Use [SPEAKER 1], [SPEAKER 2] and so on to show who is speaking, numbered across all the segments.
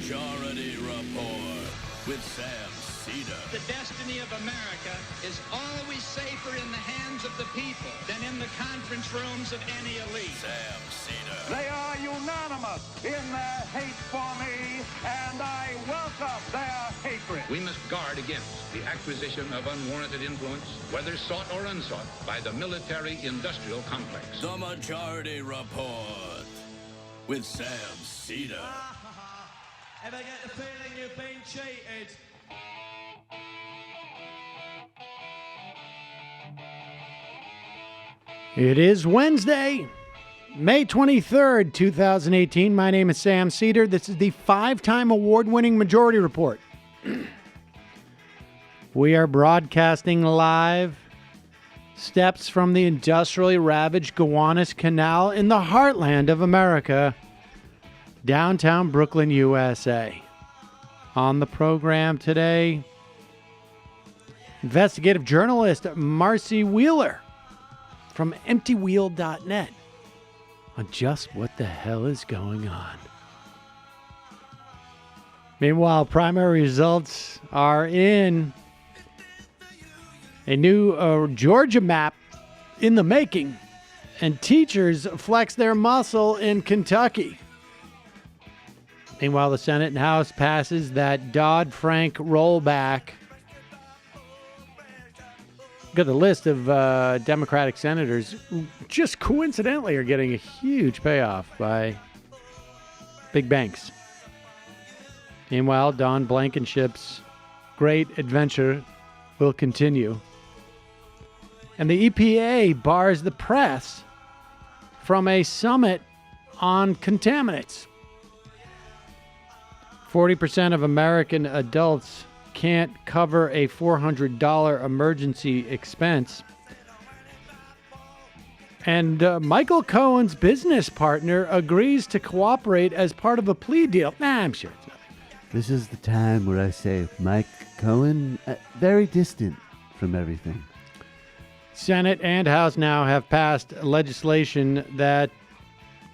[SPEAKER 1] Majority Report with Sam Seder.
[SPEAKER 2] The destiny of America is always safer in the hands of the people than in the conference rooms of any elite.
[SPEAKER 1] Sam Seder.
[SPEAKER 3] They are unanimous in their hate for me, and I welcome their hatred.
[SPEAKER 4] We must guard against the acquisition of unwarranted influence, whether sought or unsought, by the military-industrial complex.
[SPEAKER 1] The Majority Report with Sam Seder.
[SPEAKER 5] Ever get the feeling you've been cheated?
[SPEAKER 6] It is Wednesday, May 23rd, 2018. My name is Sam Seder. This is the 5-time award-winning Majority Report. We are broadcasting live steps from the industrially ravaged Gowanus Canal in the heartland of America, downtown Brooklyn, USA. On the program today, investigative journalist Marcy Wheeler from EmptyWheel.net on just what the hell is going on. Meanwhile, primary results are in. A new Georgia map in the making, and teachers flex their muscle in Kentucky. Meanwhile, the Senate and House passes that Dodd-Frank rollback. Got the list of Democratic senators who just coincidentally are getting a huge payoff by big banks. Meanwhile, Don Blankenship's great adventure will continue. And the EPA bars the press from a summit on contaminants. 40% of American adults can't cover a $400 emergency expense. And Michael Cohen's business partner agrees to cooperate as part of a plea deal. I'm sure it's nothing.
[SPEAKER 7] This is the time where I say, Mike Cohen, very distant from everything.
[SPEAKER 6] Senate and House now have passed legislation that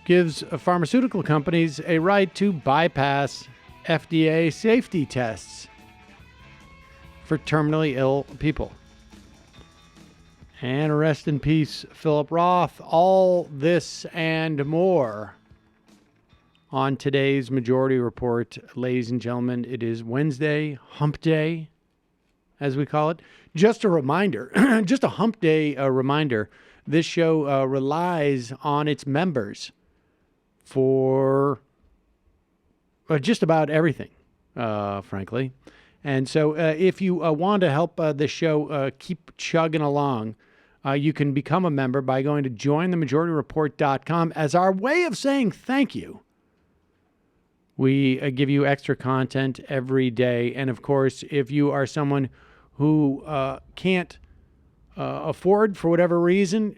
[SPEAKER 6] gives pharmaceutical companies a right to bypass FDA safety tests for terminally ill people. And rest in peace, Philip Roth. All this and more on today's Majority Report. Ladies and gentlemen, it is Wednesday, Hump Day, as we call it. Just a reminder, just a Hump Day reminder, this show relies on its members for just about everything, frankly. And so if you want to help the show keep chugging along, you can become a member by going to jointhemajorityreport.com as our way of saying thank you. We give you extra content every day. And of course, if you are someone who can't afford, for whatever reason,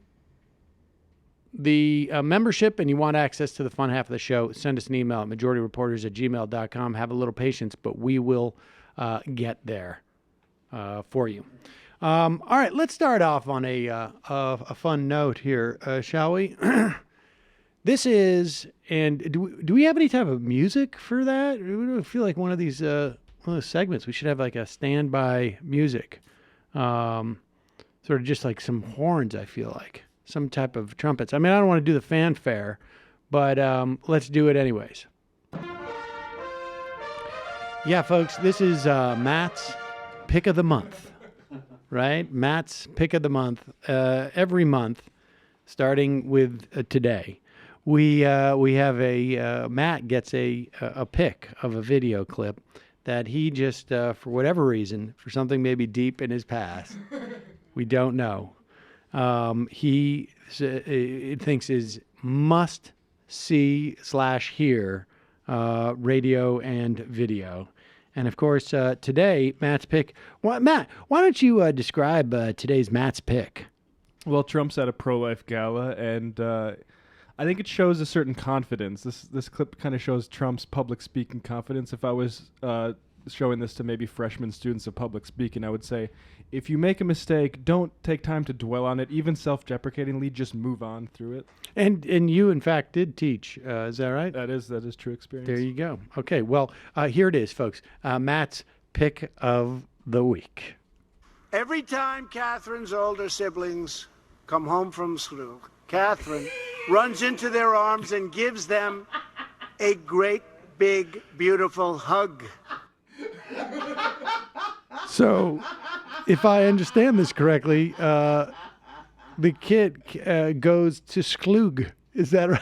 [SPEAKER 6] the membership and you want access to the fun half of the show, send us an email at majorityreporters@gmail.com. Have a little patience, but we will get there for you. All right, let's start off on a fun note here, shall we? This is, and do we have any type of music for that? I feel like one of these segments, we should have like a standby music, sort of just like some horns. I feel like some type of trumpets. I mean, I don't want to do the fanfare, but let's do it anyways. Yeah, folks, this is Matt's Pick of the Month, right? Matt's Pick of the Month. Every month, starting with today, we have Matt gets a pick of a video clip that he just, for whatever reason, for something maybe deep in his past, we don't know, he thinks is must-see/hear radio and video. And of course, today, Matt's pick. Well, Matt, why don't you describe today's Matt's pick?
[SPEAKER 8] Well, Trump's at a pro-life gala, and I think it shows a certain confidence. This clip kind of shows Trump's public speaking confidence. If I was showing this to maybe freshman students of public speaking, I would say, if you make a mistake, don't take time to dwell on it, even self-deprecatingly. Just move on through it.
[SPEAKER 6] And you, in fact, did teach. Is that right?
[SPEAKER 8] That is true experience.
[SPEAKER 6] There you go. Okay, well, here it is, folks. Matt's pick of the week.
[SPEAKER 9] Every time Catherine's older siblings come home from school, Catherine runs into their arms and gives them a great, big, beautiful hug.
[SPEAKER 6] So, if I understand this correctly, the kid goes to Sklug. Is that right?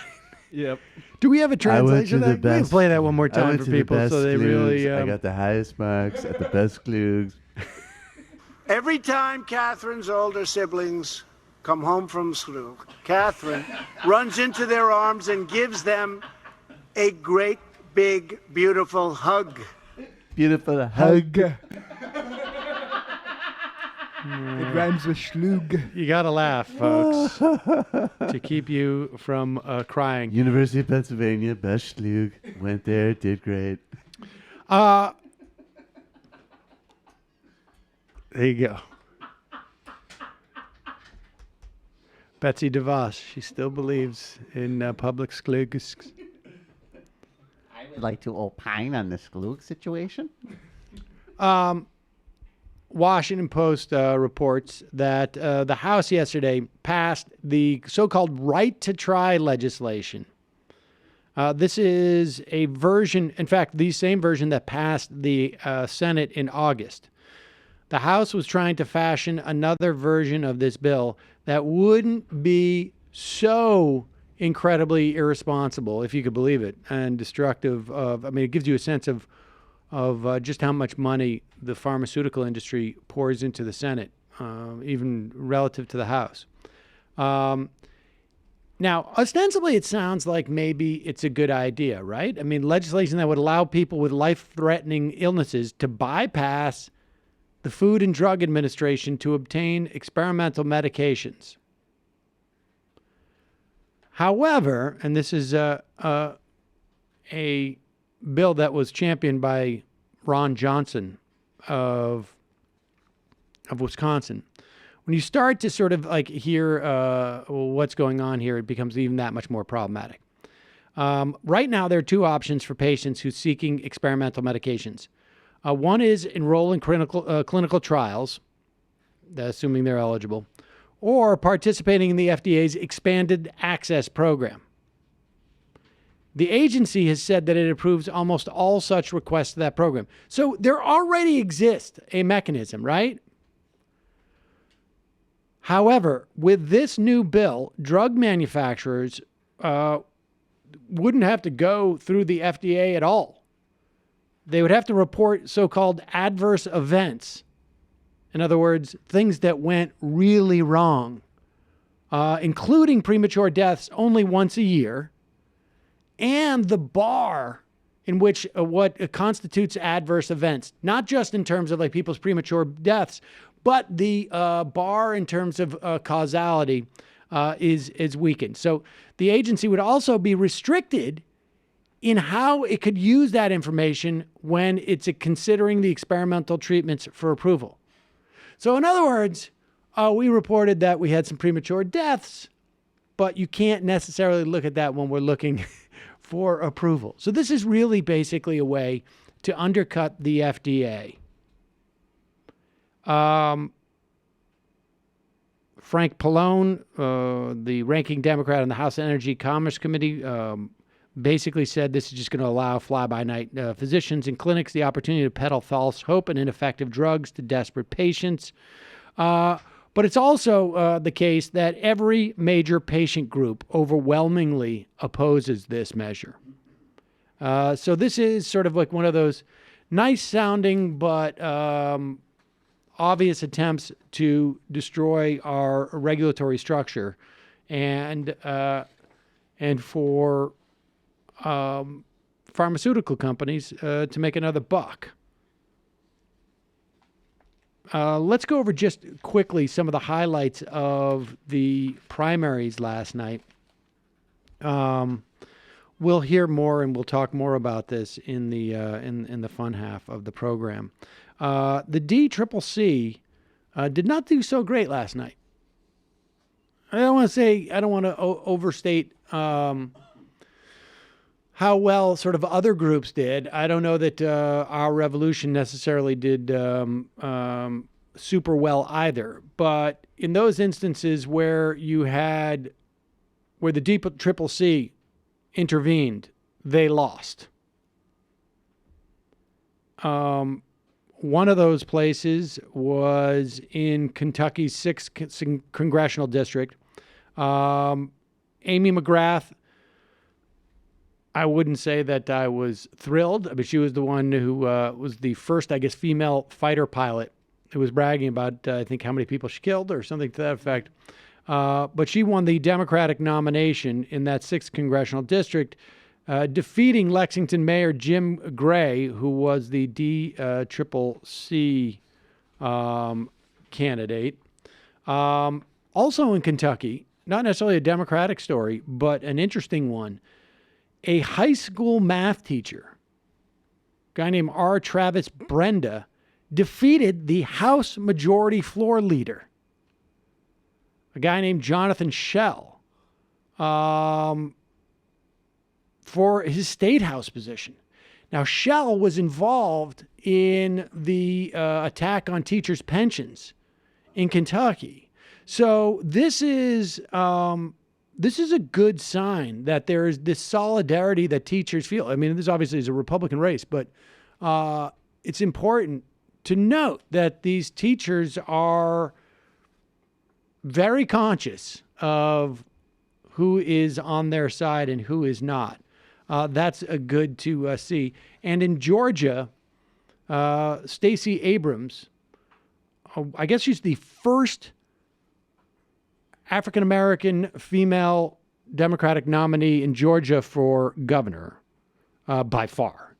[SPEAKER 8] Yep.
[SPEAKER 6] Do we have a translation?
[SPEAKER 7] I went to the
[SPEAKER 6] We can
[SPEAKER 7] best.
[SPEAKER 6] play that one more
[SPEAKER 7] I
[SPEAKER 6] time
[SPEAKER 7] went
[SPEAKER 6] for
[SPEAKER 7] to the
[SPEAKER 6] people
[SPEAKER 7] best
[SPEAKER 6] so they really.
[SPEAKER 7] Klugs. I got the highest marks at the best Klugs.
[SPEAKER 9] Every time Catherine's older siblings come home from school, Catherine runs into their arms and gives them a great, big, beautiful hug.
[SPEAKER 7] Beautiful hug.
[SPEAKER 8] It rhymes with schlug.
[SPEAKER 6] You got to laugh, folks, to keep you from crying.
[SPEAKER 7] University of Pennsylvania, best Schlug. Went there, did great.
[SPEAKER 6] There you go. Betsy DeVos, she still believes in public schlugs.
[SPEAKER 10] I would like to opine on the Sklug situation.
[SPEAKER 6] Washington Post reports that the House yesterday passed the so-called right to try legislation. This is a version, in fact, the same version that passed the Senate in August. The House was trying to fashion another version of this bill that wouldn't be so incredibly irresponsible, if you could believe it, and destructive of, it gives you a sense of just how much money the pharmaceutical industry pours into the Senate, even relative to the House. Now, ostensibly, it sounds like maybe it's a good idea, right? I mean, legislation that would allow people with life-threatening illnesses to bypass the Food and Drug Administration to obtain experimental medications. However, and this is a bill that was championed by Ron Johnson of Wisconsin. When you start to sort of like hear what's going on here, it becomes even that much more problematic. Right now, there are two options for patients who's seeking experimental medications. One is enroll in clinical trials, assuming they're eligible, or participating in the FDA's expanded access program. The agency has said that it approves almost all such requests to that program. So there already exists a mechanism, right? However, with this new bill, drug manufacturers wouldn't have to go through the FDA at all. They would have to report so-called adverse events. In other words, things that went really wrong, including premature deaths only once a year, and the bar in which what constitutes adverse events, not just in terms of like people's premature deaths, but the bar in terms of causality is weakened. So the agency would also be restricted in how it could use that information when it's considering the experimental treatments for approval. So in other words, we reported that we had some premature deaths, but you can't necessarily look at that when we're looking for approval. So this is really basically a way to undercut the FDA. Frank Pallone, the ranking Democrat on the House Energy Commerce Committee, basically said this is just going to allow fly-by-night physicians and clinics the opportunity to peddle false hope and ineffective drugs to desperate patients. But it's also the case that every major patient group overwhelmingly opposes this measure. So this is sort of like one of those nice-sounding but obvious attempts to destroy our regulatory structure and for pharmaceutical companies to make another buck. Let's go over just quickly some of the highlights of the primaries last night. we'll hear more and we'll talk more about this in the in the fun half of the program. The DCCC did not do so great last night. I don't want to overstate how well sort of other groups did. I don't know that our revolution necessarily did super well either. But in those instances where the DCCC intervened, they lost. One of those places was in Kentucky's 6th congressional district. Amy McGrath, I wouldn't say that I was thrilled. I mean, she was the one who was the first, I guess, female fighter pilot who was bragging about, I think, how many people she killed or something to that effect. But she won the Democratic nomination in that 6th congressional district, defeating Lexington Mayor Jim Gray, who was the DCCC candidate. Also in Kentucky, not necessarily a Democratic story, but an interesting one. A high school math teacher, a guy named R. Travis Brenda, defeated the House Majority Floor Leader, a guy named Jonathan Schell, for his state house position. Now, Schell was involved in the attack on teachers' pensions in Kentucky. So this is a good sign that there is this solidarity that teachers feel. I mean, this obviously is a Republican race, but it's important to note that these teachers are very conscious of who is on their side and who is not. That's good to see. And in Georgia, Stacey Abrams, I guess she's the first African-American female Democratic nominee in Georgia for governor, by far.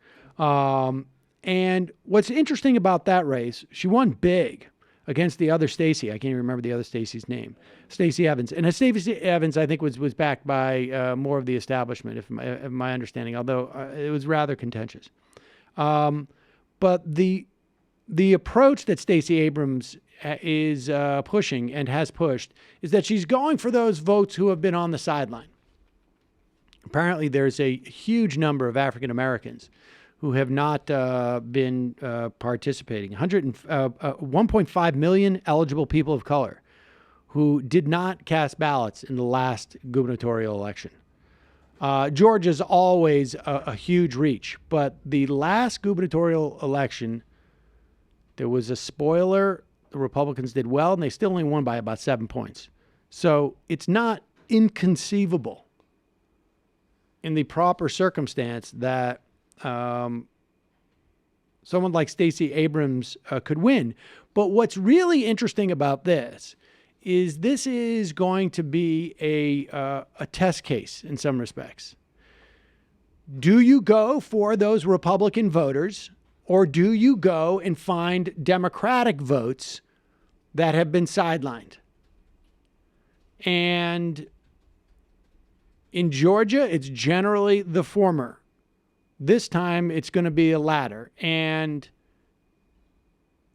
[SPEAKER 6] And what's interesting about that race, she won big against the other Stacey. I can't even remember the other Stacey's name. Stacey Evans. And Stacey Evans, I think, was backed by more of the establishment, if my understanding, although it was rather contentious. But the approach that Stacey Abrams is pushing and has pushed is that she's going for those votes who have been on the sideline. Apparently, there's a huge number of African Americans who have not been participating. 1.5 million eligible people of color who did not cast ballots in the last gubernatorial election. Georgia's always a huge reach, but the last gubernatorial election, there was a spoiler. The Republicans did well, and they still only won by about 7 points. So it's not inconceivable in the proper circumstance that someone like Stacey Abrams could win. But what's really interesting about this is going to be a test case in some respects. Do you go for those Republican voters, or do you go and find Democratic votes that have been sidelined? And in Georgia, it's generally the former. This time, it's going to be a latter. And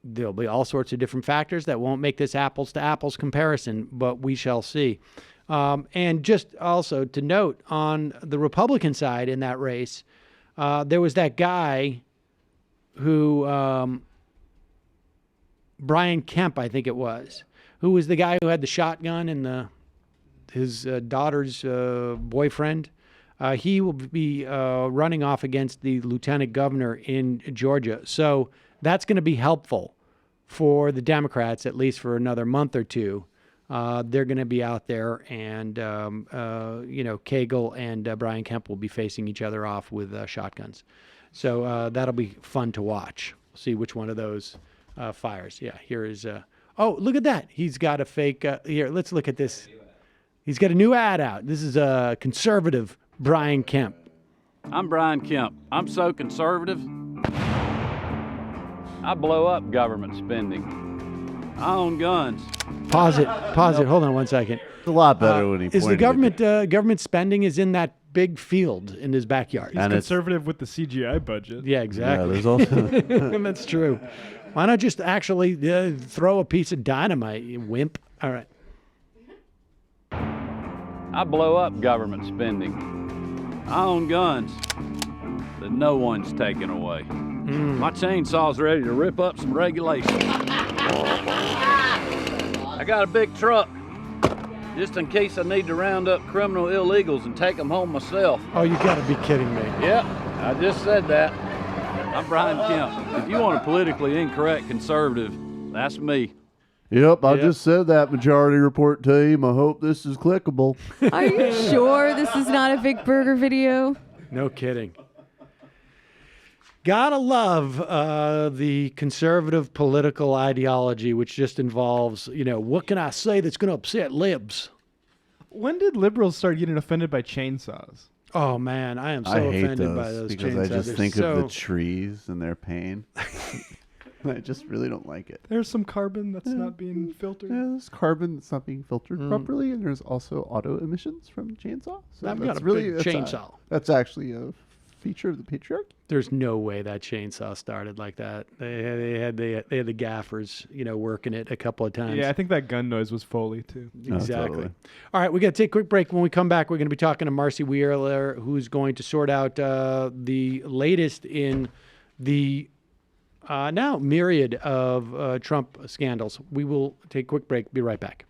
[SPEAKER 6] there'll be all sorts of different factors that won't make this apples to apples comparison, but we shall see. And just also to note, on the Republican side in that race, there was that guy who, Brian Kemp, I think it was, who was the guy who had the shotgun and his daughter's boyfriend. He will be running off against the lieutenant governor in Georgia. So that's going to be helpful for the Democrats, at least for another month or two. They're going to be out there, and, Cagle and Brian Kemp will be facing each other off with shotguns. So that'll be fun to watch. We'll see which one of those fires. Yeah, here is... oh, look at that. He's got a fake... here, let's look at this. He's got a new ad out. This is a conservative Brian Kemp.
[SPEAKER 11] I'm Brian Kemp. I'm so conservative, I blow up government spending. I own guns.
[SPEAKER 6] Pause it. Hold on one second.
[SPEAKER 7] It's a lot better when he
[SPEAKER 6] Is the
[SPEAKER 7] pointed
[SPEAKER 6] government spending is in that big field in his backyard?
[SPEAKER 8] He's conservative with the CGI budget.
[SPEAKER 6] Yeah, exactly.
[SPEAKER 7] Yeah, there's also
[SPEAKER 6] That's true. Why not just actually throw a piece of dynamite, you wimp? All right.
[SPEAKER 11] I blow up government spending. I own guns that no one's taking away. My chainsaw's ready to rip up some regulations. I got a big truck, just in case I need to round up criminal illegals and take them home myself.
[SPEAKER 6] Oh, you got to be kidding me.
[SPEAKER 11] Yep, I just said that. I'm Brian Kemp. If you want a politically incorrect conservative, that's me.
[SPEAKER 7] Yep, I just said that, Majority Report team. I hope this is clickable.
[SPEAKER 12] Are you sure this is not a Vic Berger video?
[SPEAKER 6] No kidding. Gotta love the conservative political ideology, which just involves, what can I say that's going to upset libs?
[SPEAKER 8] When did liberals start getting offended by chainsaws?
[SPEAKER 6] Oh, man, I am so
[SPEAKER 7] I hate
[SPEAKER 6] offended by those
[SPEAKER 7] because
[SPEAKER 6] chainsaws.
[SPEAKER 7] I just
[SPEAKER 6] They're
[SPEAKER 7] think
[SPEAKER 6] so...
[SPEAKER 7] of the trees and their pain. I just really don't like it.
[SPEAKER 8] There's some carbon that's not being filtered.
[SPEAKER 7] Yeah, there's carbon that's not being filtered properly, and there's also auto emissions from chainsaw. So
[SPEAKER 6] I've
[SPEAKER 7] that's
[SPEAKER 6] got a
[SPEAKER 7] really
[SPEAKER 6] big chainsaw.
[SPEAKER 7] That's actually a feature of the patriarchy.
[SPEAKER 6] There's no way that chainsaw started like that. They had the gaffers, working it a couple of times.
[SPEAKER 8] Yeah, I think that gun noise was Foley too.
[SPEAKER 6] Exactly.
[SPEAKER 7] Totally.
[SPEAKER 6] All right, we got to take a quick break. When we come back, we're going to be talking to Marcy Wheeler, who's going to sort out the latest in the now myriad of Trump scandals. We will take a quick break. Be right back.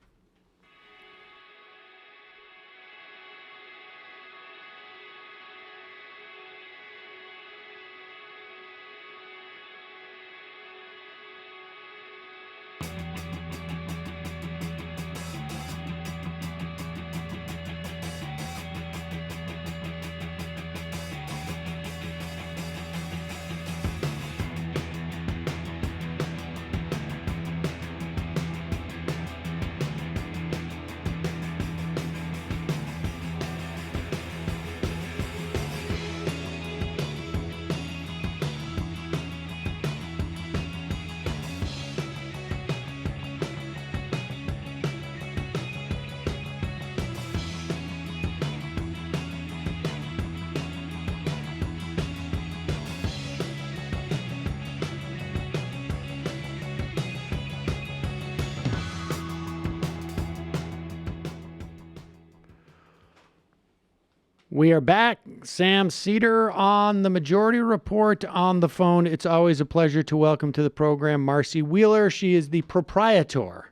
[SPEAKER 6] We are back. Sam Seder on the Majority Report on the phone. It's always a pleasure to welcome to the program Marcy Wheeler. She is the proprietor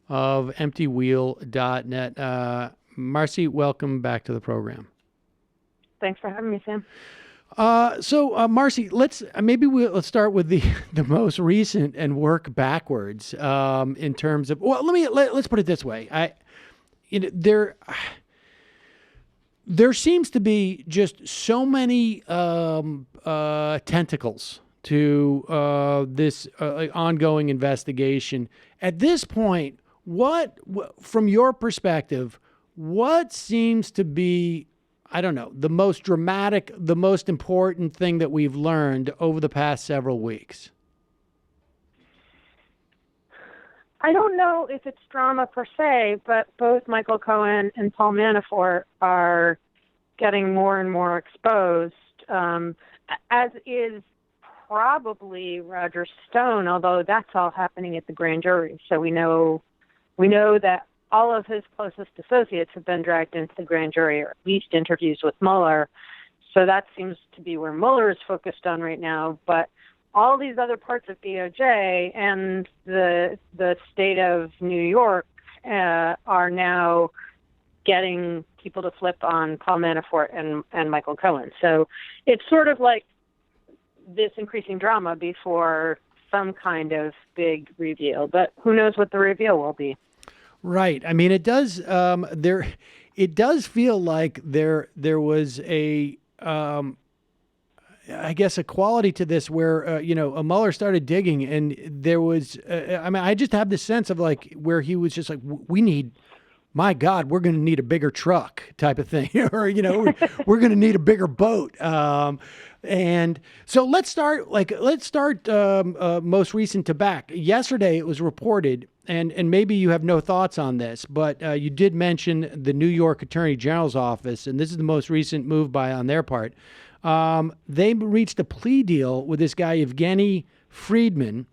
[SPEAKER 6] of EmptyWheel.net. Marcy, welcome back to the program.
[SPEAKER 13] Thanks for having me, Sam.
[SPEAKER 6] So Marcy, let's start with the most recent and work backwards in terms of. Well, let's put it this way. There seems to be just so many tentacles to this ongoing investigation. At this point, from your perspective, what seems to be, I don't know, the most dramatic, the most important thing that we've learned over the past several weeks?
[SPEAKER 13] I don't know if it's drama per se, but both Michael Cohen and Paul Manafort are getting more and more exposed, as is probably Roger Stone, although that's all happening at the grand jury. So we know that all of his closest associates have been dragged into the grand jury, or at least interviews with Mueller. So that seems to be where Mueller is focused on right now. But all these other parts of DOJ and the state of New York are now getting people to flip on Paul Manafort and Michael Cohen. So it's sort of like this increasing drama before some kind of big reveal. But who knows what the reveal will be?
[SPEAKER 6] Right. I mean, it does. It does feel like there was a. I guess a quality to this where, Mueller started digging and there was, I just have this sense of like where he was just like, my God, we're going to need a bigger truck type of thing, or, we're going to need a bigger boat. And so let's start most recent to back. Yesterday it was reported and maybe you have no thoughts on this, but you did mention the New York Attorney General's office, and this is the most recent move on their part. They reached a plea deal with this guy, Evgeny Friedman,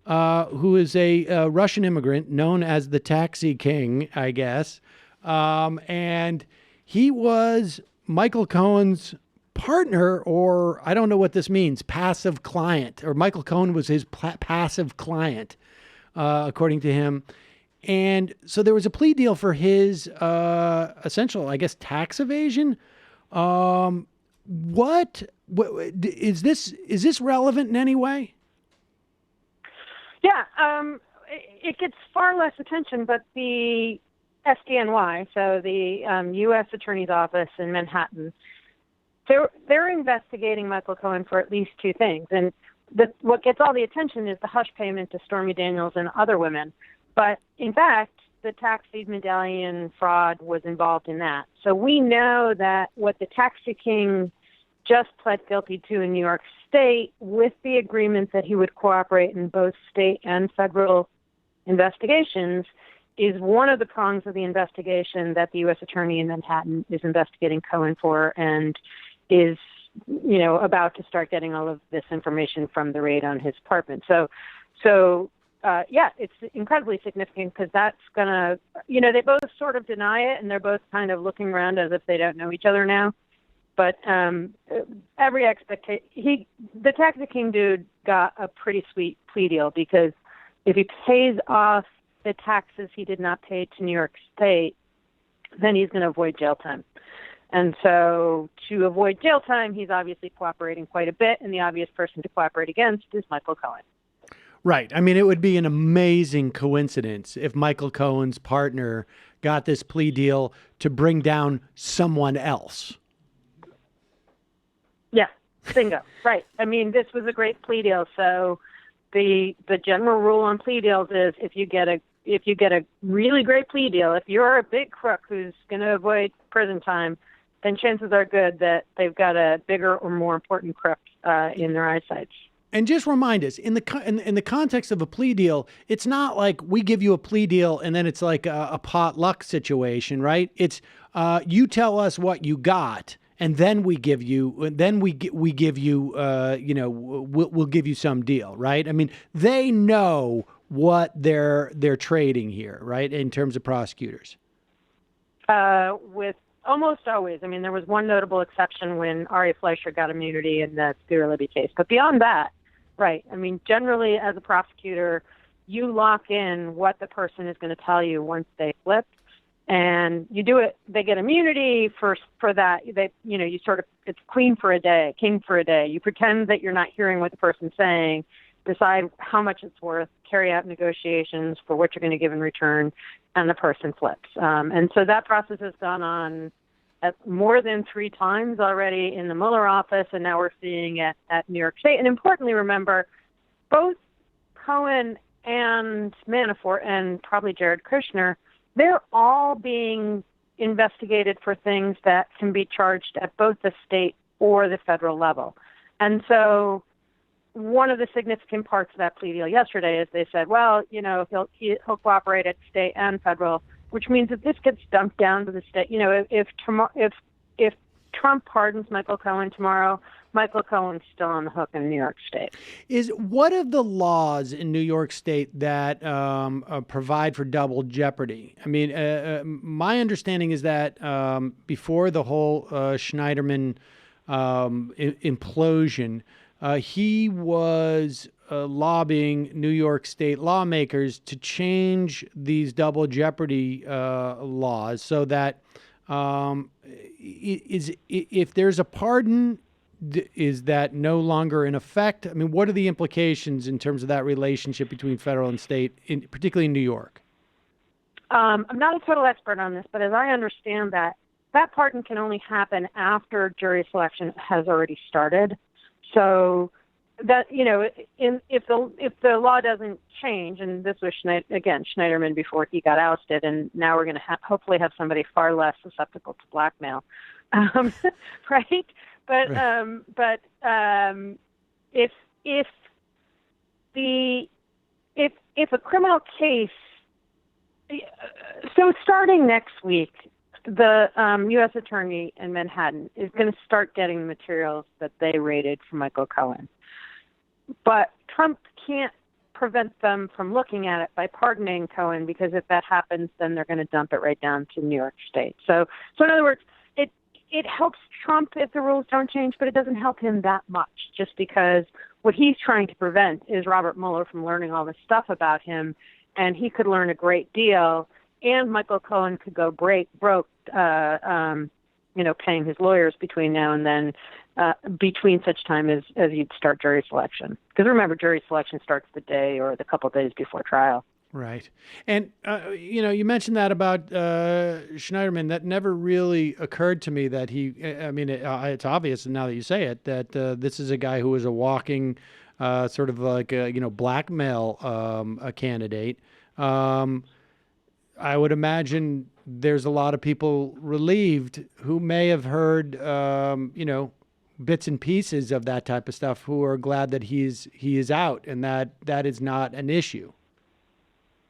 [SPEAKER 6] who is a Russian immigrant known as the Taxi King, I guess. And he was Michael Cohen's partner, or I don't know what this means, passive client, or Michael Cohen was his passive client, according to him. And so there was a plea deal for his essential, I guess, tax evasion. What is this? Is this relevant in any way?
[SPEAKER 13] Yeah, it gets far less attention, but the SDNY, so the U.S. Attorney's Office in Manhattan, they're investigating Michael Cohen for at least two things. And what gets all the attention is the hush payment to Stormy Daniels and other women. But in fact, the tax deed medallion fraud was involved in that. So we know that what the Taxi King just pled guilty to in New York State, with the agreement that he would cooperate in both state and federal investigations, is one of the prongs of the investigation that the U.S. Attorney in Manhattan is investigating Cohen for, and is, about to start getting all of this information from the raid on his apartment. So, it's incredibly significant because that's gonna, they both sort of deny it, and they're both kind of looking around as if they don't know each other now. But every expectation, the Taxi King dude got a pretty sweet plea deal, because if he pays off the taxes he did not pay to New York State, then he's going to avoid jail time. And so to avoid jail time, he's obviously cooperating quite a bit, and the obvious person to cooperate against is Michael Cohen.
[SPEAKER 6] Right. I mean, it would be an amazing coincidence if Michael Cohen's partner got this plea deal to bring down someone else.
[SPEAKER 13] Yeah, bingo. Right. I mean, this was a great plea deal. So the general rule on plea deals is if you get a really great plea deal, if you're a big crook who's going to avoid prison time, then chances are good that they've got a bigger or more important crook in their eyesight.
[SPEAKER 6] And just remind us, in the context of a plea deal, it's not like we give you a plea deal and then it's like a potluck situation, right? It's you tell us what you got, and then we give you, we'll give you some deal, right? I mean, they know what they're trading here, right? In terms of prosecutors.
[SPEAKER 13] With almost always. I mean, there was one notable exception when Ari Fleischer got immunity in the Scooter Libby case. But beyond that, right. I mean, generally as a prosecutor, you lock in what the person is going to tell you once they flip, and you do it. They get immunity for that. You sort of, it's queen for a day, king for a day. You pretend that you're not hearing what the person's saying, decide how much it's worth, carry out negotiations for what you're going to give in return, and the person flips. And so that process has gone on more than 3 times already in the Mueller office, and now we're seeing it at New York State. And importantly, remember, both Cohen and Manafort, and probably Jared Kushner, they're all being investigated for things that can be charged at both the state or the federal level. And so one of the significant parts of that plea deal yesterday is they said, well, he'll cooperate at state and federal, which means if this gets dumped down to the state, if Trump pardons Michael Cohen tomorrow, Michael Cohen's still on the hook in New York State.
[SPEAKER 6] What of the laws in New York State that provide for double jeopardy? I mean, my understanding is that before the whole Schneiderman implosion, he was lobbying New York State lawmakers to change these double jeopardy laws so that if there's a pardon, is that no longer in effect? I mean, what are the implications in terms of that relationship between federal and state, particularly in New York?
[SPEAKER 13] I'm not a total expert on this, but as I understand that pardon can only happen after jury selection has already started. So that, if the law doesn't change, and this was Schneiderman before he got ousted, and now we're going to hopefully have somebody far less susceptible to blackmail, right? But if a criminal case So starting next week, the U.S. Attorney in Manhattan is going to start getting the materials that they raided from Michael Cohen. But Trump can't prevent them from looking at it by pardoning Cohen, because if that happens, then they're going to dump it right down to New York State. So in other words, it helps Trump if the rules don't change, but it doesn't help him that much, just because what he's trying to prevent is Robert Mueller from learning all this stuff about him, and he could learn a great deal, and Michael Cohen could go broke, paying his lawyers between now and then, between such time as you'd start jury selection. Because remember, jury selection starts the day or the couple of days before trial.
[SPEAKER 6] Right. And, you mentioned that about Schneiderman. That never really occurred to me that it's obvious now that you say it, that this is a guy who is a walking sort of like a, blackmail candidate. I would imagine there's a lot of people relieved who may have heard, bits and pieces of that type of stuff, who are glad that he is out and that is not an issue.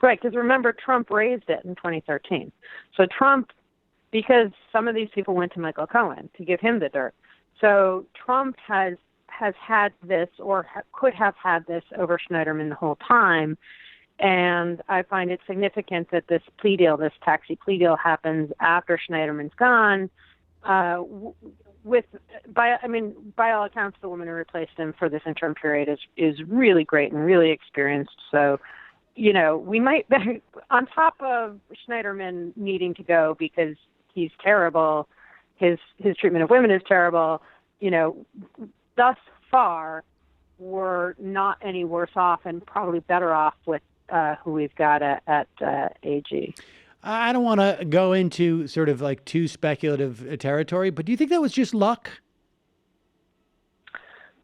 [SPEAKER 13] Right, because remember, Trump raised it in 2013. So Trump, because some of these people went to Michael Cohen to give him the dirt. So Trump has had this, or could have had this, over Schneiderman the whole time. And I find it significant that this plea deal, this taxi plea deal, happens after Schneiderman's gone. By all accounts, the woman who replaced him for this interim period is really great and really experienced. So, we might, on top of Schneiderman needing to go because he's terrible, his treatment of women is terrible, thus far, we're not any worse off and probably better off with who we've got at AG.
[SPEAKER 6] I don't want to go into sort of like too speculative territory, but do you think that was just luck?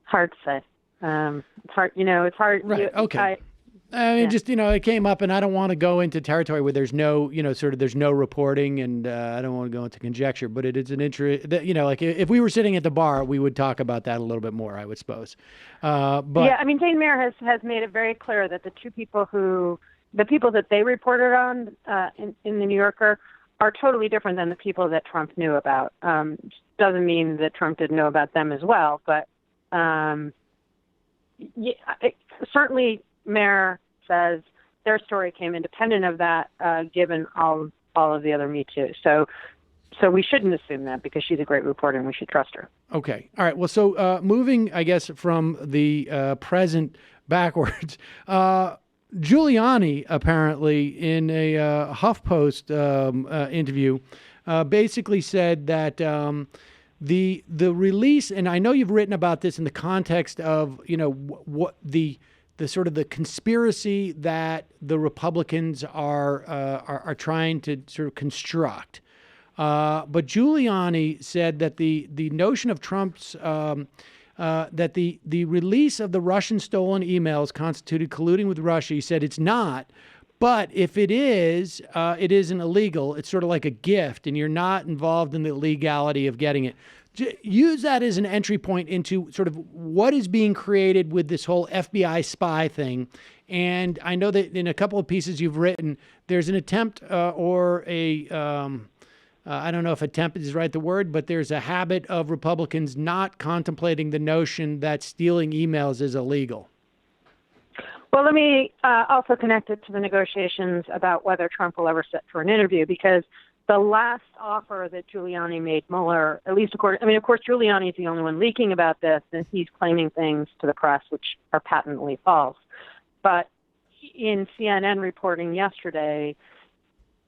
[SPEAKER 13] Hard to say. It's hard, it's hard.
[SPEAKER 6] Right. Okay. It came up, and I don't want to go into territory where there's no, there's no reporting, and I don't want to go into conjecture, but it is an interest that, like if we were sitting at the bar, we would talk about that a little bit more, I would suppose.
[SPEAKER 13] Jane Mayer has made it very clear that the people that they reported on in the New Yorker are totally different than the people that Trump knew about. Doesn't mean that Trump didn't know about them as well, but certainly Mayer says their story came independent of that, given all of the other Me Too. So we shouldn't assume that, because she's a great reporter and we should trust her.
[SPEAKER 6] Okay. All right. Well, so moving, I guess, from the present backwards, Giuliani apparently in a HuffPost interview basically said that the release, and I know you've written about this in the context of what the sort of the conspiracy that the Republicans are trying to sort of construct. But Giuliani said that the notion of Trump's that the release of the Russian stolen emails constituted colluding with Russia. He said it's not, but if it is, it isn't illegal. It's sort of like a gift, and you're not involved in the legality of getting it. Use that as an entry point into sort of what is being created with this whole FBI spy thing. And I know that in a couple of pieces you've written, there's an attempt or a I don't know if attempt is the word, but there's a habit of Republicans not contemplating the notion that stealing emails is illegal.
[SPEAKER 13] Well, let me also connect it to the negotiations about whether Trump will ever sit for an interview, because the last offer that Giuliani made Mueller, at least of course, Giuliani is the only one leaking about this, and he's claiming things to the press which are patently false. But in CNN reporting yesterday,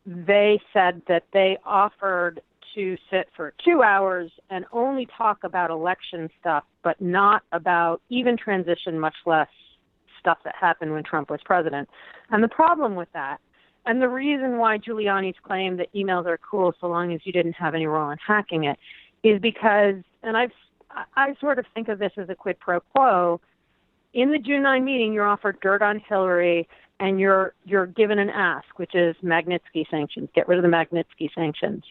[SPEAKER 13] they said that they offered to sit for 2 hours and only talk about election stuff, but not about even transition, much less stuff that happened when Trump was president. And the problem with that, and the reason why Giuliani's claim that emails are cool so long as you didn't have any role in hacking it, is because, and I sort of think of this as a quid pro quo. In the June 9 meeting, you're offered dirt on Hillary, and you're given an ask, which is Magnitsky sanctions. Get rid of the Magnitsky sanctions.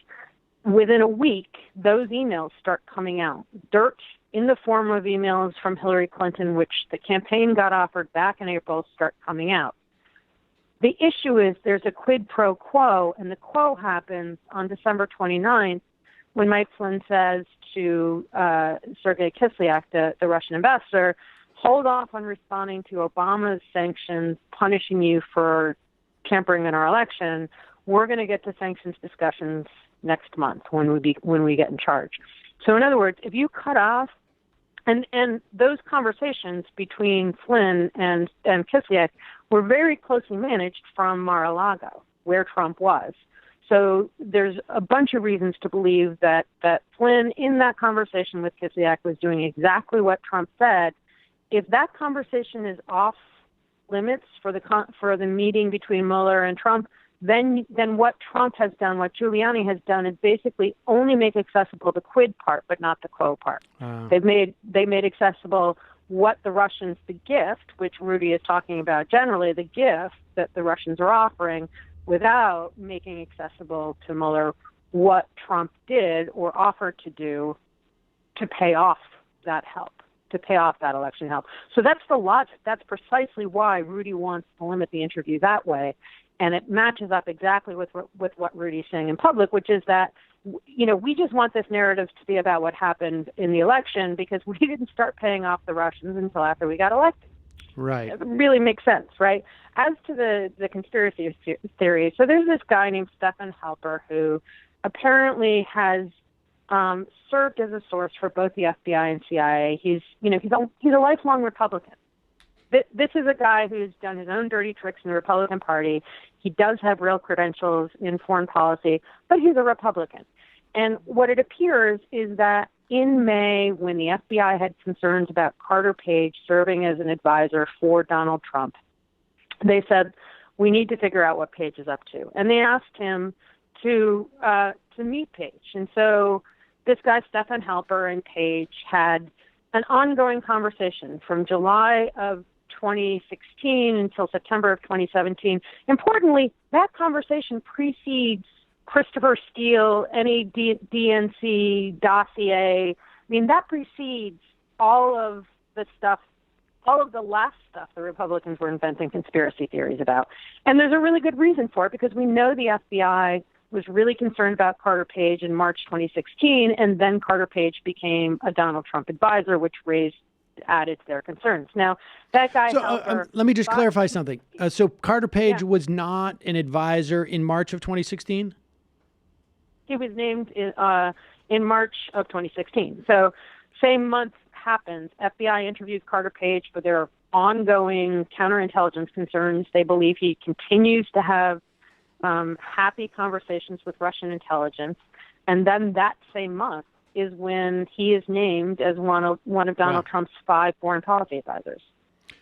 [SPEAKER 13] Within a week, those emails start coming out. Dirt in the form of emails from Hillary Clinton, which the campaign got offered back in April, start coming out. The issue is there's a quid pro quo, and the quo happens on December 29th when Mike Flynn says to Sergei Kislyak, the Russian ambassador, hold off on responding to Obama's sanctions punishing you for tampering in our election. We're going to get to sanctions discussions next month when we get in charge. So in other words, if you cut off, and those conversations between Flynn and Kislyak were very closely managed from Mar-a-Lago, where Trump was. So there's a bunch of reasons to believe that Flynn, in that conversation with Kislyak, was doing exactly what Trump said. If that conversation is off limits for the meeting between Mueller and Trump, then what Trump has done, what Giuliani has done, is basically only make accessible the quid part, but not the quo part. They made accessible what the Russians, the gift, which Rudy is talking about generally, the gift that the Russians are offering, without making accessible to Mueller what Trump did or offered to do to pay off that help, to pay off that election help. So that's the logic. That's precisely why Rudy wants to limit the interview that way. And it matches up exactly with what Rudy's saying in public, which is that, we just want this narrative to be about what happened in the election because we didn't start paying off the Russians until after we got elected.
[SPEAKER 6] Right.
[SPEAKER 13] It really makes sense, right? As to the conspiracy theory, so there's this guy named Stephen Halper who apparently has served as a source for both the FBI and CIA. He's a lifelong Republican. This is a guy who's done his own dirty tricks in the Republican Party. He does have real credentials in foreign policy, but he's a Republican. And what it appears is that in May, when the FBI had concerns about Carter Page serving as an advisor for Donald Trump, they said, we need to figure out what Page is up to. And they asked him to meet Page. And so this guy, Stephen Halper, and Page had an ongoing conversation from July of 2016 until September of 2017. Importantly, that conversation precedes Christopher Steele, any DNC dossier. I mean, that precedes all of the last stuff the Republicans were inventing conspiracy theories about. And there's a really good reason for it, because we know the FBI was really concerned about Carter Page in March 2016, and then Carter Page became a Donald Trump advisor, which added to their concerns. Now, that guy... So
[SPEAKER 6] let me just clarify something. So Carter Page was not an advisor in March of 2016?
[SPEAKER 13] He was named in March of 2016. So same month happens, FBI interviews Carter Page for their ongoing counterintelligence concerns. They believe he continues to have happy conversations with Russian intelligence. And then that same month is when he is named as one of Donald Trump's 5 foreign policy advisors.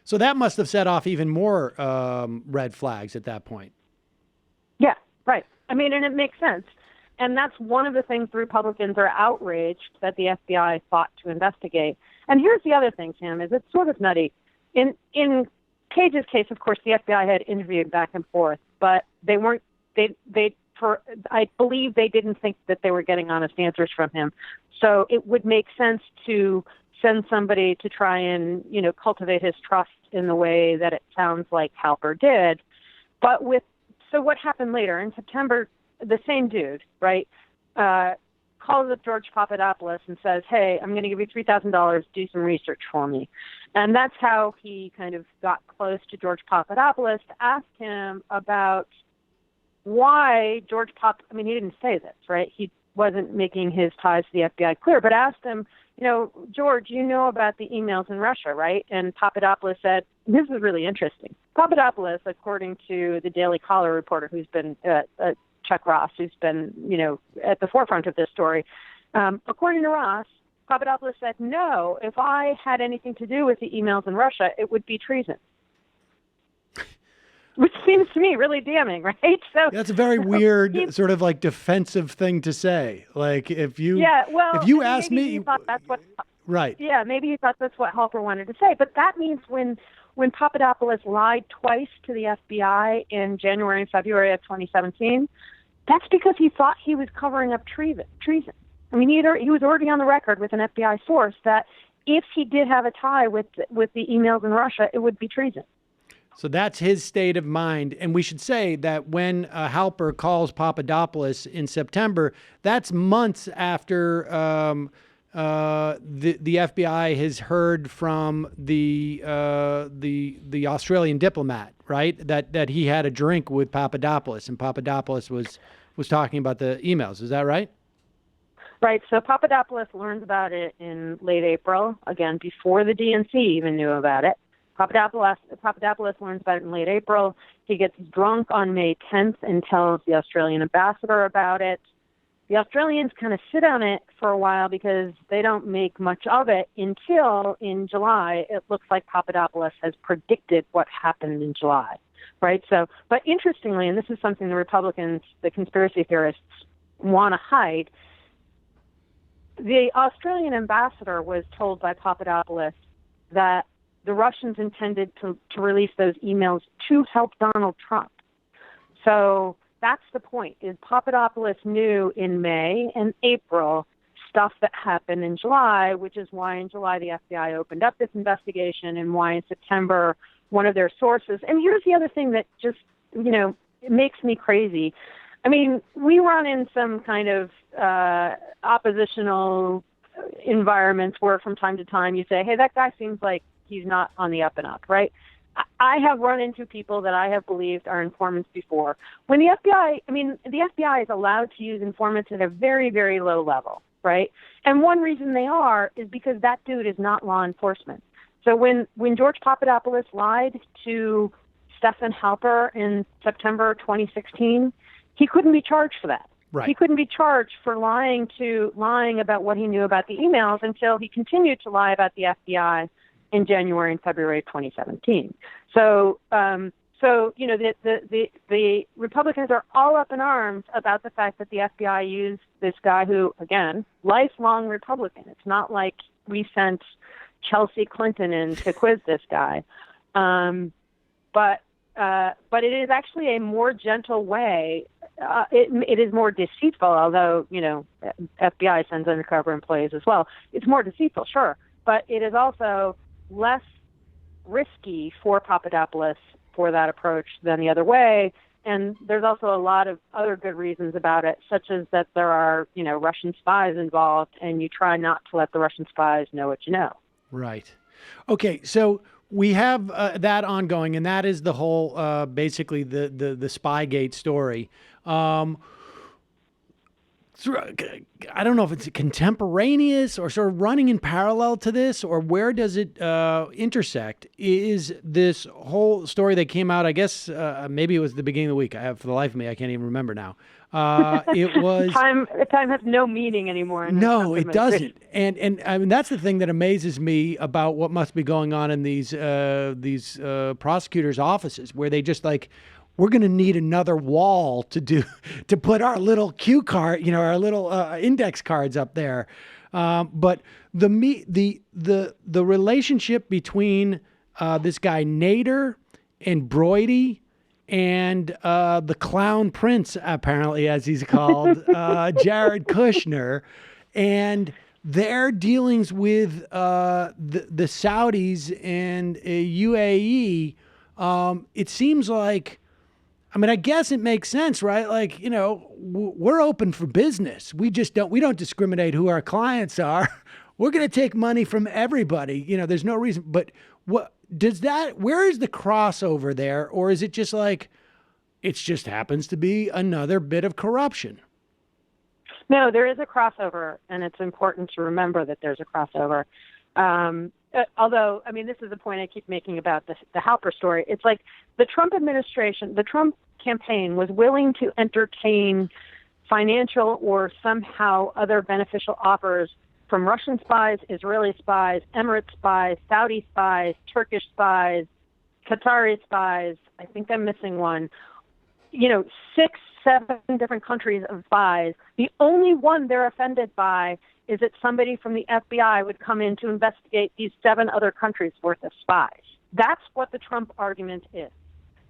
[SPEAKER 6] So that must have set off even more red flags at that point.
[SPEAKER 13] Yeah, right. I mean, and it makes sense. And that's one of the things the Republicans are outraged that the FBI fought to investigate. And here's the other thing, Sam, is it's sort of nutty. In Page's case, of course, the FBI had interviewed back and forth, but they weren't, I believe they didn't think that they were getting honest answers from him. So it would make sense to send somebody to try and, cultivate his trust in the way that it sounds like Halper did. But so what happened later in September, the same dude, right, calls up George Papadopoulos and says, hey, I'm going to give you $3,000, do some research for me. And that's how he kind of got close to George Papadopoulos to ask him about why he didn't say this, right? He wasn't making his ties to the FBI clear, but asked him, George, you know about the emails in Russia, right? And Papadopoulos said, this is really interesting. Papadopoulos, according to the Daily Caller reporter who's been Chuck Ross, who's been, at the forefront of this story. According to Ross, Papadopoulos said, no, if I had anything to do with the emails in Russia, it would be treason. Which seems to me really damning, right? So
[SPEAKER 6] that's a very weird sort of like defensive thing to say. Like if you ask me,
[SPEAKER 13] he thought that's what,
[SPEAKER 6] right?
[SPEAKER 13] Yeah, maybe he thought that's what Halper wanted to say. But that means when Papadopoulos lied twice to the FBI in January and February of 2017, that's because he thought he was covering up treason. I mean, he was already on the record with an FBI source that if he did have a tie with the emails in Russia, it would be treason.
[SPEAKER 6] So that's his state of mind. And we should say that when Halper calls Papadopoulos in September, that's months after the FBI has heard from the Australian diplomat, right? That he had a drink with Papadopoulos, and Papadopoulos was talking about the emails. Is that right?
[SPEAKER 13] Right. So Papadopoulos learns about it in late April, again, before the DNC even knew about it. Papadopoulos learns about it in late April. He gets drunk on May 10th and tells the Australian ambassador about it. The Australians kind of sit on it for a while because they don't make much of it until in July it looks like Papadopoulos has predicted what happened in July, right? So, but interestingly, and this is something the Republicans, the conspiracy theorists, want to hide, the Australian ambassador was told by Papadopoulos that the Russians intended to release those emails to help Donald Trump. So that's the point, is Papadopoulos knew in May and April stuff that happened in July, which is why in July the FBI opened up this investigation, and why in September one of their sources. And here's the other thing that just, it makes me crazy. I mean, we run in some kind of oppositional environments where from time to time you say, hey, that guy seems like he's not on the up and up, right? I have run into people that I have believed are informants before. When the FBI is allowed to use informants at a very, very low level, right? And one reason they are is because that dude is not law enforcement. So when George Papadopoulos lied to Stephen Halper in September 2016, he couldn't be charged for that.
[SPEAKER 6] Right.
[SPEAKER 13] He couldn't be charged for lying about what he knew about the emails until he continued to lie about the FBI in January and February of 2017. So the Republicans are all up in arms about the fact that the FBI used this guy who, again, lifelong Republican. It's not like we sent Chelsea Clinton in to quiz this guy. But it is actually a more gentle way. It is more deceitful, although, FBI sends undercover employees as well. It's more deceitful, sure. But it is also less risky for Papadopoulos for that approach than the other way. And there's also a lot of other good reasons about it, such as that there are, Russian spies involved, and you try not to let the Russian spies know what you know.
[SPEAKER 6] Right. Okay. So we have that ongoing, and that is the whole, basically the Spygate story. I don't know if it's contemporaneous or sort of running in parallel to this, or where does it intersect? Is this whole story that came out, I guess, maybe it was the beginning of the week. For the life of me, I can't even remember now. It was
[SPEAKER 13] time has no meaning anymore.
[SPEAKER 6] No, it doesn't. And I mean, that's the thing that amazes me about what must be going on in these prosecutors' offices, where they just we're going to need another wall to put our little cue card, our little index cards up there. But the relationship between this guy Nader and Broidy and the Clown Prince, apparently, as he's called, Jared Kushner, and their dealings with the Saudis and UAE, it seems like, I guess it makes sense, right? We're open for business. We don't discriminate who our clients are. We're going to take money from everybody. There's no reason. But where is the crossover there? Or is it just it just happens to be another bit of corruption?
[SPEAKER 13] No, there is a crossover, and it's important to remember that there's a crossover. Although, this is the point I keep making about the Halper story. It's like the Trump administration, the Trump campaign was willing to entertain financial or somehow other beneficial offers from Russian spies, Israeli spies, Emirates spies, Saudi spies, Turkish spies, Qatari spies. I think I'm missing one. 6, 7 different countries of spies. The only one they're offended by is that somebody from the FBI would come in to investigate these 7 other countries worth of spies. That's what the Trump argument is,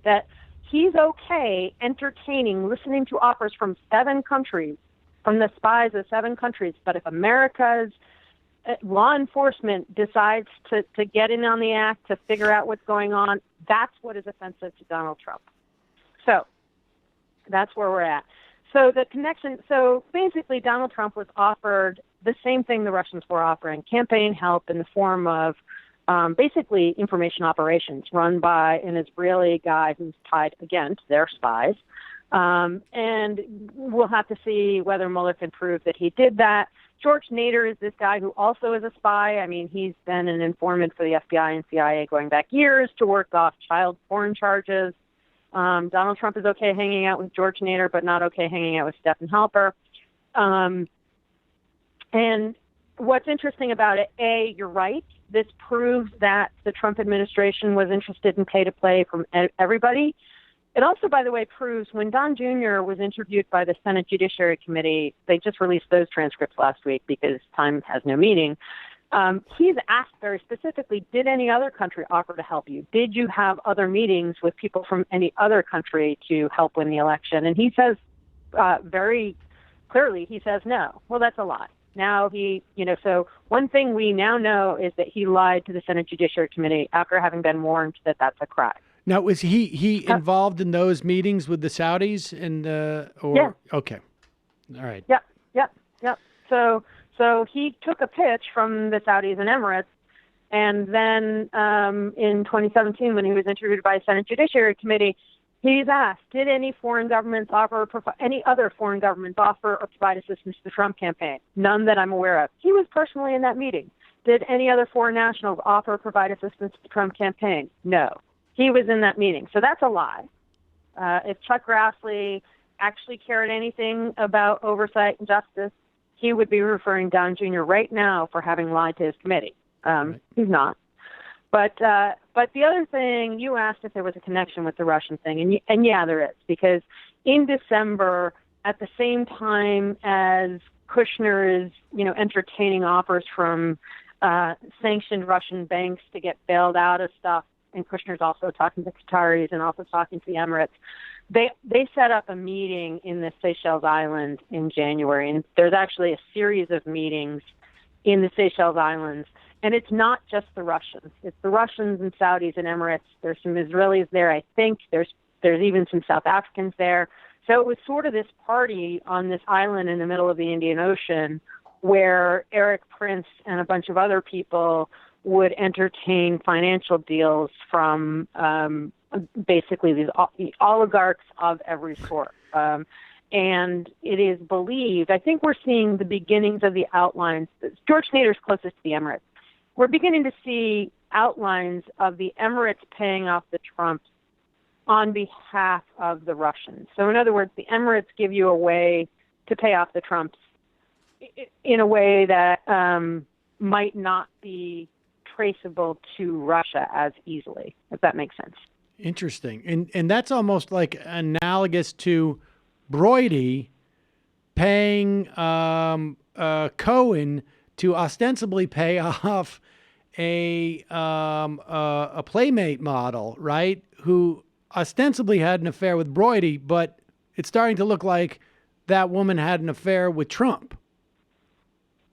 [SPEAKER 13] that he's okay listening to offers from 7 countries, from the spies of 7 countries. But if America's law enforcement decides to get in on the act, to figure out what's going on, that's what is offensive to Donald Trump. So that's where we're at. So the connection, so basically Donald Trump was offered the same thing the Russians were offering, campaign help in the form of basically information operations run by an Israeli guy who's tied, again, to their spies. And we'll have to see whether Mueller can prove that he did that. George Nader is this guy who also is a spy. I mean, he's been an informant for the FBI and CIA going back years to work off child porn charges. Donald Trump is okay hanging out with George Nader, but not okay hanging out with Stephen Halper. And what's interesting about it, A, you're right. This proves that the Trump administration was interested in pay-to-play from everybody. It also, by the way, proves when Don Jr. was interviewed by the Senate Judiciary Committee, they just released those transcripts last week because time has no meaning. He's asked very specifically, did any other country offer to help you? Did you have other meetings with people from any other country to help win the election? And he says very clearly, he says no. Well, that's a lie. Now so one thing we now know is that he lied to the Senate Judiciary Committee after having been warned that that's a crime.
[SPEAKER 6] Now, was he involved in those meetings with the Saudis
[SPEAKER 13] Yeah.
[SPEAKER 6] Okay. All right.
[SPEAKER 13] Yep. So he took a pitch from the Saudis and Emirates, and then in 2017, when he was interviewed by the Senate Judiciary Committee, he's asked, did any foreign governments any other foreign governments offer or provide assistance to the Trump campaign? None that I'm aware of. He was personally in that meeting. Did any other foreign nationals offer or provide assistance to the Trump campaign? No. He was in that meeting. So that's a lie. If Chuck Grassley actually cared anything about oversight and justice, he would be referring Don Jr. right now for having lied to his committee. Right. He's not. But the other thing, you asked if there was a connection with the Russian thing, and yeah, there is, because in December, at the same time as Kushner is, entertaining offers from sanctioned Russian banks to get bailed out of stuff, and Kushner's also talking to Qataris and also talking to the Emirates, they set up a meeting in the Seychelles Islands in January, and there's actually a series of meetings in the Seychelles Islands. And it's not just the Russians. It's the Russians and Saudis and Emirates. There's some Israelis there, I think. There's even some South Africans there. So it was sort of this party on this island in the middle of the Indian Ocean where Eric Prince and a bunch of other people would entertain financial deals from basically these oligarchs of every sort. And it is believed, I think we're seeing the beginnings of the outlines. George Nader's closest to the Emirates. We're beginning to see outlines of the Emirates paying off the Trumps on behalf of the Russians. So in other words, the Emirates give you a way to pay off the Trumps in a way that might not be traceable to Russia as easily, if that makes sense.
[SPEAKER 6] Interesting. And that's almost like analogous to Brody paying Cohen to ostensibly pay off a Playmate model, right? Who ostensibly had an affair with Brody, but it's starting to look like that woman had an affair with Trump.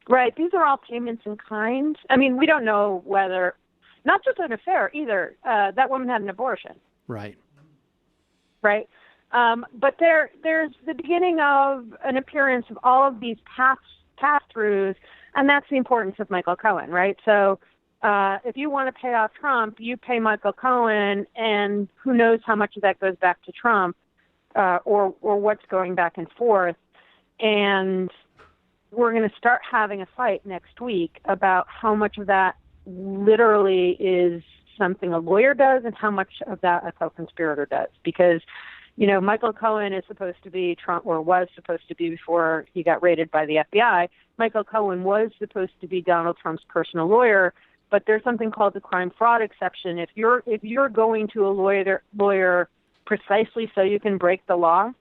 [SPEAKER 13] Right. These are all payments in kind. I mean, we don't know whether, not just an affair either, that woman had an abortion.
[SPEAKER 6] Right.
[SPEAKER 13] Right. But there's the beginning of an appearance of all of these pass-throughs, and that's the importance of Michael Cohen, right? So if you want to pay off Trump, you pay Michael Cohen, and who knows how much of that goes back to Trump or what's going back and forth. And we're going to start having a fight next week about how much of that literally is something a lawyer does and how much of that a co-conspirator does. Because, Michael Cohen is supposed to be Trump, or was supposed to be before he got raided by the FBI. Michael Cohen was supposed to be Donald Trump's personal lawyer, but there's something called the crime fraud exception. If you're going to a lawyer precisely so you can break the law,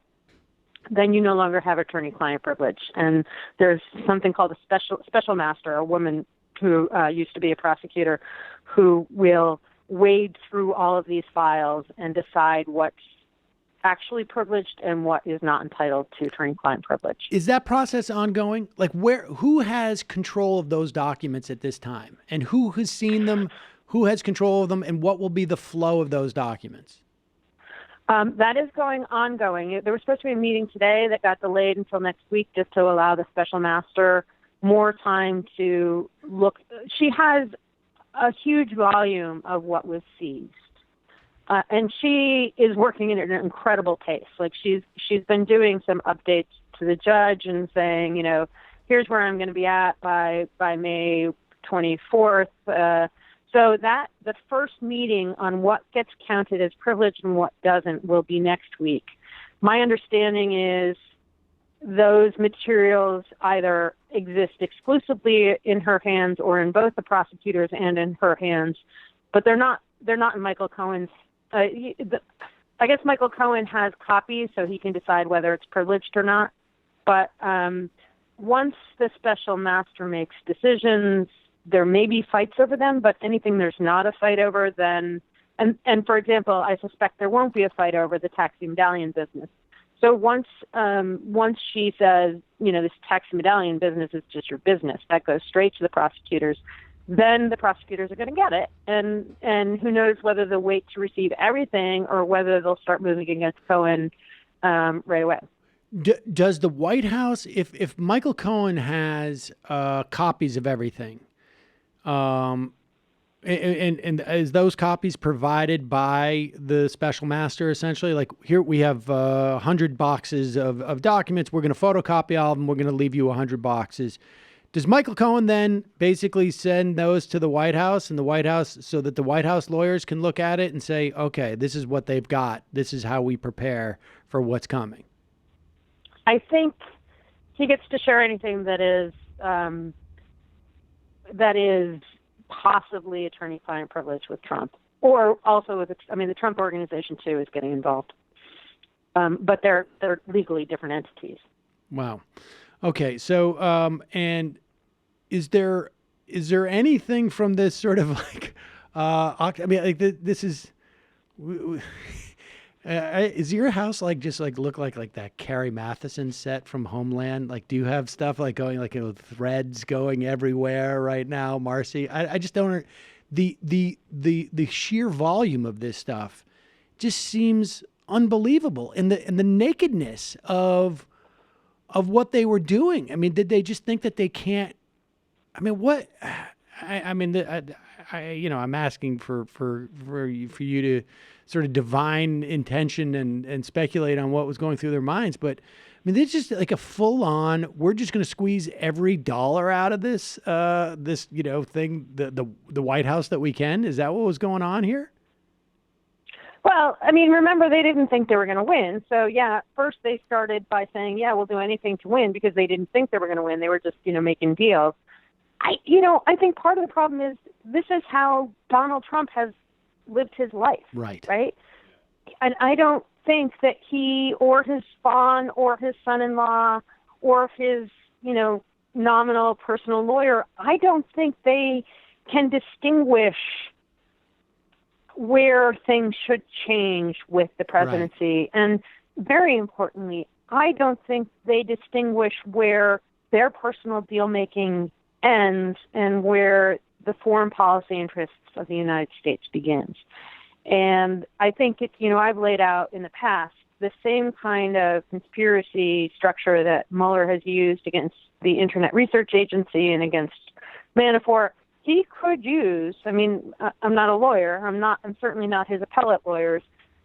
[SPEAKER 13] then you no longer have attorney-client privilege. And there's something called a special master, a woman who used to be a prosecutor, who will wade through all of these files and decide what's actually privileged and what is not entitled to attorney-client privilege.
[SPEAKER 6] Is that process ongoing? Like, who has control of those documents at this time, and who has seen them? Who has control of them, and what will be the flow of those documents?
[SPEAKER 13] That is ongoing. There was supposed to be a meeting today that got delayed until next week, just to allow the special master more time to look. She has a huge volume of what was seized. And she is working at an incredible pace. Like she's been doing some updates to the judge and saying, here's where I'm going to be at by May 24th. So that the first meeting on what gets counted as privileged and what doesn't will be next week. My understanding is those materials either exist exclusively in her hands or in both the prosecutors and in her hands, but they're not in Michael Cohen's. I guess Michael Cohen has copies, so he can decide whether it's privileged or not. But once the special master makes decisions, there may be fights over them, but anything there's not a fight over, then, and for example, I suspect there won't be a fight over the taxi medallion business. So once she says, this taxi medallion business is just your business, that goes straight to the prosecutors. Then the prosecutors are going to get it, and who knows whether they'll wait to receive everything or whether they'll start moving against Cohen right away.
[SPEAKER 6] Does the White House, if Michael Cohen has copies of everything, and is those copies provided by the special master essentially? Like here we have 100 boxes of documents. We're going to photocopy all of them. We're going to leave you 100 boxes. Does Michael Cohen then basically send those to the White House and the White House so that the White House lawyers can look at it and say, okay, this is what they've got. This is how we prepare for what's coming?
[SPEAKER 13] I think he gets to share anything that is possibly attorney-client privilege with Trump, or also with, the Trump organization too is getting involved. But they're legally different entities. Wow.
[SPEAKER 6] Okay. So, and is there anything from this sort of like, this is, is your house look like that Carrie Matheson set from Homeland? Like, do you have stuff like going threads going everywhere right now, Marcy? I just don't. The sheer volume of this stuff just seems unbelievable, and the nakedness of what they were doing. I mean, did they just think that they can't? I mean, what? I'm asking for you to sort of divine intention and speculate on what was going through their minds. But I mean, it's just like a full on, we're just going to squeeze every dollar out of this thing, the White House that we can. Is that what was going on here?
[SPEAKER 13] Well, remember, they didn't think they were going to win. So, yeah, first they started by saying, yeah, we'll do anything to win, because they didn't think they were going to win. They were just, making deals. I think part of the problem is this is how Donald Trump has lived his life. Right. Right? And I don't think that he or his spawn or his son-in-law or his, nominal personal lawyer, I don't think they can distinguish where things should change with the presidency. Right. And very importantly, I don't think they distinguish where their personal deal-making ends and where the foreign policy interests of the United States begins. And I think I've laid out in the past the same kind of conspiracy structure that Mueller has used against the Internet Research Agency and against Manafort. He could use, I'm not a lawyer, I'm certainly not his appellate lawyers,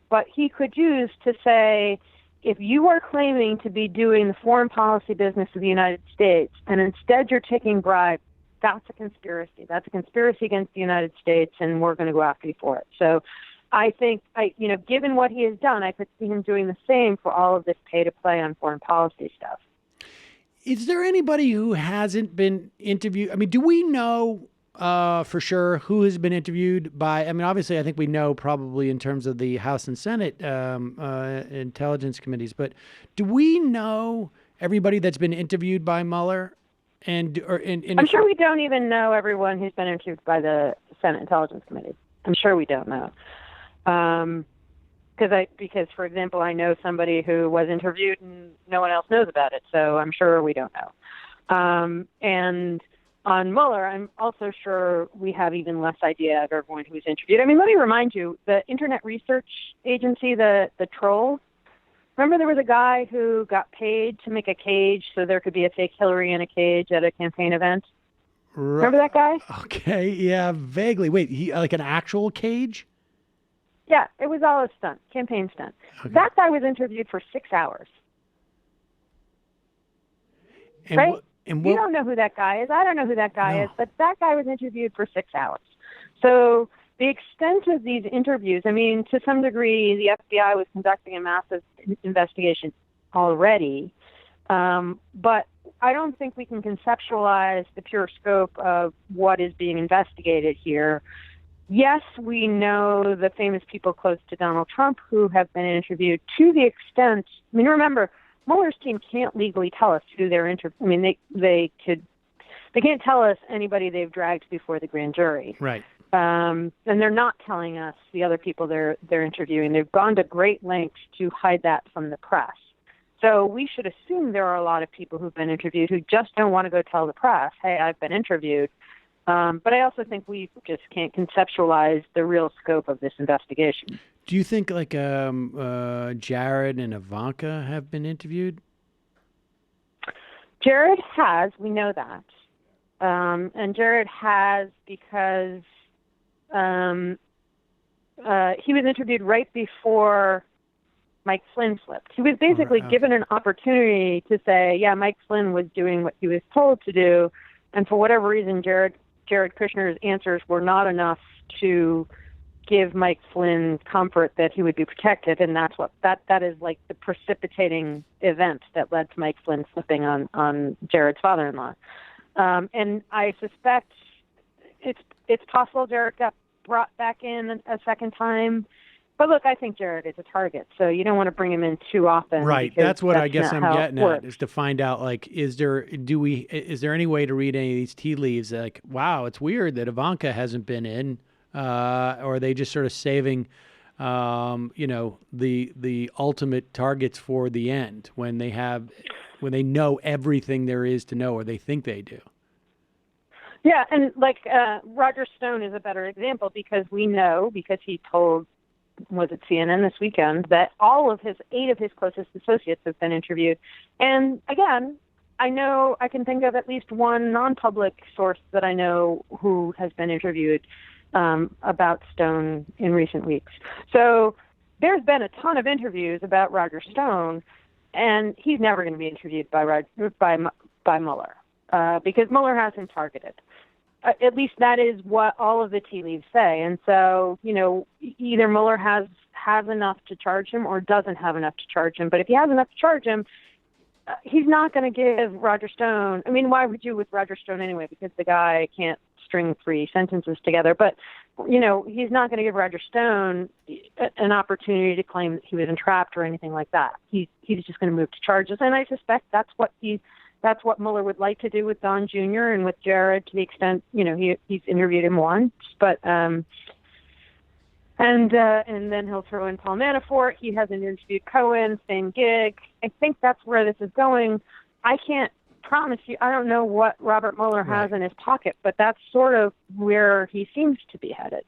[SPEAKER 13] but he could use to say, if you are claiming to be doing the foreign policy business of the United States and instead you're taking bribes, that's a conspiracy. That's a conspiracy against the United States, and we're going to go after you for it. So I think, given what he has done, I could see him doing the same for all of this pay-to-play on foreign policy stuff.
[SPEAKER 6] Is there anybody who hasn't been interviewed? Do we know for sure who has been interviewed by, obviously I think we know probably in terms of the House and Senate intelligence committees, but do we know everybody that's been interviewed by Mueller? And I'm sure we don't even know everyone who's been interviewed by the Senate Intelligence Committee. I'm sure we don't know.
[SPEAKER 13] because, for example, I know somebody who was interviewed and no one else knows about it, so I'm sure we don't know. And on Mueller, I'm also sure we have even less idea of everyone who was interviewed. I mean, let me remind you, the Internet Research Agency, the trolls, remember there was a guy who got paid to make a cage so there could be a fake Hillary in a cage at a campaign event? Remember that guy?
[SPEAKER 6] Okay, yeah, vaguely. Wait, he like an actual cage?
[SPEAKER 13] Yeah, it was all a stunt, campaign stunt.
[SPEAKER 6] Okay.
[SPEAKER 13] That guy was interviewed for 6 hours.
[SPEAKER 6] And
[SPEAKER 13] right?
[SPEAKER 6] You
[SPEAKER 13] don't know who that guy is. I don't know who that guy is, but that guy was interviewed for 6 hours. So the extent of these interviews, I mean, to some degree, the FBI was conducting a massive investigation already, but I don't think we can conceptualize the pure scope of what is being investigated here. Yes, we know the famous people close to Donald Trump who have been interviewed to the extent, I mean, remember, Mueller's team can't legally tell us who they're interviewing. I mean, they can't tell us anybody they've dragged before the grand jury.
[SPEAKER 6] Right.
[SPEAKER 13] And they're not telling us the other people they're interviewing. They've gone to great lengths to hide that from the press. So we should assume there are a lot of people who've been interviewed who just don't want to go tell the press, hey, I've been interviewed. But I also think we just can't conceptualize the real scope of this investigation.
[SPEAKER 6] Do you think like Jared and Ivanka have been interviewed?
[SPEAKER 13] Jared has, we know that. And Jared has because he was interviewed right before Mike Flynn flipped. He was basically given an opportunity to say, yeah, Mike Flynn was doing what he was told to do, and for whatever reason, Jared Kushner's answers were not enough to give Mike Flynn comfort that he would be protected, and that's what that is like the precipitating event that led to Mike Flynn flipping on Jared's father-in-law. And I suspect it's possible Jared got brought back in a second time. But look, I think Jared is a target, so you don't want to bring him in too often.
[SPEAKER 6] Right. That's what I guess I'm getting at, is to find out, like, is there any way to read any of these tea leaves? Like, wow, it's weird that Ivanka hasn't been in, or are they just sort of saving, the ultimate targets for the end when they know everything there is to know, or they think they do?
[SPEAKER 13] Yeah, and like Roger Stone is a better example because we know, because he told, was it CNN this weekend, that all of 8 of his closest associates have been interviewed. And again, I know I can think of at least one non-public source that I know who has been interviewed about Stone in recent weeks. So there's been a ton of interviews about Roger Stone, and he's never going to be interviewed by Mueller because Mueller has him targeted. At least that is what all of the tea leaves say. And so, either Mueller has enough to charge him or doesn't have enough to charge him. But if he has enough to charge him, he's not going to give Roger Stone. I mean, why would you with Roger Stone anyway? Because the guy can't string 3 sentences together. But, he's not going to give Roger Stone an opportunity to claim that he was entrapped or anything like that. He's just going to move to charges. And I suspect that's what Mueller would like to do with Don Jr. and with Jared, to the extent, he's interviewed him once, but, and then he'll throw in Paul Manafort. He hasn't interviewed Cohen, same gig. I think that's where this is going. I can't promise you, I don't know what Robert Mueller has in his pocket, but that's sort of where he seems to be headed.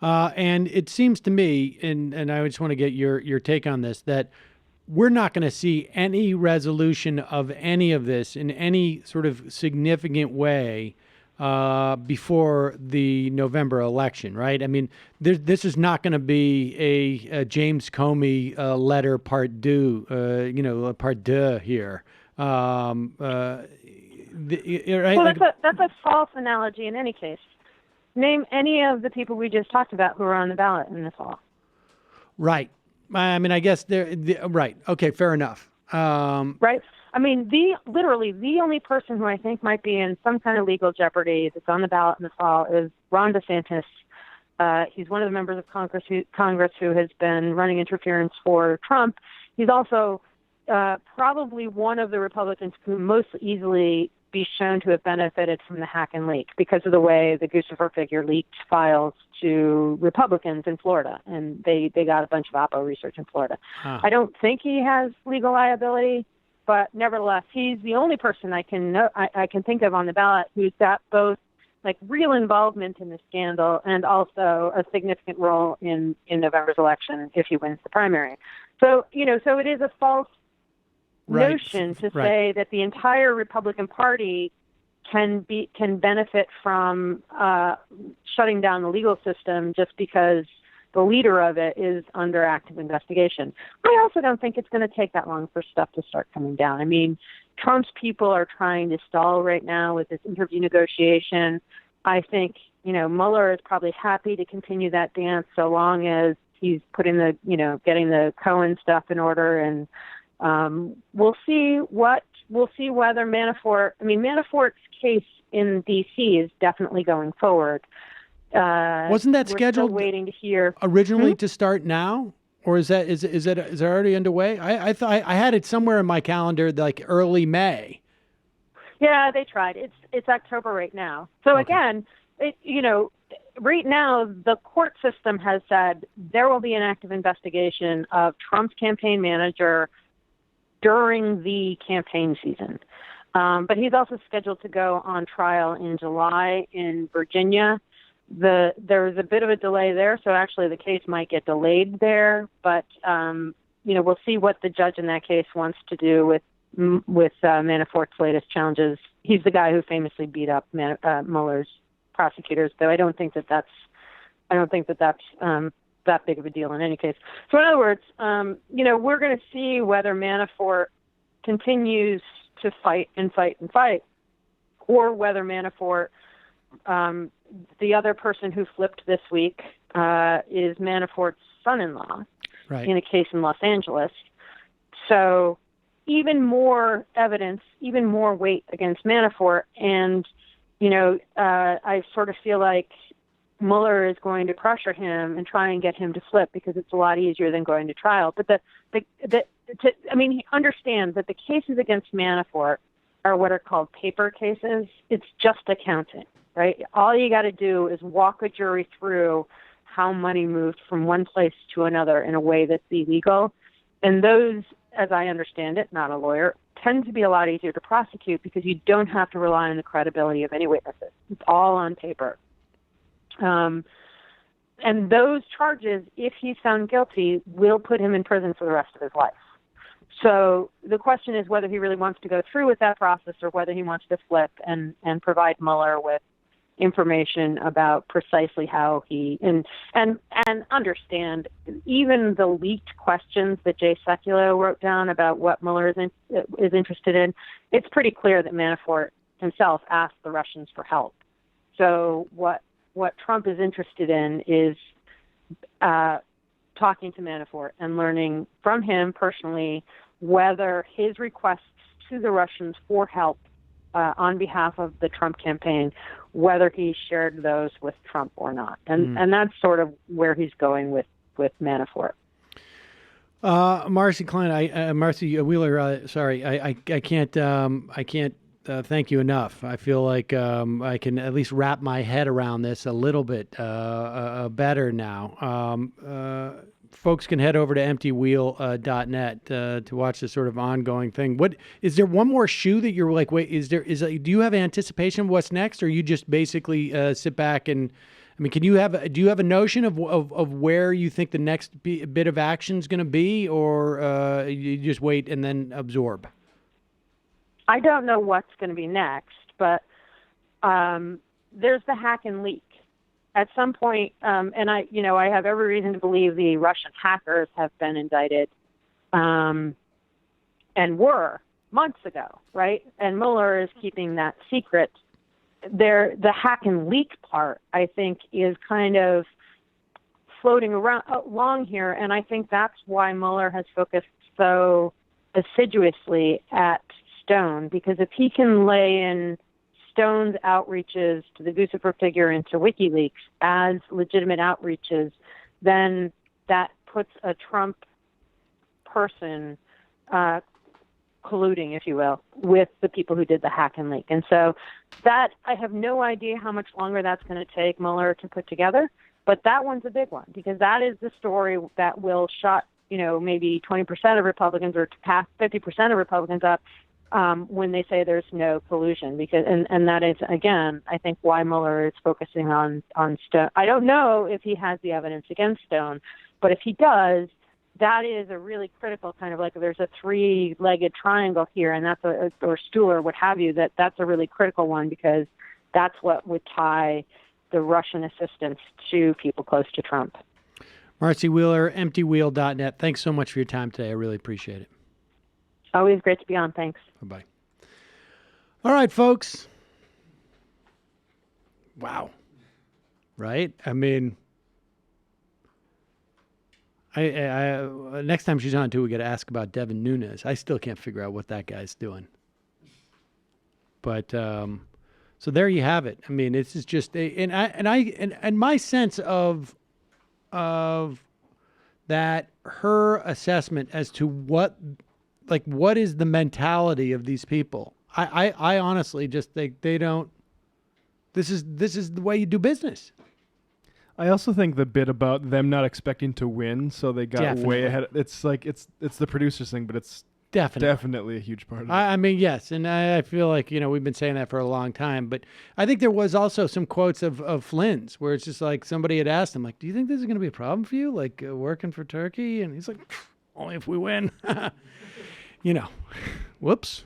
[SPEAKER 6] And it seems to me, and I just want to get your take on this, that we're not going to see any resolution of any of this in any sort of significant way before the November election, right? I mean, this is not going to be a James Comey letter part deux here. Right?
[SPEAKER 13] Well, that's a false analogy in any case. Name any of the people we just talked about who are on the ballot in the fall.
[SPEAKER 6] Right. I mean, I guess right. Okay, fair enough.
[SPEAKER 13] Right. I mean, literally the only person who I think might be in some kind of legal jeopardy that's on the ballot in the fall is Ron DeSantis. He's one of the members of Congress who has been running interference for Trump. He's also probably one of the Republicans who most easily be shown to have benefited from the hack and leak because of the way the Guccifer figure leaked files to Republicans in Florida, and they got a bunch of Oppo research in Florida. I don't think he has legal liability, but nevertheless, he's the only person I can think of on the ballot who's got both like real involvement in the scandal and also a significant role in November's election if he wins the primary. So, so it is a false notion to say that the entire Republican Party can benefit from shutting down the legal system just because the leader of it is under active investigation. I also don't think it's going to take that long for stuff to start coming down. I mean, Trump's people are trying to stall right now with this interview negotiation. I think, Mueller is probably happy to continue that dance so long as he's putting getting the Cohen stuff in order, and we'll see whether Manafort's case in D.C. is definitely going forward.
[SPEAKER 6] Wasn't that scheduled?
[SPEAKER 13] Still waiting to hear
[SPEAKER 6] originally to start now, or is it already underway? I thought I had it somewhere in my calendar like early May.
[SPEAKER 13] Yeah, they tried. It's October right now. So again, right now the court system has said there will be an active investigation of Trump's campaign manager during the campaign season. But he's also scheduled to go on trial in July in Virginia. There's a bit of a delay there, so actually the case might get delayed there. But we'll see what the judge in that case wants to do with Manafort's latest challenges. He's the guy who famously beat up Mueller's prosecutors, though I don't think that that's that big of a deal in any case. So in other words, we're going to see whether Manafort continues to fight, or whether Manafort, the other person who flipped this week, is Manafort's son-in-law in a case in Los Angeles. So even more evidence, even more weight against Manafort. And, I sort of feel like Mueller is going to pressure him and try and get him to flip because it's a lot easier than going to trial. But he understands that the cases against Manafort are what are called paper cases. It's just accounting, right? All you got to do is walk a jury through how money moved from one place to another in a way that's illegal. And those, as I understand it, not a lawyer, tend to be a lot easier to prosecute because you don't have to rely on the credibility of any witnesses. It's all on paper. And those charges, if he's found guilty, will put him in prison for the rest of his life. So the question is whether he really wants to go through with that process or whether he wants to flip and provide Mueller with information about precisely how he and understand even the leaked questions that Jay Sekulow wrote down about what Mueller is interested in. It's pretty clear that Manafort himself asked the Russians for help. So what Trump is interested in is talking to Manafort and learning from him personally whether his requests to the Russians for help on behalf of the Trump campaign, whether he shared those with Trump or not. And that's sort of where he's going with Manafort.
[SPEAKER 6] Marcy Klein, Marcy Wheeler, I can't thank you enough. I feel like I can at least wrap my head around this a little bit better now. Folks can head over to emptywheel.net to watch this sort of ongoing thing. What is there one more shoe that you're like, wait, do you have anticipation of what's next, or you just basically sit back and, I mean, do you have a notion of where you think the next bit of action is going to be, or you just wait and then absorb?
[SPEAKER 13] I don't know what's going to be next, but there's the hack and leak. At some point, and I have every reason to believe the Russian hackers have been indicted, and were months ago, right? And Mueller is keeping that secret. The hack and leak part, I think, is kind of floating along here, and I think that's why Mueller has focused so assiduously at Stone, because if he can lay in Stone's outreaches to the Guccifer figure and to WikiLeaks as legitimate outreaches, then that puts a Trump person colluding, if you will, with the people who did the hack and leak. And so that, I have no idea how much longer that's going to take Mueller to put together, but that one's a big one because that is the story that will shut, maybe 20% of Republicans or past 50% of Republicans up when they say there's no collusion. Because and that is, again, I think why Mueller is focusing on Stone. I don't know if he has the evidence against Stone, but if he does, that is a really critical kind of like there's a three-legged triangle here, and that's or stool or what have you, that's a really critical one because that's what would tie the Russian assistance to people close to Trump.
[SPEAKER 6] Marcy Wheeler, emptywheel.net. Thanks so much for your time today. I really appreciate it.
[SPEAKER 13] Always great to be on. Thanks.
[SPEAKER 6] Bye-bye. All right, folks. Wow. Right? I mean, I next time she's on, too, we got to ask about Devin Nunes. I still can't figure out what that guy's doing. But so there you have it. I mean, this is just and my sense of that her assessment as to what is the mentality of these people. I honestly just think they don't. This is the way you do business.
[SPEAKER 8] I also think the bit about them not expecting to win, so they got way ahead. It's like it's the producer's thing, but it's definitely a huge part of it.
[SPEAKER 6] I mean, yes, and I feel like we've been saying that for a long time. But I think there was also some quotes of Flynn's where it's just like somebody had asked him, like, "Do you think this is going to be a problem for you, like working for Turkey?" And he's like, "Only if we win." Whoops.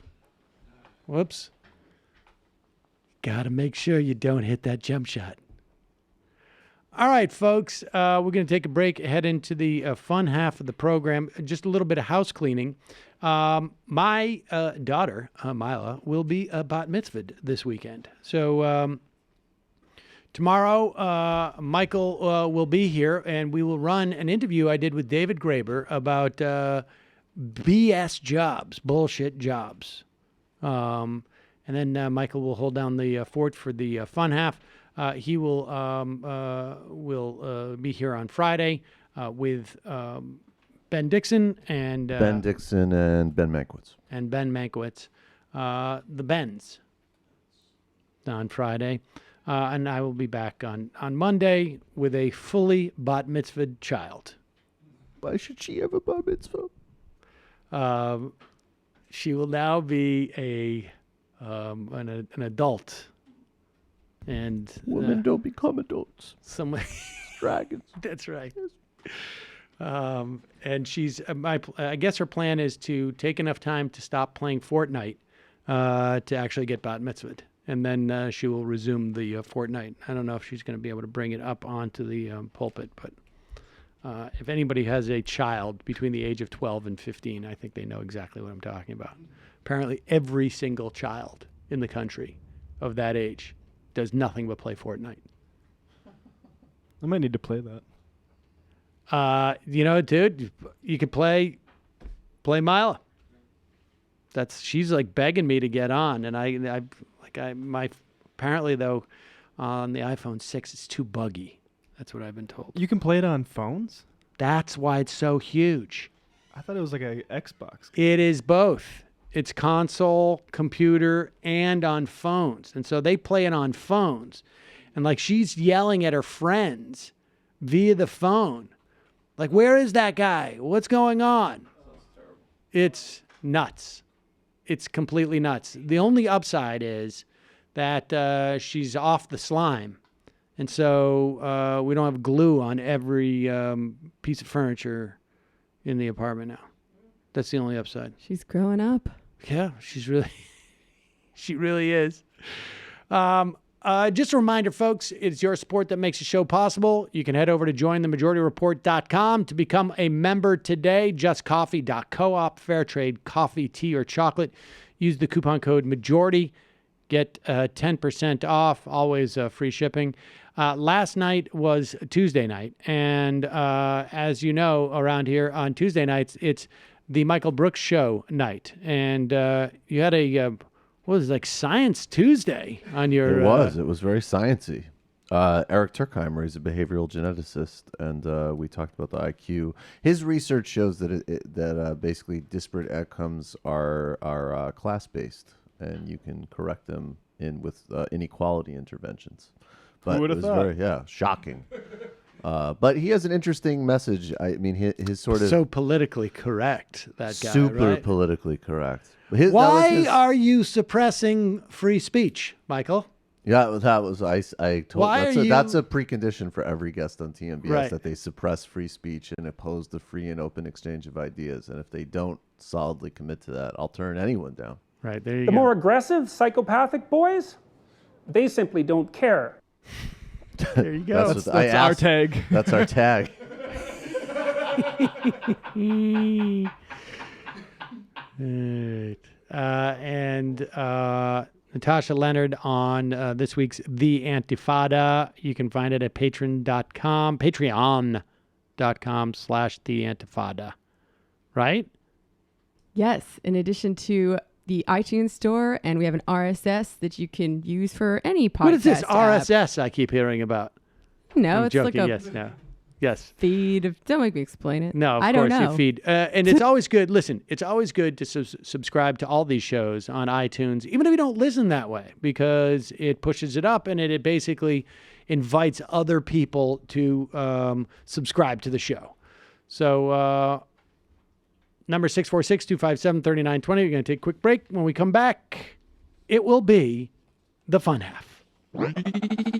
[SPEAKER 6] Got to make sure you don't hit that jump shot. All right, folks, we're going to take a break, head into the fun half of the program. Just a little bit of house cleaning. My daughter, Mila, will be bat mitzvahed this weekend. So tomorrow, Michael will be here, and we will run an interview I did with David Graeber about BS jobs, bullshit jobs. And then Michael will hold down the fort for the fun half. He will be here on Friday with Ben Dixon and
[SPEAKER 14] Ben Dixon and Ben Mankiewicz.
[SPEAKER 6] The Bens on Friday, and I will be back on Monday with a fully bat mitzvahed child.
[SPEAKER 14] Why should she have a bat mitzvah?
[SPEAKER 6] She will now be an adult. And
[SPEAKER 14] women don't become adults. Dragons.
[SPEAKER 6] That's right. And she's I guess her plan is to take enough time to stop playing Fortnite to actually get bat mitzvahed, and then she will resume the Fortnite. I don't know if she's going to be able to bring it up onto the pulpit, but if anybody has a child between the age of 12 and 15, I think they know exactly what I'm talking about. Apparently, every single child in the country of that age does nothing but play Fortnite.
[SPEAKER 8] I might need to play that.
[SPEAKER 6] Dude, you could play Mila. She's like begging me to get on, and apparently though on the iPhone 6 it's too buggy. That's what I've been told.
[SPEAKER 8] You can play it on phones?
[SPEAKER 6] That's why it's so huge.
[SPEAKER 8] I thought it was like an Xbox.
[SPEAKER 6] It is both. It's console, computer, and on phones. And so they play it on phones. And like she's yelling at her friends via the phone. Like, where is that guy? What's going on? It's nuts. It's completely nuts. The only upside is that she's off the slime. And so we don't have glue on every piece of furniture in the apartment now. That's the only upside.
[SPEAKER 12] She's growing up.
[SPEAKER 6] Yeah, she really is. Just a reminder, folks, it's your support that makes the show possible. You can head over to jointhemajorityreport.com to become a member today. JustCoffee.coop, fair trade coffee, tea, or chocolate. Use the coupon code MAJORITY. Get 10% off, always free shipping. Last night was Tuesday night, and as you know, around here on Tuesday nights, it's the Michael Brooks Show night, and you had a Science Tuesday on your.
[SPEAKER 14] It was very sciencey.
[SPEAKER 15] Eric Turkheimer, he's a behavioral geneticist, and we talked about the IQ. His research shows that basically disparate outcomes are class-based, and you can correct them with inequality interventions. But
[SPEAKER 8] Who would have thought?
[SPEAKER 15] Very shocking. But he has an interesting message. I mean, his sort of
[SPEAKER 6] so politically correct, that guy.
[SPEAKER 15] super
[SPEAKER 6] right?
[SPEAKER 15] politically correct.
[SPEAKER 6] Why are you suppressing free speech, Michael?
[SPEAKER 15] Yeah, that was I told.
[SPEAKER 6] Why
[SPEAKER 15] That's a precondition for every guest on TMBS,
[SPEAKER 6] Right.
[SPEAKER 15] that they suppress free speech and oppose the free and open exchange of ideas. And if they don't solidly commit to that, I'll turn anyone down.
[SPEAKER 6] Right, there you
[SPEAKER 16] The
[SPEAKER 6] go.
[SPEAKER 16] more aggressive, psychopathic boys, they simply don't care.
[SPEAKER 6] There you go.
[SPEAKER 8] That's our tag.
[SPEAKER 15] That's our tag.
[SPEAKER 6] Right. And Natasha Leonard on this week's The Antifada. You can find it at patreon.com/The Antifada. Right?
[SPEAKER 12] Yes. In addition to the iTunes store, and we have an RSS that you can use for any podcast.
[SPEAKER 6] What is this
[SPEAKER 12] app.
[SPEAKER 6] RSS I keep hearing about?
[SPEAKER 12] No,
[SPEAKER 6] I'm
[SPEAKER 12] it's
[SPEAKER 6] joking.
[SPEAKER 12] like a
[SPEAKER 6] Yes, no. Yes.
[SPEAKER 12] feed of. Don't make me explain it.
[SPEAKER 6] No, of
[SPEAKER 12] I don't
[SPEAKER 6] course
[SPEAKER 12] know.
[SPEAKER 6] you feed. And it's always good. Listen, it's always good to subscribe to all these shows on iTunes, even if you don't listen that way, because it pushes it up and it basically invites other people to subscribe to the show. So number 646-257-3920. We're going to take a quick break. When we come back, it will be the fun half.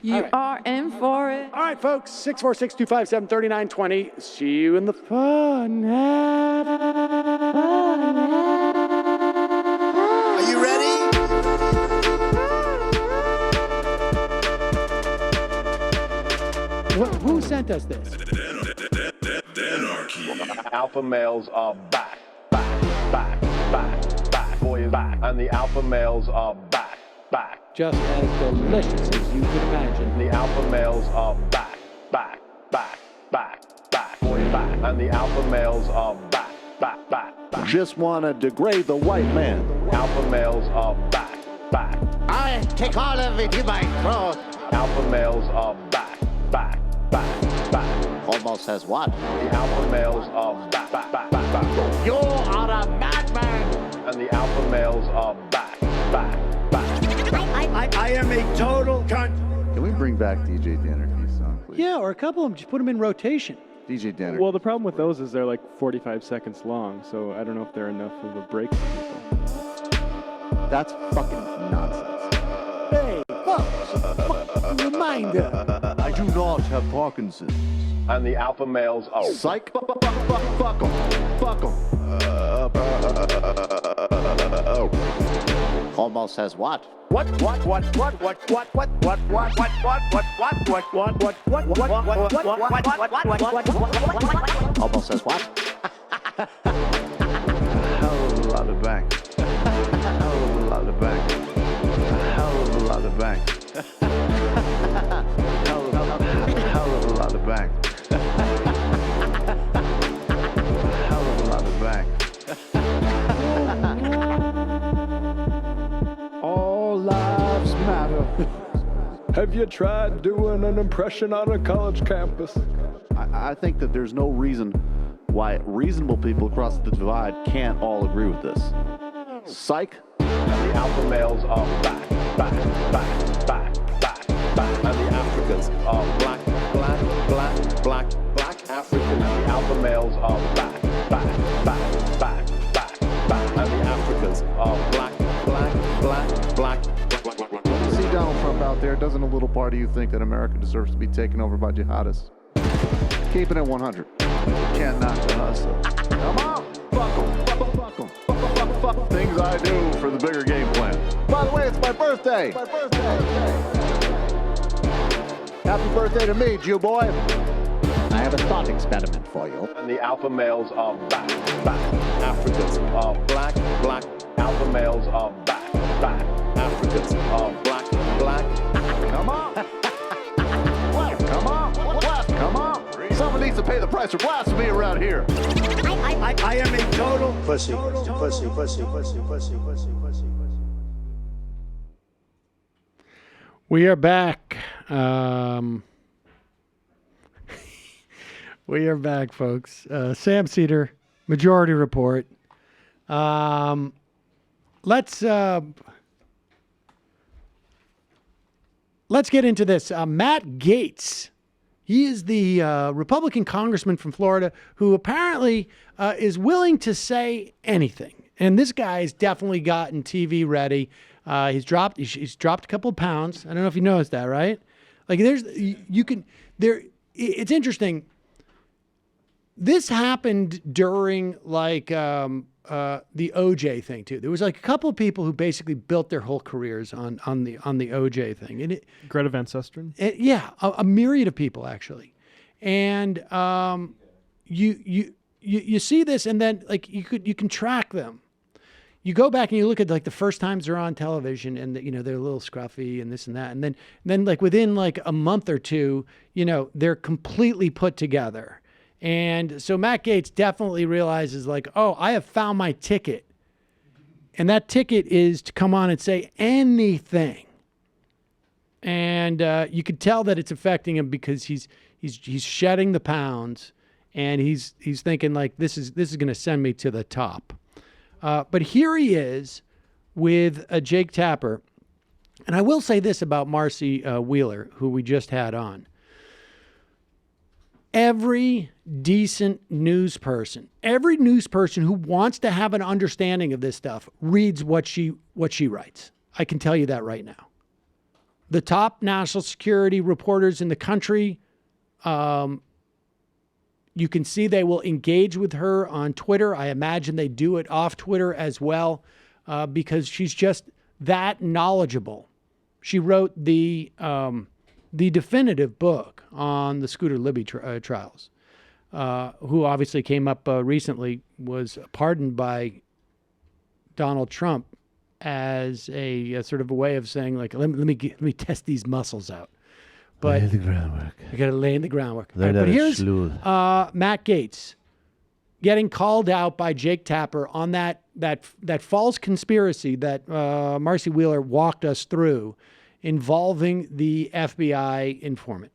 [SPEAKER 12] You are in for it.
[SPEAKER 6] All right, folks, 646-257-3920. See you in the fun half.
[SPEAKER 17] Are you ready?
[SPEAKER 6] Who sent us this?
[SPEAKER 18] Alpha males are back, back, boys back, and the alpha males are back.
[SPEAKER 6] Just as delicious as you could imagine.
[SPEAKER 18] The alpha males are back, boys back, and the alpha males are back.
[SPEAKER 19] Just want to degrade the white man.
[SPEAKER 18] Alpha males are back.
[SPEAKER 10] I take all of it in my throat.
[SPEAKER 18] Alpha males are back.
[SPEAKER 10] Almost says what?
[SPEAKER 18] The alpha males are back.
[SPEAKER 10] You are a madman.
[SPEAKER 18] And the alpha males are back.
[SPEAKER 9] I am a total cunt.
[SPEAKER 19] Can we bring back DJ Dannerky's song, please?
[SPEAKER 6] Yeah, or a couple of them. Just put them in rotation.
[SPEAKER 19] DJ Dannerky.
[SPEAKER 8] Well, the problem with those is they're like 45 seconds long, so I don't know if they're enough of a break for people.
[SPEAKER 19] That's fucking nonsense.
[SPEAKER 6] Hey, folks, reminder.
[SPEAKER 19] I do not have Parkinson's.
[SPEAKER 18] And the alpha males are...
[SPEAKER 19] Psych. Fuck them.
[SPEAKER 10] Almost says what?
[SPEAKER 9] Almost
[SPEAKER 10] says what?
[SPEAKER 19] Hell of a lot of bank. Hell of a lot of bank. Hell of a lot of bank. Hell of a lot of bank. Hell of a lot of bank.
[SPEAKER 14] All lives matter. Have you tried doing an impression on a college campus?
[SPEAKER 19] I think that there's no reason why reasonable people across the divide can't all agree with this. Psych.
[SPEAKER 18] And the alpha males are back. And the Africans are black African. And the alpha males are back. And the Africans are black.
[SPEAKER 19] See Donald Trump out there, doesn't a little part of you think that America deserves to be taken over by jihadists? Keep it at 100. Can't knock the hustle. Come on! Fuck them. Things I do for the bigger game plan. By the way, it's my birthday! Happy birthday to me, Jew boy!
[SPEAKER 10] I have a thought experiment for you.
[SPEAKER 18] And the alpha males are back. Africans are black. Alpha males are back. Africans are black.
[SPEAKER 19] Come on! Come on! Someone needs to pay the price for blasphemy around here.
[SPEAKER 9] I am a total pussy.
[SPEAKER 6] We are back. We are back, folks. Sam Seder, Majority Report. Let's get into this. Matt Gaetz. He is the Republican congressman from Florida who apparently is willing to say anything. And this guy has definitely gotten TV ready. He's dropped a couple of pounds. I don't know if you noticed that, right? Like it's interesting. This happened during like the OJ thing too. There was like a couple of people who basically built their whole careers on the OJ thing. And
[SPEAKER 8] Greta Van Susteren?
[SPEAKER 6] Yeah, a myriad of people actually. And you see this, and then like you can track them. You go back and you look at like the first times they're on television, and they're a little scruffy and this and that, and then like within like a month or two, they're completely put together. And so Matt Gaetz definitely realizes like, oh, I have found my ticket, and that ticket is to come on and say anything. And you could tell that it's affecting him because he's shedding the pounds, and he's thinking like this is going to send me to the top. But here he is with Jake Tapper. And I will say this about Marcy Wheeler, who we just had on. Every decent news person who wants to have an understanding of this stuff reads what she writes. I can tell you that right now. The top national security reporters in the country, you can see they will engage with her on Twitter. I imagine they do it off Twitter as well, because she's just that knowledgeable. She wrote the definitive book on the Scooter Libby trials, who obviously came up recently, was pardoned by Donald Trump as a sort of a way of saying like, let me test these muscles out. But
[SPEAKER 7] lay the groundwork.
[SPEAKER 6] You got to lay in the groundwork.
[SPEAKER 7] Right,
[SPEAKER 6] but here's
[SPEAKER 7] Matt
[SPEAKER 6] Gaetz getting called out by Jake Tapper on that false conspiracy that Marcy Wheeler walked us through involving the FBI informant.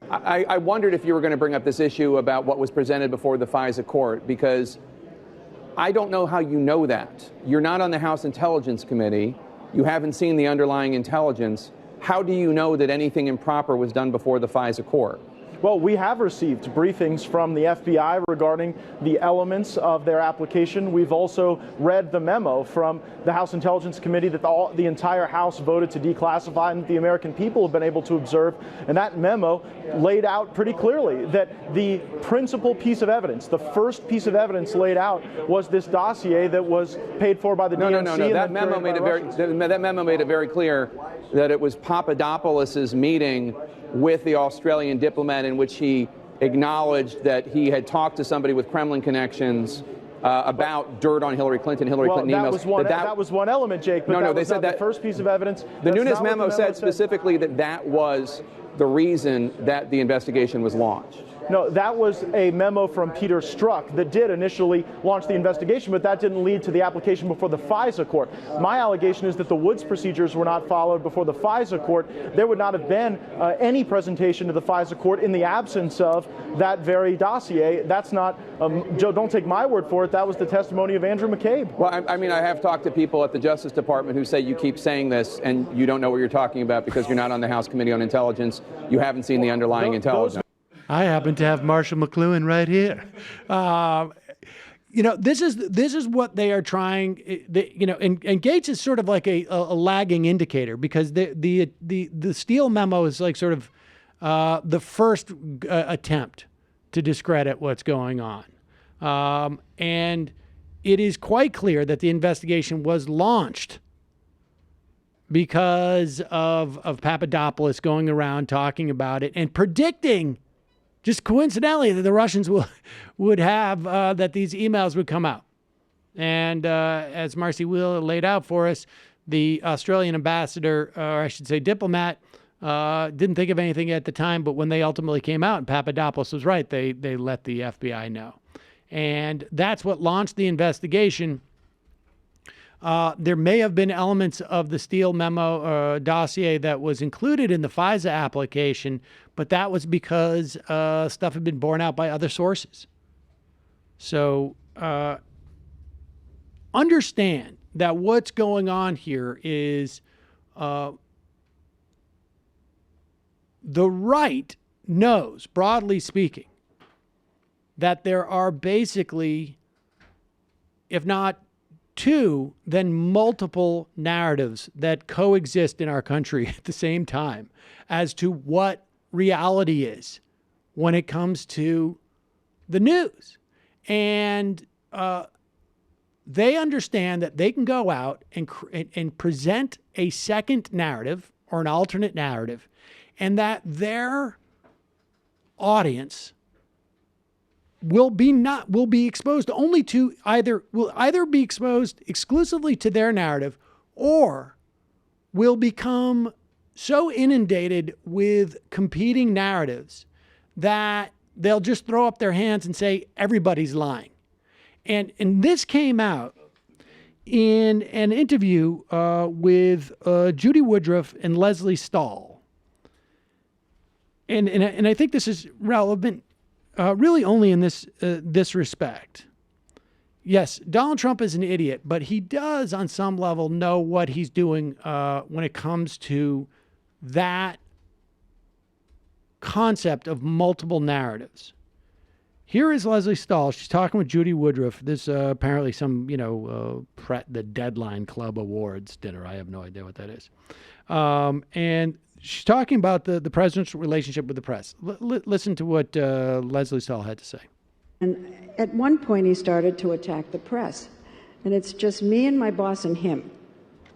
[SPEAKER 20] I wondered if you were going to bring up this issue about what was presented before the FISA court, because I don't know how you know that. You're not on the House Intelligence Committee. You haven't seen the underlying intelligence. How do you know that anything improper was done before the FISA court?
[SPEAKER 21] Well, we have received briefings from the FBI regarding the elements of their application. We've also read the memo from the House Intelligence Committee that the entire House voted to declassify and the American people have been able to observe. And that memo laid out pretty clearly that the principal piece of evidence, the first piece of evidence laid out, was this dossier that was paid for by the DNC.
[SPEAKER 20] No. That memo made it very clear that it was Papadopoulos' meeting with the Australian diplomat in which he acknowledged that he had talked to somebody with Kremlin connections about dirt on Hillary Clinton emails.
[SPEAKER 21] That was one element, Jake, but they said that the first piece of evidence.
[SPEAKER 20] The Nunes memo said specifically that was the reason that the investigation was launched.
[SPEAKER 21] No, that was a memo from Peter Strzok that did initially launch the investigation, but that didn't lead to the application before the FISA court. My allegation is that the Woods procedures were not followed before the FISA court. There would not have been any presentation to the FISA court in the absence of that very dossier. That's not, Joe, don't take my word for it. That was the testimony of Andrew McCabe.
[SPEAKER 20] Well, I mean, I have talked to people at the Justice Department who say you keep saying this and you don't know what you're talking about because you're not on the House Committee on Intelligence. You haven't seen the underlying intelligence.
[SPEAKER 6] I happen to have Marshall McLuhan right here. This is what they are trying. And Gaetz is sort of like a lagging indicator because the Steele memo is like sort of the first attempt to discredit what's going on, and it is quite clear that the investigation was launched because of Papadopoulos going around talking about it and predicting, just coincidentally, that the Russians would have that these emails would come out. And as Marcy Wheeler laid out for us, the Australian ambassador, or I should say diplomat, didn't think of anything at the time, but when they ultimately came out and Papadopoulos was right, they let the FBI know. And that's what launched the investigation. There may have been elements of the Steele memo dossier that was included in the FISA application, but that was because stuff had been borne out by other sources. So understand that what's going on here is the right knows, broadly speaking, that there are basically, if not two, then multiple narratives that coexist in our country at the same time as to what reality is when it comes to the news. And they understand that they can go out and present a second narrative or an alternate narrative, and that their audience will be exposed only to either be exposed exclusively to their narrative, or will become so inundated with competing narratives that they'll just throw up their hands and say everybody's lying. And this came out in an interview with Judy Woodruff and Leslie Stahl. And I think this is relevant really only in this respect. Yes, Donald Trump is an idiot, but he does on some level know what he's doing when it comes to that concept of multiple narratives. Here is Leslie Stahl. She's talking with Judy Woodruff. This apparently some, the Deadline Club Awards dinner. I have no idea what that is. And she's talking about the president's relationship with the press. Listen to what Leslie Stahl had to say.
[SPEAKER 2] And at one point, he started to attack the press. And it's just me and my boss and him.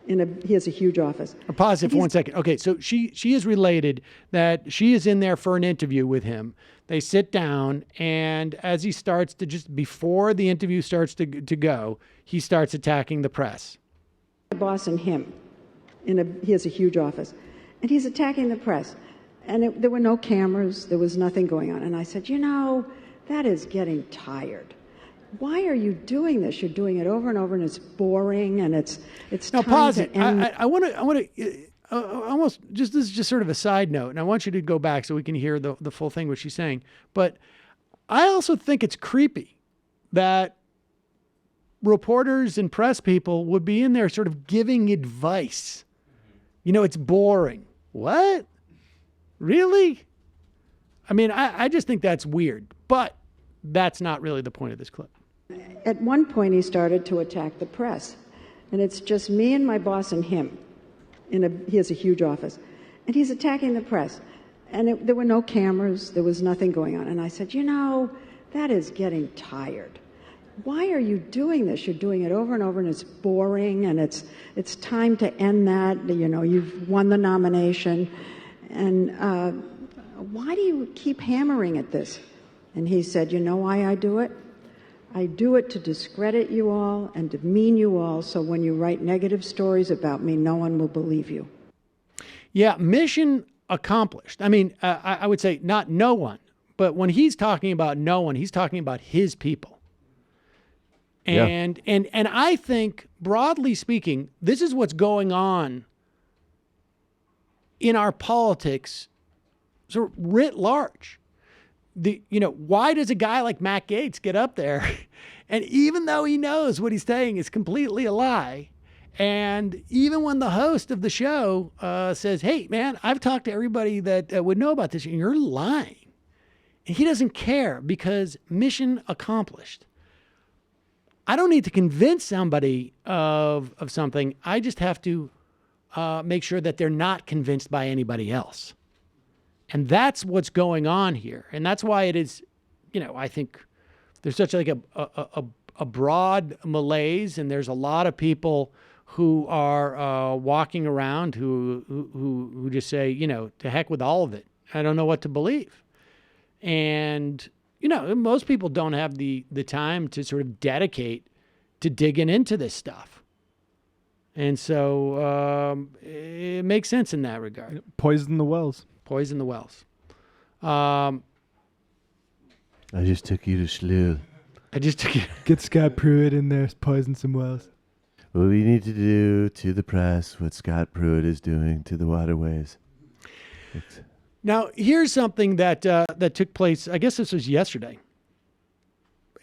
[SPEAKER 2] He has a huge office.
[SPEAKER 6] Pause it for 1 second. Okay, so she is related that she is in there for an interview with him. They sit down, and as he starts to before the interview starts to go, he starts attacking the press.
[SPEAKER 2] My boss and him. He has a huge office. And he's attacking the press. And there were no cameras. There was nothing going on. And I said, that is getting tired. Why are you doing this? You're doing it over and over, and it's boring, and it's
[SPEAKER 6] now
[SPEAKER 2] time
[SPEAKER 6] pause
[SPEAKER 2] to
[SPEAKER 6] it.
[SPEAKER 2] end.
[SPEAKER 6] I want to almost this is just sort of a side note, and I want you to go back so we can hear the full thing what she's saying. But I also think it's creepy that reporters and press people would be in there sort of giving advice. It's boring. What? Really? I mean, I just think that's weird, but that's not really the point of this clip.
[SPEAKER 2] At one point, he started to attack the press. And it's just me and my boss and him. He has a huge office. And he's attacking the press. And there were no cameras. There was nothing going on. And I said, that is getting tired. Why are you doing this? You're doing it over and over, and it's boring, and it's time to end that. You've won the nomination. And why do you keep hammering at this? And he said, you know why I do it? I do it to discredit you all and demean you all, so when you write negative stories about me, no one will believe you.
[SPEAKER 6] Yeah, mission accomplished. I mean, I would say not no one, but when he's talking about no one, he's talking about his people. And I think, broadly speaking, this is what's going on in our politics sort of writ large. Why does a guy like Matt Gaetz get up there and even though he knows what he's saying is completely a lie, and even when the host of the show says, hey, man, I've talked to everybody that would know about this, and you're lying. And he doesn't care because mission accomplished. I don't need to convince somebody of something. I just have to make sure that they're not convinced by anybody else. And that's what's going on here. And that's why it is, I think there's such like a broad malaise, and there's a lot of people who are walking around who just say, to heck with all of it. I don't know what to believe. And, most people don't have the time to sort of dedicate to digging into this stuff. And so it makes sense in that regard.
[SPEAKER 8] Poison the wells.
[SPEAKER 6] Poison the wells. I
[SPEAKER 7] just took you to SLU.
[SPEAKER 8] Get Scott Pruitt in there, poison some wells.
[SPEAKER 15] We need to do to the press what Scott Pruitt is doing to the waterways.
[SPEAKER 6] Now, here's something that that took place. I guess this was yesterday,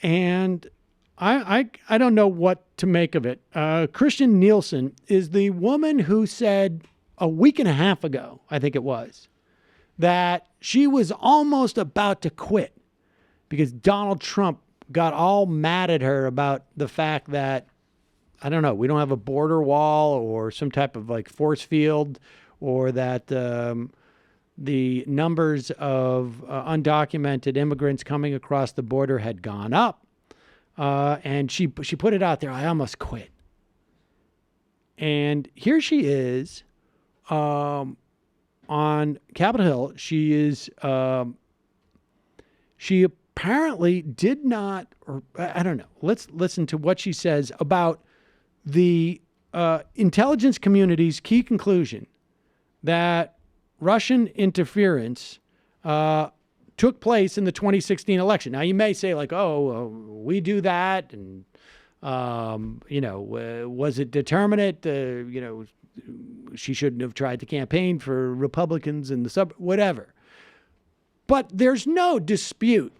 [SPEAKER 6] and I don't know what to make of it. Christian Nielsen is the woman who said a week and a half ago, I think it was, that she was almost about to quit because Donald Trump got all mad at her about the fact that, I don't know, we don't have a border wall or some type of like force field, or that the numbers of undocumented immigrants coming across the border had gone up. And she put it out there, I almost quit. And here she is on Capitol Hill. She is, she apparently did not, or I don't know. Let's listen to what she says about the intelligence community's key conclusion that Russian interference took place in the 2016 election. Now, you may say like, we do that. And, was it determinate? She shouldn't have tried to campaign for Republicans in the whatever. But there's no dispute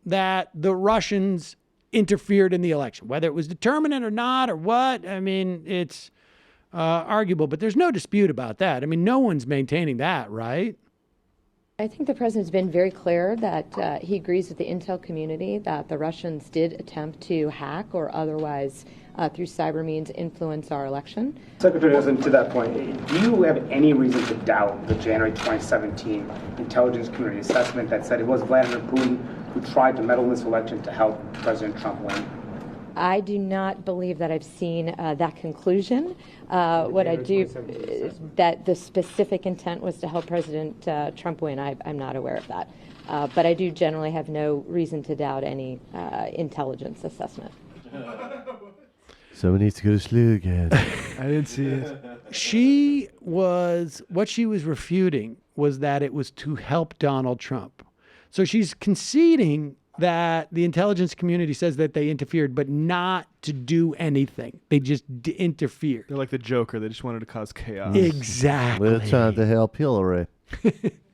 [SPEAKER 6] that the Russians interfered in the election, whether it was determinate or not or what. I mean, it's arguable, but there's no dispute about that. I mean, no one's maintaining that, right?
[SPEAKER 3] I think the president's been very clear that he agrees with the intel community that the Russians did attempt to hack or otherwise, through cyber means, influence our election.
[SPEAKER 22] Secretary Nielsen, to that point, do you have any reason to doubt the January 2017 intelligence community assessment that said it was Vladimir Putin who tried to meddle in this election to help President Trump win?
[SPEAKER 3] I do not believe that I've seen that conclusion. What I do is that the specific intent was to help President Trump win. I'm not aware of that. But I do generally have no reason to doubt any intelligence assessment.
[SPEAKER 15] Someone needs to go to SLU again.
[SPEAKER 8] I didn't see it.
[SPEAKER 6] What she was refuting was that it was to help Donald Trump. So she's conceding that the intelligence community says that they interfered, but not to do anything. They just interfered.
[SPEAKER 8] They're like the Joker. They just wanted to cause chaos.
[SPEAKER 6] Exactly.
[SPEAKER 15] We're trying to help Hillary.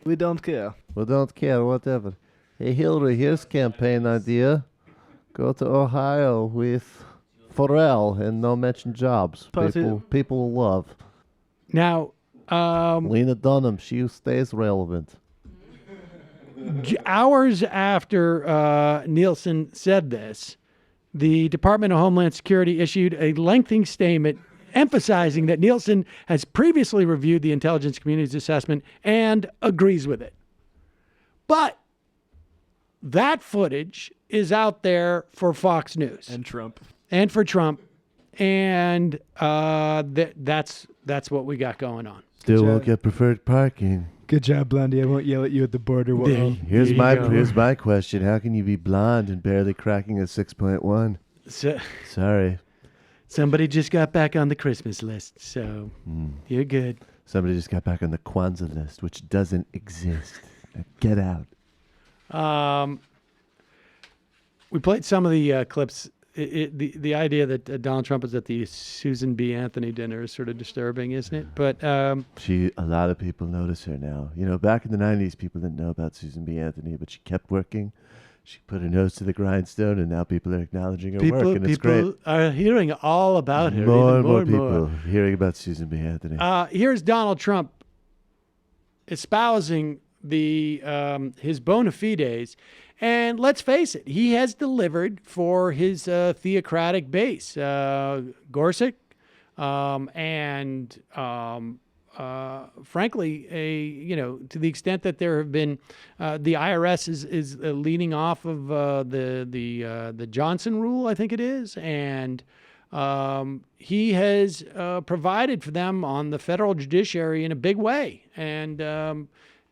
[SPEAKER 8] We don't care.
[SPEAKER 15] We don't care, whatever. Hey, Hillary, here's a campaign idea. Go to Ohio with Pharrell and no mention jobs. People will love.
[SPEAKER 6] Now,
[SPEAKER 15] Lena Dunham, she stays relevant.
[SPEAKER 6] Hours after Nielsen said this, the Department of Homeland Security issued a lengthy statement emphasizing that Nielsen has previously reviewed the intelligence community's assessment and agrees with it. But that footage is out there for Fox News.
[SPEAKER 8] And Trump.
[SPEAKER 6] And for Trump. And that's what we got going on.
[SPEAKER 15] Still won't get preferred parking.
[SPEAKER 8] Good job, Blondie. I won't yell at you at the border wall.
[SPEAKER 15] Here's my question. How can you be blonde and barely cracking a 6.1? Sorry.
[SPEAKER 6] Somebody just got back on the Christmas list, so you're good.
[SPEAKER 15] Somebody just got back on the Kwanzaa list, which doesn't exist. Now get out.
[SPEAKER 6] We played some of the clips. The idea that Donald Trump is at the Susan B. Anthony dinner is sort of disturbing, isn't it? But
[SPEAKER 15] a lot of people notice her now. You know, back in the 90s, people didn't know about Susan B. Anthony, but she kept working. She put her nose to the grindstone, and now people are acknowledging her work, and it's great.
[SPEAKER 6] People are hearing all about her.
[SPEAKER 15] More and more people hearing about Susan B. Anthony.
[SPEAKER 6] Here's Donald Trump espousing his bona fides. And let's face it, he has delivered for his theocratic base. Gorsuch and frankly, to the extent that there have been, the IRS is leaning off of the Johnson rule, I think it is, and he has provided for them on the federal judiciary in a big way. And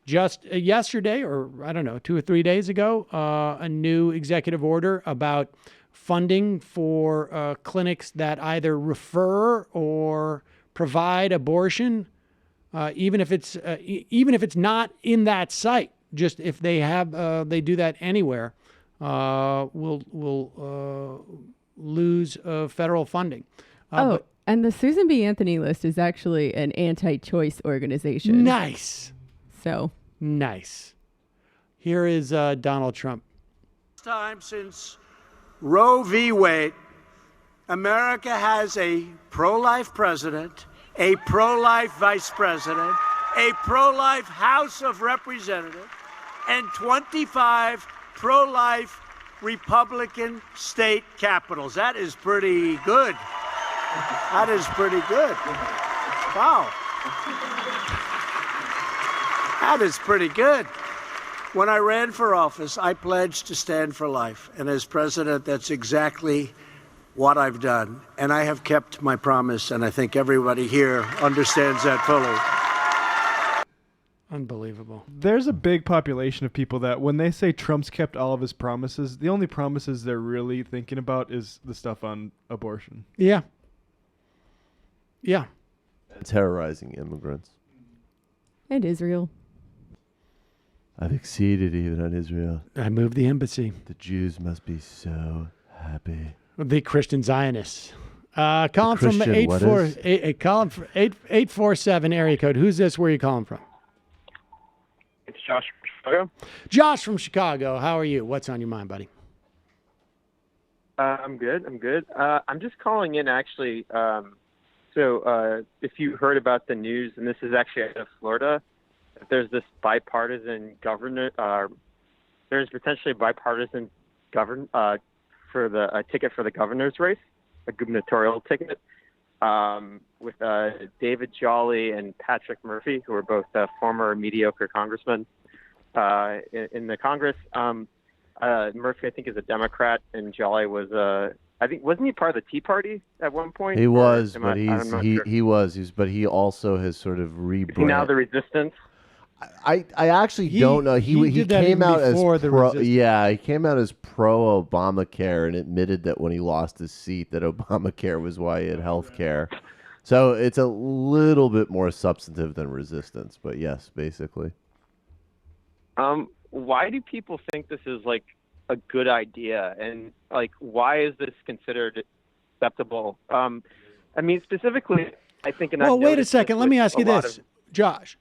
[SPEAKER 6] just yesterday, or I don't know, 2 or 3 days ago, a new executive order about funding for clinics that either refer or provide abortion, even if it's not in that site. Just if they have, they do that anywhere, will lose federal funding.
[SPEAKER 12] And the Susan B. Anthony list is actually an anti-choice organization.
[SPEAKER 6] Nice.
[SPEAKER 12] So.
[SPEAKER 6] Nice. Here is Donald Trump.
[SPEAKER 9] Time since Roe v. Wade, America has a pro-life president, a pro-life vice president, a pro-life House of Representatives, and 25 pro-life Republican state capitals. That is pretty good. That is pretty good. Wow. That is pretty good. When I ran for office, I pledged to stand for life. And as president, that's exactly what I've done. And I have kept my promise, and I think everybody here understands that fully.
[SPEAKER 6] Unbelievable.
[SPEAKER 8] There's a big population of people that when they say Trump's kept all of his promises, the only promises they're really thinking about is the stuff on abortion.
[SPEAKER 6] Yeah. Yeah.
[SPEAKER 15] And terrorizing immigrants.
[SPEAKER 12] And Israel.
[SPEAKER 15] I've exceeded even on Israel.
[SPEAKER 6] I moved the embassy.
[SPEAKER 15] The Jews must be so happy.
[SPEAKER 6] The Christian Zionists. Calling from
[SPEAKER 15] Christian,
[SPEAKER 6] 847 area code. Who's this? Where are you calling from?
[SPEAKER 1] It's Josh from Chicago.
[SPEAKER 6] Josh from Chicago. How are you? What's on your mind, buddy?
[SPEAKER 1] I'm good. I'm just calling in, actually. So if you heard about the news, and this is actually out of Florida, there's this bipartisan there's potentially a bipartisan for the ticket for the governor's race, a gubernatorial ticket, with David Jolly and Patrick Murphy, who are both former mediocre congressmen in the Congress. Murphy, I think, is a Democrat, and Jolly was I think, wasn't he part of the Tea Party at one point?
[SPEAKER 15] He was, but he was, but he also has sort of rebranded.
[SPEAKER 1] Is he now the Resistance?
[SPEAKER 15] I actually don't know. He came out as he came out as pro Obamacare and admitted that when he lost his seat that Obamacare was why he had health care. So it's a little bit more substantive than resistance, but yes, basically.
[SPEAKER 1] Why do people think this is like a good idea, and like why is this considered acceptable? I mean, specifically, I think.
[SPEAKER 6] Well, wait a second. Let me ask you this, Josh.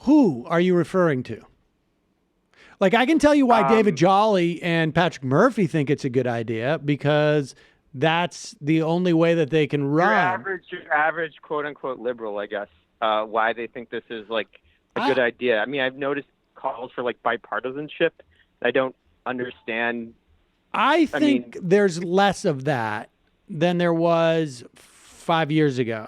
[SPEAKER 6] Who are you referring to? Like, I can tell you why David Jolly and Patrick Murphy think it's a good idea, because that's the only way that they can run.
[SPEAKER 1] Your average quote unquote liberal, I guess, why they think this is like a good idea. I mean, I've noticed calls for like bipartisanship. I don't understand.
[SPEAKER 6] I think there's less of that than there was 5 years ago.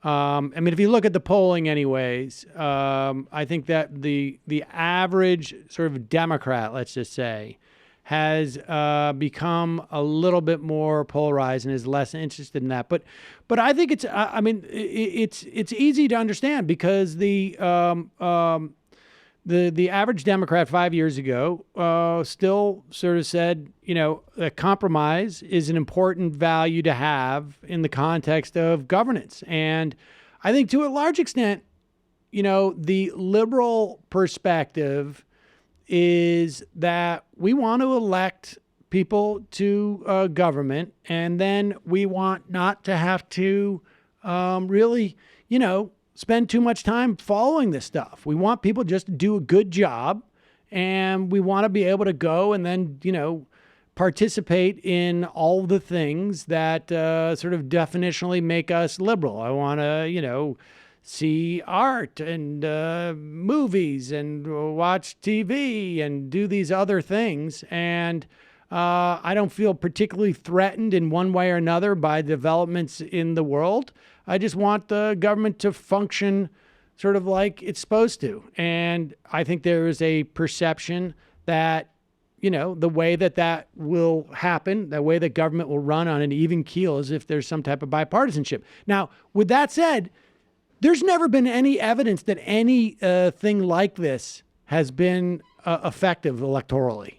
[SPEAKER 6] I mean, if you look at the polling anyways, I think that the average sort of Democrat, let's just say, has become a little bit more polarized and is less interested in that. But I think it's easy to understand, because the average Democrat 5 years ago still sort of said, that compromise is an important value to have in the context of governance. And I think to a large extent, the liberal perspective is that we want to elect people to government, and then we want not to have to really, spend too much time following this stuff. We want people just to do a good job, and we want to be able to go and then, participate in all the things that sort of definitionally make us liberal. I want to, see art and movies and watch TV and do these other things. And I don't feel particularly threatened in one way or another by developments in the world. I just want the government to function sort of like it's supposed to. And I think there is a perception that, the way that will happen, the way that government will run on an even keel, is if there's some type of bipartisanship. Now, with that said, there's never been any evidence that any thing like this has been effective electorally,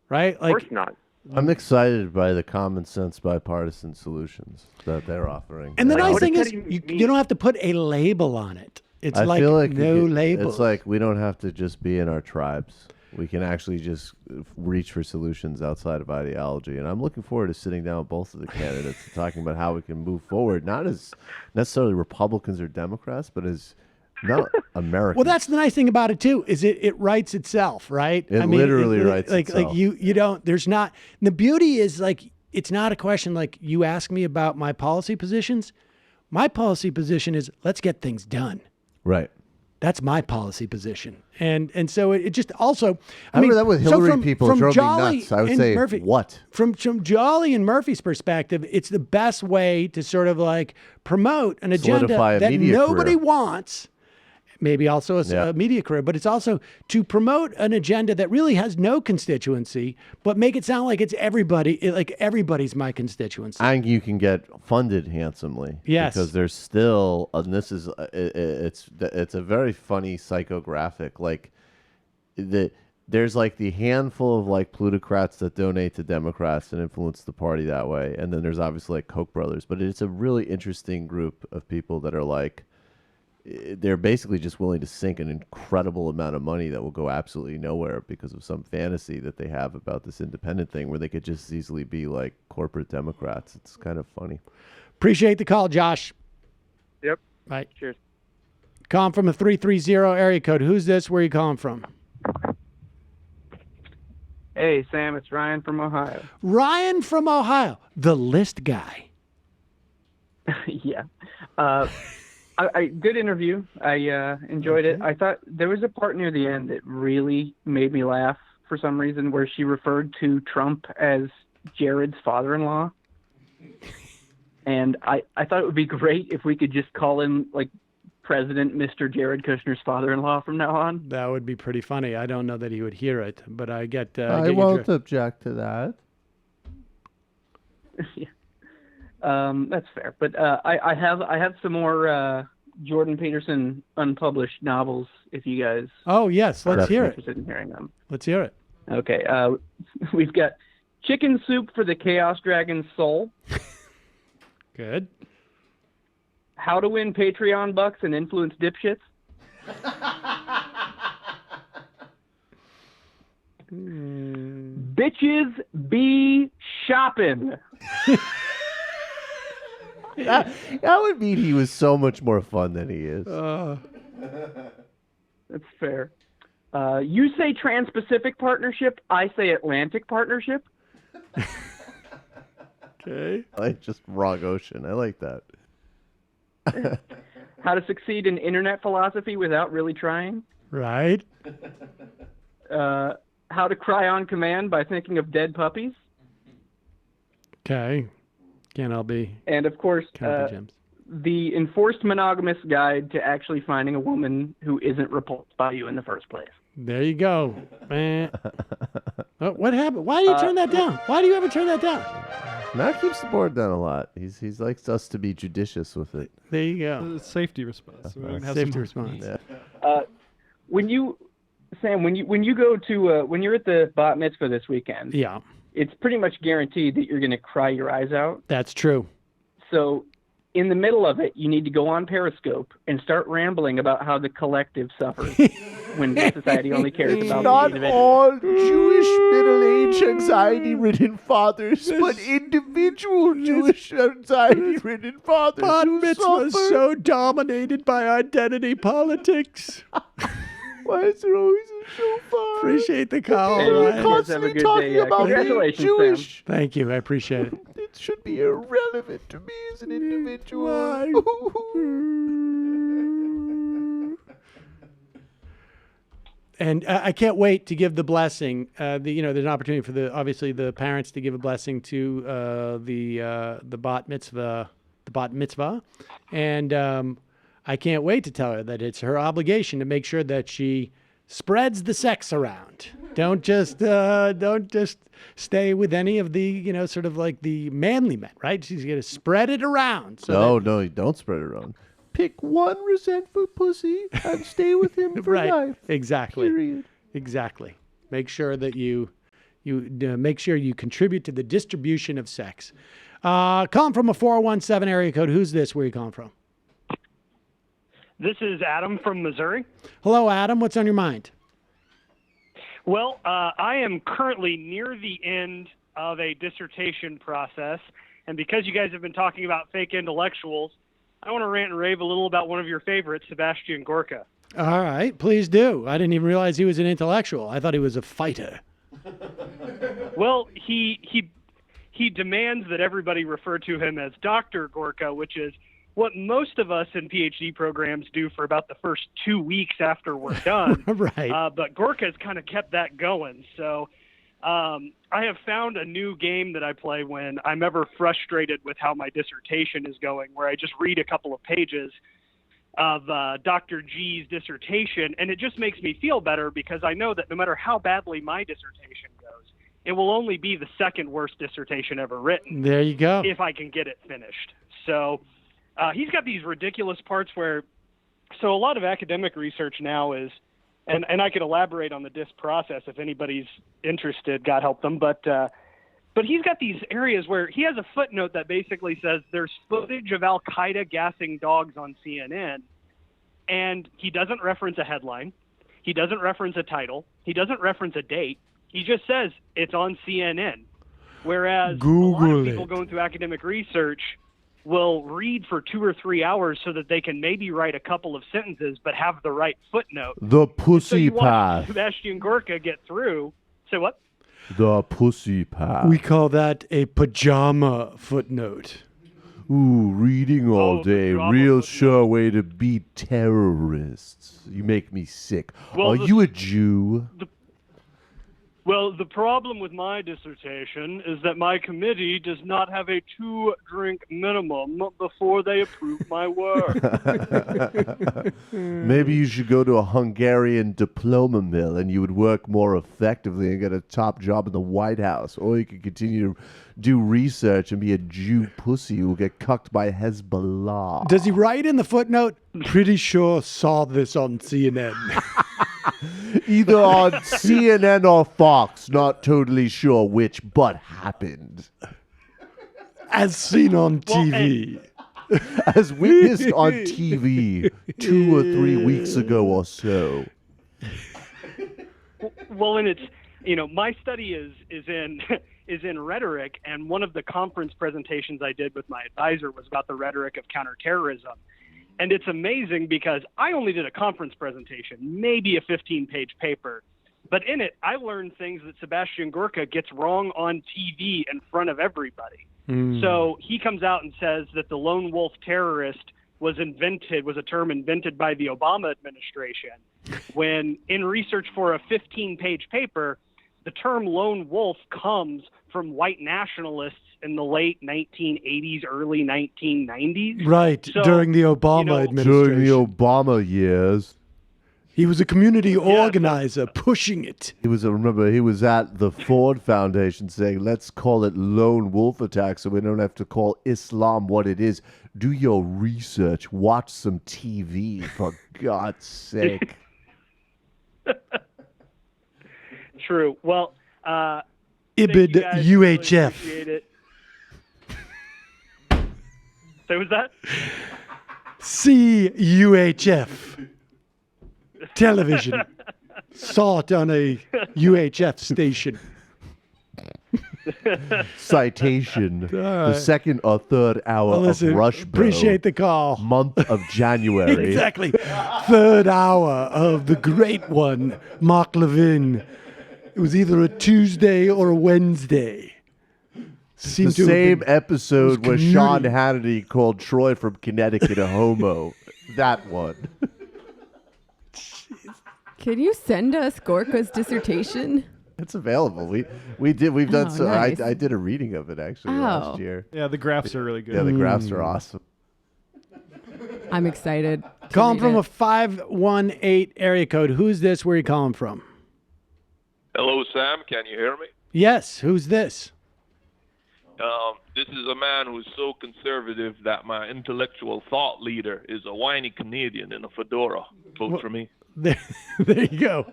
[SPEAKER 6] right?
[SPEAKER 1] Of course not.
[SPEAKER 15] I'm excited by the common sense bipartisan solutions that they're offering.
[SPEAKER 6] And the nice thing is you don't have to put a label on it. It's
[SPEAKER 15] I feel like
[SPEAKER 6] no label.
[SPEAKER 15] It's like we don't have to just be in our tribes. We can actually just reach for solutions outside of ideology. And I'm looking forward to sitting down with both of the candidates and talking about how we can move forward, not as necessarily Republicans or Democrats, but as not Americans.
[SPEAKER 6] Well, that's the nice thing about it too, is it writes itself, right?
[SPEAKER 15] It literally writes itself.
[SPEAKER 6] Like you don't. There's not. The beauty is like it's not a question like you ask me about my policy positions. My policy position is let's get things done.
[SPEAKER 15] Right.
[SPEAKER 6] That's my policy position, and so it just also.
[SPEAKER 15] I remember that with Hillary people drove me nuts. I would say,
[SPEAKER 6] Murphy,
[SPEAKER 15] what?
[SPEAKER 6] From Jolly and Murphy's perspective, it's the best way to sort of like promote an agenda that nobody wants. Maybe also a media career, but it's also to promote an agenda that really has no constituency, but make it sound like it's everybody, like everybody's my constituency.
[SPEAKER 15] And you can get funded handsomely.
[SPEAKER 6] Yes.
[SPEAKER 15] Because there's still, and this is, it's a very funny psychographic. Like, there's like the handful of like plutocrats that donate to Democrats and influence the party that way. And then there's obviously like Koch brothers, but it's a really interesting group of people that are like, they're basically just willing to sink an incredible amount of money that will go absolutely nowhere because of some fantasy that they have about this independent thing where they could just easily be like corporate Democrats. It's kind of funny.
[SPEAKER 6] Appreciate the call, Josh.
[SPEAKER 1] Yep.
[SPEAKER 6] Bye.
[SPEAKER 1] Cheers.
[SPEAKER 6] Calling from a 330 area code. Who's this? Where are you calling from?
[SPEAKER 4] Hey, Sam, it's Ryan from Ohio.
[SPEAKER 6] Ryan from Ohio, the list guy.
[SPEAKER 4] Yeah. Good interview. I enjoyed it. I thought there was a part near the end that really made me laugh for some reason where she referred to Trump as Jared's father-in-law. And I thought it would be great if we could just call him like President Mr. Jared Kushner's father-in-law from now on.
[SPEAKER 6] That would be pretty funny. I don't know that he would hear it, but I get
[SPEAKER 15] I won't object to that.
[SPEAKER 4] Yeah. That's fair, but I have some more Jordan Peterson unpublished novels. If you guys,
[SPEAKER 6] yes, let's hear it.
[SPEAKER 4] Interested in hearing them?
[SPEAKER 6] Let's hear it.
[SPEAKER 4] Okay, we've got Chicken Soup for the Chaos Dragon's Soul.
[SPEAKER 6] Good.
[SPEAKER 4] How to Win Patreon Bucks and Influence Dipshits. Bitches be shopping.
[SPEAKER 15] That would mean he was so much more fun than he is.
[SPEAKER 4] That's fair. You say Trans-Pacific Partnership. I say Atlantic Partnership.
[SPEAKER 6] Okay.
[SPEAKER 15] I like just Wrong Ocean. I like that.
[SPEAKER 4] How to succeed in internet philosophy without really trying.
[SPEAKER 6] Right.
[SPEAKER 4] How to cry on command by thinking of dead puppies.
[SPEAKER 6] Okay. Can't all be.
[SPEAKER 4] And of course, the enforced monogamous guide to actually finding a woman who isn't repulsed by you in the first place.
[SPEAKER 6] There you go. Oh, what happened? Why do you turn that down? Why do you ever turn that down?
[SPEAKER 15] Matt keeps the board down a lot. He's likes us to be judicious with it.
[SPEAKER 6] There you go.
[SPEAKER 8] Safety response.
[SPEAKER 6] Safety response.
[SPEAKER 15] Yeah.
[SPEAKER 4] When you go to when you're at the bat mitzvah this weekend,
[SPEAKER 6] yeah,
[SPEAKER 4] it's pretty much guaranteed that you're going to cry your eyes out.
[SPEAKER 6] That's true.
[SPEAKER 4] So in the middle of it, you need to go on Periscope and start rambling about how the collective suffers when society only cares about the individual.
[SPEAKER 15] All Jewish middle-aged anxiety-ridden fathers, but individual Jewish anxiety-ridden fathers
[SPEAKER 6] Bat
[SPEAKER 15] who
[SPEAKER 6] mitzvah
[SPEAKER 15] suffer.
[SPEAKER 6] so dominated by identity politics.
[SPEAKER 15] Why is there always a shofar?
[SPEAKER 6] Appreciate the call.
[SPEAKER 15] People are
[SPEAKER 6] Ryan.
[SPEAKER 15] constantly talking about being
[SPEAKER 4] Congratulations,
[SPEAKER 15] Jewish.
[SPEAKER 6] Thank you. I appreciate it.
[SPEAKER 15] It should be irrelevant to me as an individual.
[SPEAKER 6] And I can't wait to give the blessing. There's an opportunity for the parents to give a blessing to the bat mitzvah, and I can't wait to tell her that it's her obligation to make sure that she spreads the sex around. Don't just stay with any of the sort of like the manly men, right? She's gonna spread it around.
[SPEAKER 15] No, you don't spread it around. Pick one resentful pussy and stay with him for
[SPEAKER 6] right.
[SPEAKER 15] life.
[SPEAKER 6] Exactly.
[SPEAKER 15] Period.
[SPEAKER 6] Exactly. Make sure that you make sure you contribute to the distribution of sex. Calling from a 417 area code. Who's this? Where are you calling from?
[SPEAKER 5] This is Adam from Missouri.
[SPEAKER 6] Hello, Adam. What's on your mind?
[SPEAKER 5] Well, I am currently near the end of a dissertation process, and because you guys have been talking about fake intellectuals, I want to rant and rave a little about one of your favorites, Sebastian Gorka.
[SPEAKER 6] All right, please do. I didn't even realize he was an intellectual. I thought he was a fighter.
[SPEAKER 5] Well, he demands that everybody refer to him as Dr. Gorka, which is what most of us in PhD programs do for about the first 2 weeks after we're done.
[SPEAKER 6] Right.
[SPEAKER 5] But Gorka's kind of kept that going. So I have found a new game that I play when I'm ever frustrated with how my dissertation is going, where I just read a couple of pages of Dr. G's dissertation, and it just makes me feel better because I know that no matter how badly my dissertation goes, it will only be the second worst dissertation ever written.
[SPEAKER 6] There you go.
[SPEAKER 5] If I can get it finished. So he's got these ridiculous parts where, so a lot of academic research now is, and I could elaborate on the DIS process if anybody's interested, God help them, but he's got these areas where he has a footnote that basically says there's footage of Al-Qaeda gassing dogs on CNN, and he doesn't reference a headline. He doesn't reference a title. He doesn't reference a date. He just says it's on CNN. Whereas a lot of people going through academic research will read for 2 or 3 hours so that they can maybe write a couple of sentences but have the right footnote.
[SPEAKER 15] The pussy
[SPEAKER 5] so you watch
[SPEAKER 15] path.
[SPEAKER 5] Sebastian Gorka get through. Say what?
[SPEAKER 15] The pussy path.
[SPEAKER 6] We call that a pajama footnote.
[SPEAKER 15] Ooh, reading all day. Real sure way to beat terrorists. You make me sick.
[SPEAKER 5] Well,
[SPEAKER 15] Are you a Jew?
[SPEAKER 5] Well, the problem with my dissertation is that my committee does not have a 2-drink minimum before they approve my work.
[SPEAKER 15] Maybe you should go to a Hungarian diploma mill and you would work more effectively and get a top job in the White House. Or you could continue to do research and be a Jew pussy who will get cucked by Hezbollah.
[SPEAKER 6] Does he write in the footnote, pretty sure saw this on CNN?
[SPEAKER 15] Either on CNN or Fox, not totally sure which, but happened.
[SPEAKER 6] As seen on TV.
[SPEAKER 15] As witnessed on TV 2 or 3 weeks ago or so.
[SPEAKER 5] Well, and it's, my study is in rhetoric, and one of the conference presentations I did with my advisor was about the rhetoric of counterterrorism. And it's amazing because I only did a conference presentation, maybe a 15-page paper. But in it, I learned things that Sebastian Gorka gets wrong on TV in front of everybody. So he comes out and says that the lone wolf terrorist was a term invented by the Obama administration, when in research for a 15-page paper, the term lone wolf comes from white nationalists in the late 1980s, early 1990s.
[SPEAKER 6] Right,
[SPEAKER 5] So,
[SPEAKER 6] during the Obama administration.
[SPEAKER 15] During the Obama years.
[SPEAKER 6] He was a community organizer pushing it.
[SPEAKER 15] He was at the Ford Foundation saying, let's call it lone wolf attack so we don't have to call Islam what it is. Do your research. Watch some TV, for God's sake.
[SPEAKER 5] True. Well,
[SPEAKER 6] Ibid UHF.
[SPEAKER 5] Really appreciate it. So was that?
[SPEAKER 6] CUHF. Television. Saw it on a UHF station.
[SPEAKER 15] Citation. The second or third hour
[SPEAKER 6] listen,
[SPEAKER 15] of Rush Bro.
[SPEAKER 6] Appreciate the call.
[SPEAKER 15] Month of January.
[SPEAKER 6] Exactly. Third hour of the great one, Mark Levin. It was either a Tuesday or a Wednesday.
[SPEAKER 15] The same episode where Sean Hannity called Troy from Connecticut a homo. That one.
[SPEAKER 12] Can you send us Gorka's dissertation?
[SPEAKER 15] It's available. We've done
[SPEAKER 12] Oh,
[SPEAKER 15] so.
[SPEAKER 12] nice.
[SPEAKER 15] I did a reading of it actually last year.
[SPEAKER 8] Yeah, the graphs are really good.
[SPEAKER 15] Yeah, the graphs are awesome.
[SPEAKER 12] I'm excited.
[SPEAKER 6] Calling from a 518 area code. Who's this? Where are you calling from?
[SPEAKER 11] Hello, Sam. Can you hear me?
[SPEAKER 6] Yes. Who's this?
[SPEAKER 11] This is a man who's so conservative that my intellectual thought leader is a whiny Canadian in a fedora. Vote for me.
[SPEAKER 6] There you go.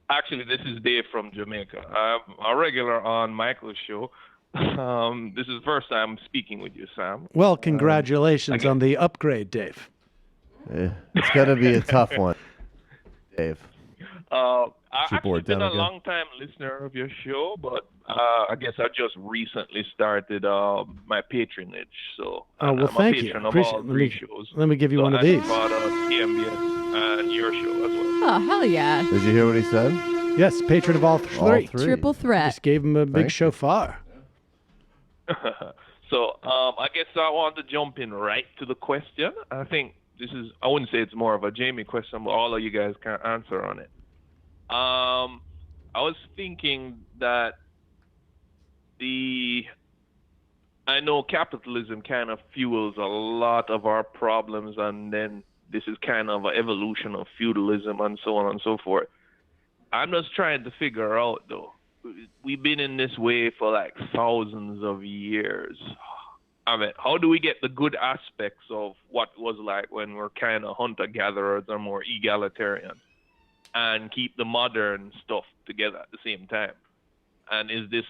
[SPEAKER 11] Actually, this is Dave from Jamaica. I'm a regular on Michael's show. This is the first time I'm speaking with you, Sam.
[SPEAKER 6] Well, congratulations on the upgrade, Dave.
[SPEAKER 15] It's going to be a tough one, Dave. Your
[SPEAKER 11] I've
[SPEAKER 15] board
[SPEAKER 11] been
[SPEAKER 15] down
[SPEAKER 11] a
[SPEAKER 15] again?
[SPEAKER 11] long time listener of your show, but I guess I just recently started my patronage. So
[SPEAKER 6] Oh, well,
[SPEAKER 11] I'm
[SPEAKER 6] thank
[SPEAKER 11] a
[SPEAKER 6] you.
[SPEAKER 11] patron of
[SPEAKER 6] Appreciate
[SPEAKER 11] all
[SPEAKER 6] it.
[SPEAKER 11] three shows.
[SPEAKER 6] Let me give you
[SPEAKER 11] So
[SPEAKER 6] one of
[SPEAKER 11] I'm
[SPEAKER 6] these.
[SPEAKER 11] part of CMBS and your show as well.
[SPEAKER 12] Oh, hell yeah.
[SPEAKER 15] Did you hear what he said?
[SPEAKER 6] Yes, patron of all three.
[SPEAKER 15] All three.
[SPEAKER 12] Triple threat.
[SPEAKER 6] Just gave him a big
[SPEAKER 15] Thank you.
[SPEAKER 6] shofar.
[SPEAKER 11] So I guess I want to jump in right to the question. I think I wouldn't say it's more of a Jamie question, but all of you guys can answer on it. I was thinking that I know capitalism kind of fuels a lot of our problems, and then this is kind of an evolution of feudalism and so on and so forth. I'm just trying to figure out, though, we've been in this way for like thousands of years. I mean, how do we get the good aspects of what was like when we're kind of hunter-gatherers or more egalitarian and keep the modern stuff together at the same time? And is this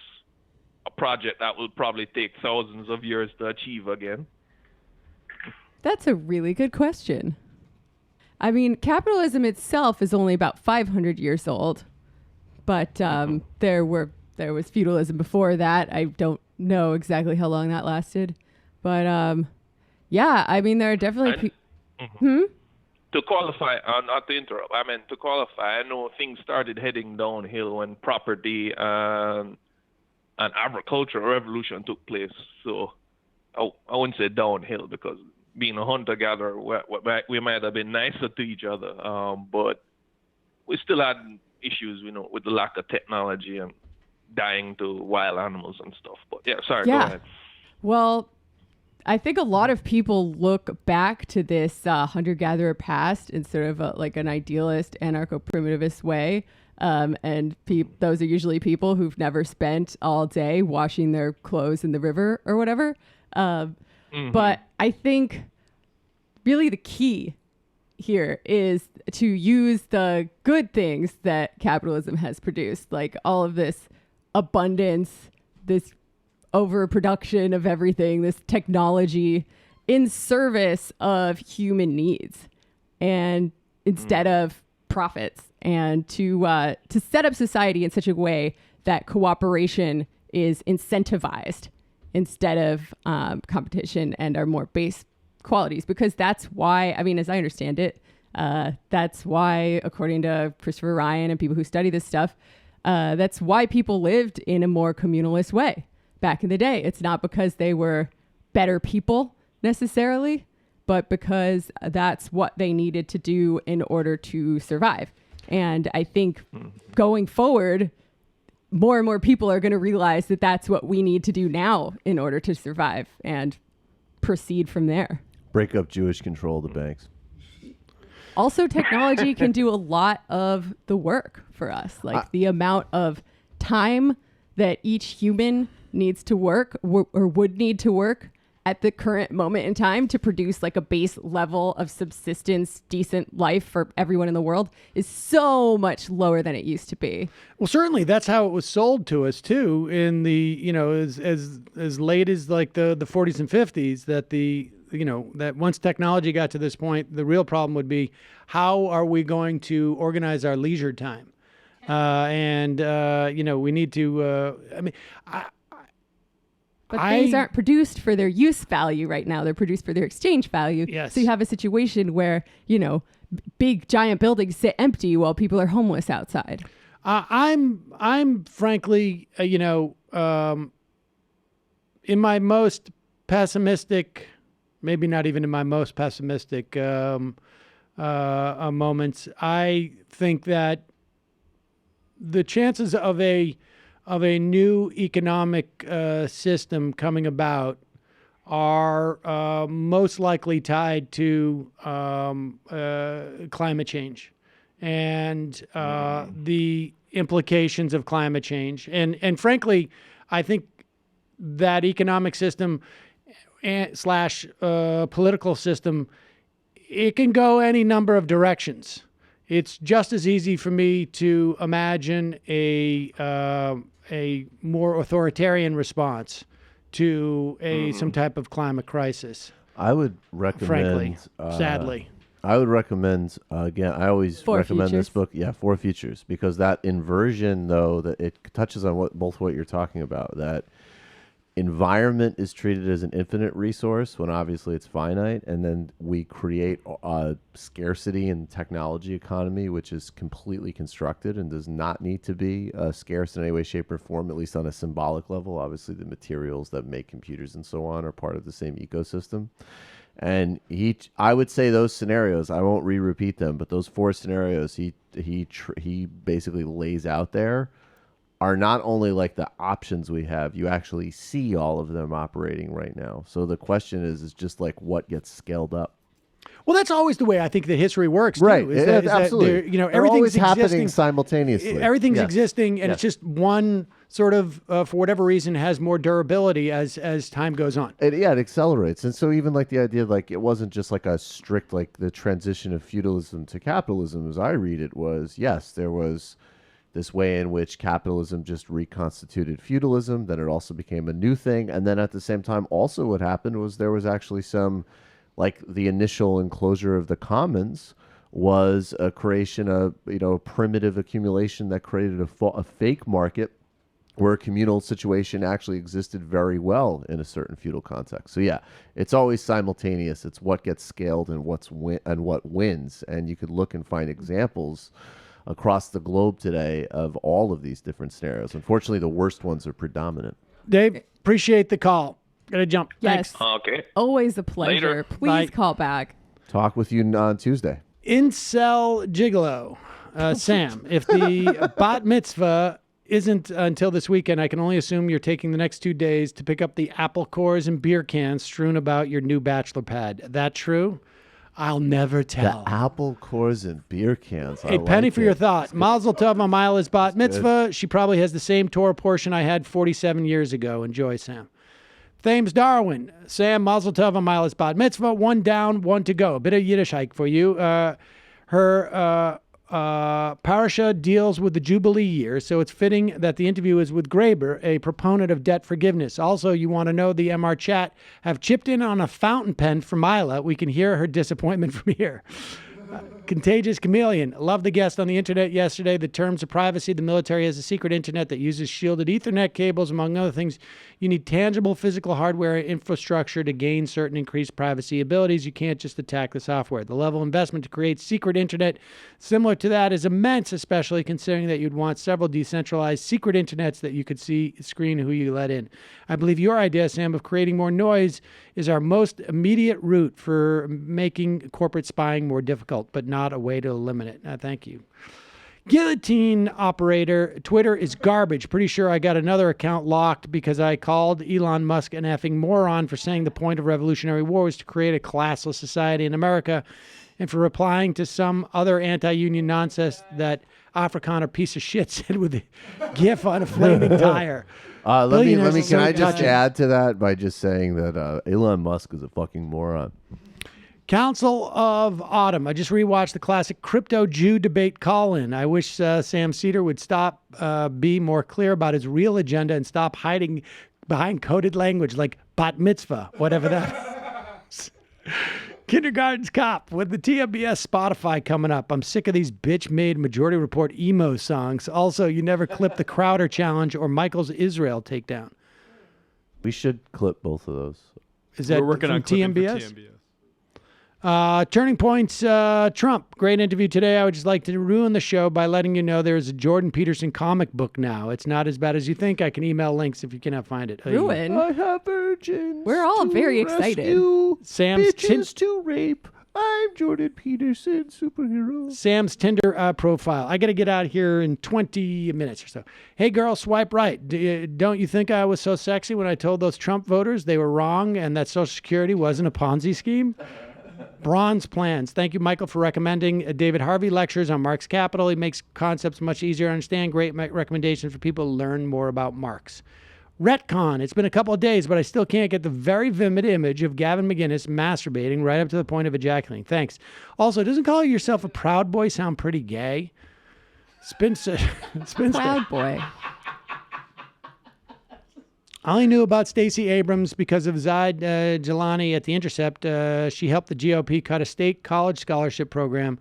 [SPEAKER 11] a project that will probably take thousands of years to achieve again?
[SPEAKER 12] That's a really good question. I mean, capitalism itself is only about 500 years old, but there was feudalism before that. I don't know exactly how long that lasted, but yeah, I mean, there are definitely
[SPEAKER 11] To qualify, not to interrupt, I mean, to qualify, I know things started heading downhill when property and agricultural revolution took place. So I wouldn't say downhill, because being a hunter-gatherer, we might have been nicer to each other, but we still had issues, with the lack of technology and dying to wild animals and stuff. But yeah, sorry, go ahead.
[SPEAKER 12] Well, I think a lot of people look back to this hunter-gatherer past in sort of like an idealist, anarcho-primitivist way. And those are usually people who've never spent all day washing their clothes in the river or whatever. But I think really the key here is to use the good things that capitalism has produced, like all of this abundance, this overproduction of everything, this technology, in service of human needs, and instead of profits, and to set up society in such a way that cooperation is incentivized instead of competition and our more base qualities. Because that's why, I mean, as I understand it, that's why, according to Christopher Ryan and people who study this stuff, that's why people lived in a more communalist way back in the day. It's not because they were better people necessarily, but because that's what they needed to do in order to survive. And I think going forward, more and more people are going to realize that that's what we need to do now in order to survive, and proceed from there.
[SPEAKER 15] Break up Jewish control of the banks.
[SPEAKER 12] Also, technology can do a lot of the work for us. Like the amount of time that each human needs to work or would need to work at the current moment in time to produce like a base level of subsistence, decent life for everyone in the world is so much lower than it used to be.
[SPEAKER 6] Well, certainly that's how it was sold to us too in the, as late as like the 40s and 50s, that that once technology got to this point, the real problem would be, how are we going to organize our leisure time? We need to,
[SPEAKER 12] But things aren't produced for their use value right now. They're produced for their exchange value.
[SPEAKER 6] Yes.
[SPEAKER 12] So you have a situation where, big giant buildings sit empty while people are homeless outside.
[SPEAKER 6] I'm frankly, in my most pessimistic, maybe not even in my most pessimistic moments, I think that the chances of a new economic system coming about are most likely tied to climate change and the implications of climate change. And frankly, I think that economic system slash political system, it can go any number of directions. It's just as easy for me to imagine a more authoritarian response to some type of climate crisis.
[SPEAKER 15] I would recommend,
[SPEAKER 6] frankly, sadly.
[SPEAKER 15] I would recommend, again, I always
[SPEAKER 12] Four
[SPEAKER 15] recommend
[SPEAKER 12] Futures.
[SPEAKER 15] this book. Yeah, Four Futures, because that inversion, though, that it touches on both what you're talking about, that environment is treated as an infinite resource when obviously it's finite, and then we create a scarcity in technology economy, which is completely constructed and does not need to be scarce in any way, shape, or form, at least on a symbolic level. Obviously, the materials that make computers and so on are part of the same ecosystem. And I would say those scenarios, I won't repeat them, but those four scenarios he basically lays out there are not only like the options we have, you actually see all of them operating right now. So the question is just like what gets scaled up.
[SPEAKER 6] Well, that's always the way I think that history works, too.
[SPEAKER 15] Right.
[SPEAKER 6] Is that
[SPEAKER 15] Absolutely.
[SPEAKER 6] You know,
[SPEAKER 15] They're
[SPEAKER 6] everything's
[SPEAKER 15] always happening
[SPEAKER 6] existing
[SPEAKER 15] simultaneously.
[SPEAKER 6] Everything's
[SPEAKER 15] Yes.
[SPEAKER 6] existing, and
[SPEAKER 15] Yes.
[SPEAKER 6] it's just one sort of, for whatever reason, has more durability as time goes on.
[SPEAKER 15] It accelerates. And so even like the idea, like it wasn't just like a strict, like the transition of feudalism to capitalism, as I read it, was, yes, there was this way in which capitalism just reconstituted feudalism. Then it also became a new thing. And then at the same time, also what happened was there was actually some, like the initial enclosure of the commons was a creation of, a primitive accumulation that created a fake market where a communal situation actually existed very well in a certain feudal context. So yeah, it's always simultaneous. It's what gets scaled and what wins. And you could look and find examples across the globe today of all of these different scenarios. Unfortunately, the worst ones are predominant.
[SPEAKER 6] Dave, appreciate the call. Gotta jump.
[SPEAKER 12] Yes.
[SPEAKER 6] Thanks.
[SPEAKER 11] Okay.
[SPEAKER 12] Always a pleasure.
[SPEAKER 11] Later.
[SPEAKER 12] Please
[SPEAKER 6] Bye.
[SPEAKER 12] call back.
[SPEAKER 15] Talk with you on Tuesday.
[SPEAKER 6] Incel Gigolo. Sam, if the bat mitzvah isn't until this weekend, I can only assume you're taking the next 2 days to pick up the apple cores and beer cans strewn about your new bachelor pad. That true? I'll never tell.
[SPEAKER 15] The apple cores and beer cans.
[SPEAKER 6] A penny for your thought. Mazel tov on Mila's bat mitzvah.
[SPEAKER 15] good.
[SPEAKER 6] She probably has the same Torah portion I had 47 years ago. Enjoy, Sam. Thames Darwin. Sam, mazel tov on Mila's bat mitzvah. One down, one to go. A bit of Yiddish hike for you. Her parasha deals with the Jubilee year, so it's fitting that the interview is with Graber, a proponent of debt forgiveness. Also, you want to know the MR chat have chipped in on a fountain pen for Mila. We can hear her disappointment from here. Contagious Chameleon. Love the guest on the internet yesterday. The terms of privacy. The military has a secret internet that uses shielded Ethernet cables, among other things. You need tangible physical hardware infrastructure to gain certain increased privacy abilities. You can't just attack the software. The level of investment to create secret internet similar to that is immense, especially considering that you'd want several decentralized secret internets that you could screen who you let in. I believe your idea, Sam, of creating more noise is our most immediate route for making corporate spying more difficult, but not a way to eliminate it. Thank you. Guillotine operator, Twitter is garbage. Pretty sure I got another account locked because I called Elon Musk an effing moron for saying the point of revolutionary war was to create a classless society in America, and for replying to some other anti-union nonsense that Afrikaner piece of shit said with a gif on a flaming tire.
[SPEAKER 15] Can I just add to that by just saying that Elon Musk is a fucking moron.
[SPEAKER 6] Council of Autumn. I just rewatched the classic Crypto Jew debate call-in. I wish Sam Seder would stop, be more clear about his real agenda and stop hiding behind coded language like bat mitzvah, whatever that is. Kindergarten's Cop. With the TMBS Spotify coming up, I'm sick of these bitch-made Majority Report emo songs. Also, you never clip the Crowder Challenge or Michael's Israel takedown.
[SPEAKER 15] We should clip both of those.
[SPEAKER 6] Is that
[SPEAKER 8] We're working
[SPEAKER 6] from
[SPEAKER 8] on clipping for
[SPEAKER 6] TMBS? Turning Points, Trump. Great interview today. I would just like to ruin the show by letting you know there's a Jordan Peterson comic book now. It's not as bad as you think. I can email links if you cannot find it.
[SPEAKER 12] Ruin?
[SPEAKER 15] I have virgins.
[SPEAKER 12] We're all very excited.
[SPEAKER 6] Sam's
[SPEAKER 15] bitches to rape. I'm Jordan Peterson, superhero.
[SPEAKER 6] Sam's Tinder profile. I got to get out of here in 20 minutes or so. Hey, girl, swipe right. Don't you think I was so sexy when I told those Trump voters they were wrong and that Social Security wasn't a Ponzi scheme? Bronze Plans. Thank you, Michael, for recommending David Harvey lectures on Marx Capital. He makes concepts much easier to understand. Great recommendations for people to learn more about Marx. Retcon. It's been a couple of days, but I still can't get the very vivid image of Gavin McInnes masturbating right up to the point of ejaculating. Thanks. Also, doesn't calling yourself a Proud Boy sound pretty gay? Spinster.
[SPEAKER 12] Proud Boy.
[SPEAKER 6] I only knew about Stacey Abrams because of Zaid Jilani at The Intercept. She helped the GOP cut a state college scholarship program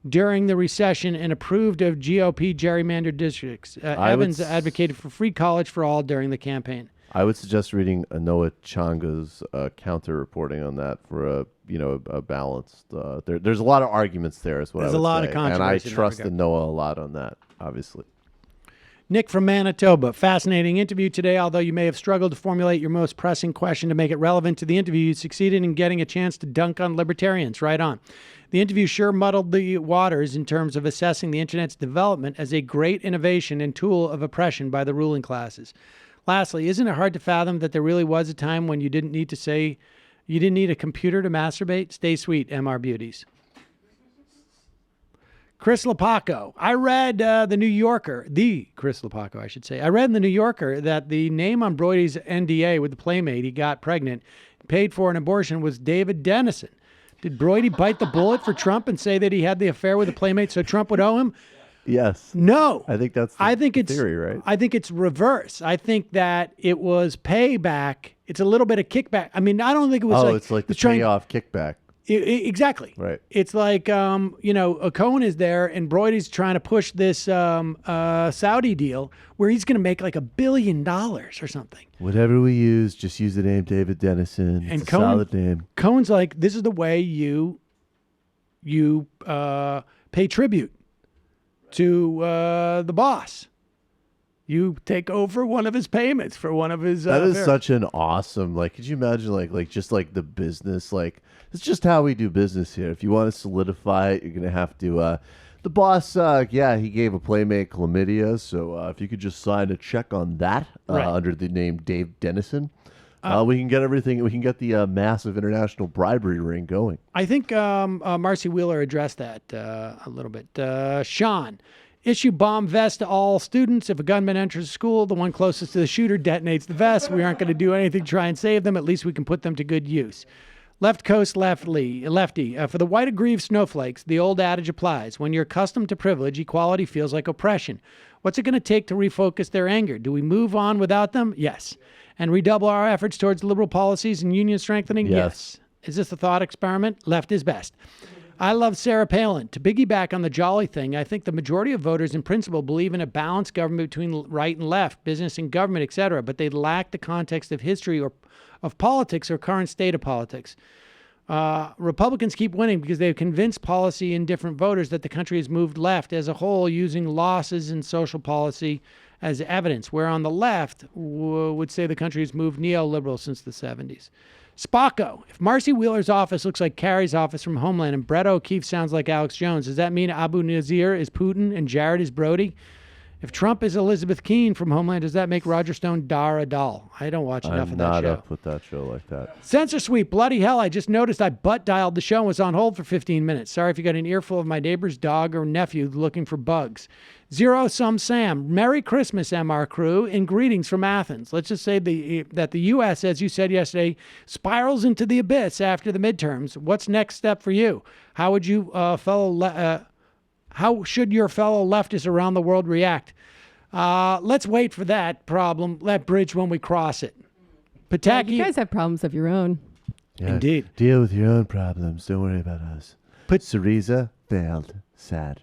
[SPEAKER 6] during the recession and approved of GOP gerrymandered districts. Evans advocated for free college for all during the campaign.
[SPEAKER 15] I would suggest reading Noah Changa's counter reporting on that for a balanced. There's a lot of arguments there, is what
[SPEAKER 6] There's
[SPEAKER 15] I would
[SPEAKER 6] a lot
[SPEAKER 15] say.
[SPEAKER 6] of controversy
[SPEAKER 15] and I
[SPEAKER 6] in that
[SPEAKER 15] trust
[SPEAKER 6] regard.
[SPEAKER 15] Noah a lot on that, obviously.
[SPEAKER 6] Nick from Manitoba. Fascinating interview today. Although you may have struggled to formulate your most pressing question to make it relevant to the interview, you succeeded in getting a chance to dunk on libertarians. Right on. The interview sure muddled the waters in terms of assessing the internet's development as a great innovation and tool of oppression by the ruling classes. Lastly, isn't it hard to fathom that there really was a time when you didn't need a computer to masturbate? Stay sweet, MR Beauties. Chris Lapaco. I read the Chris Lapaco, I should say. I read in the New Yorker that the name on Broidy's NDA with the playmate he got pregnant, paid for an abortion, was David Dennison. Did Broidy bite the bullet for Trump and say that he had the affair with the playmate so Trump would owe him?
[SPEAKER 15] Yes.
[SPEAKER 6] No.
[SPEAKER 15] I think that's the theory, right?
[SPEAKER 6] I think it's reverse. I think that it was payback. It's a little bit of kickback. I mean, I don't think it was
[SPEAKER 15] it's like the payoff kickback.
[SPEAKER 6] Exactly.
[SPEAKER 15] Right.
[SPEAKER 6] It's like, Cohen is there and Broidy's trying to push this Saudi deal where he's going to make like $1 billion or something.
[SPEAKER 15] Whatever we use, just use the name David Dennison. It's a solid name.
[SPEAKER 6] Cohen's like, this is the way you pay tribute to the boss. You take over one of his payments for one of his.
[SPEAKER 15] That is such an awesome. Like, could you imagine, just the business? Like, it's just how we do business here. If you want to solidify it, you're gonna have to. The boss, he gave a playmate chlamydia. So if you could just sign a check on that under the name Dave Dennison, we can get everything. We can get the massive international bribery ring going.
[SPEAKER 6] I think Marcy Wheeler addressed that a little bit. Sean. Issue bomb vest to all students. If a gunman enters a school, the one closest to the shooter detonates the vest. We aren't going to do anything to try and save them. At least we can put them to good use. Left coast lefty. For the white aggrieved snowflakes, the old adage applies. When you're accustomed to privilege, equality feels like oppression. What's it going to take to refocus their anger? Do we move on without them? Yes. And redouble our efforts towards liberal policies and union strengthening? Yes. Is this a thought experiment? Left is best. I love Sarah Palin. To piggyback on the jolly thing, I think the majority of voters in principle believe in a balanced government between right and left, business and government, etc., but they lack the context of history or of politics or current state of politics. Republicans keep winning because they've convinced policy indifferent voters that the country has moved left as a whole, using losses in social policy as evidence, where on the left would say the country has moved neoliberal since the 70s. Spocko, if Marcy Wheeler's office looks like Kerry's office from Homeland and Brett O'Keefe sounds like Alex Jones, does that mean Abu Nazir is Putin and Jared is Brody? If Trump is Elizabeth Keene from Homeland, does that make Roger Stone Dara Dahl? I don't watch enough of that show.
[SPEAKER 15] I'm not up with that show like that.
[SPEAKER 6] Censor Sweep, bloody hell, I just noticed I butt dialed the show and was on hold for 15 minutes. Sorry if you got an earful of my neighbor's dog or nephew looking for bugs. Zero Sum Sam, Merry Christmas, MR crew, and greetings from Athens. Let's just say that the U.S., as you said yesterday, spirals into the abyss after the midterms. What's next step for you? How would you how should your fellow leftists around the world react? Let's wait for that bridge when we cross it. Pataki,
[SPEAKER 12] you guys have problems of your own.
[SPEAKER 15] Yeah,
[SPEAKER 6] indeed.
[SPEAKER 15] Deal with your own problems. Don't worry about us. Syriza failed. Sad.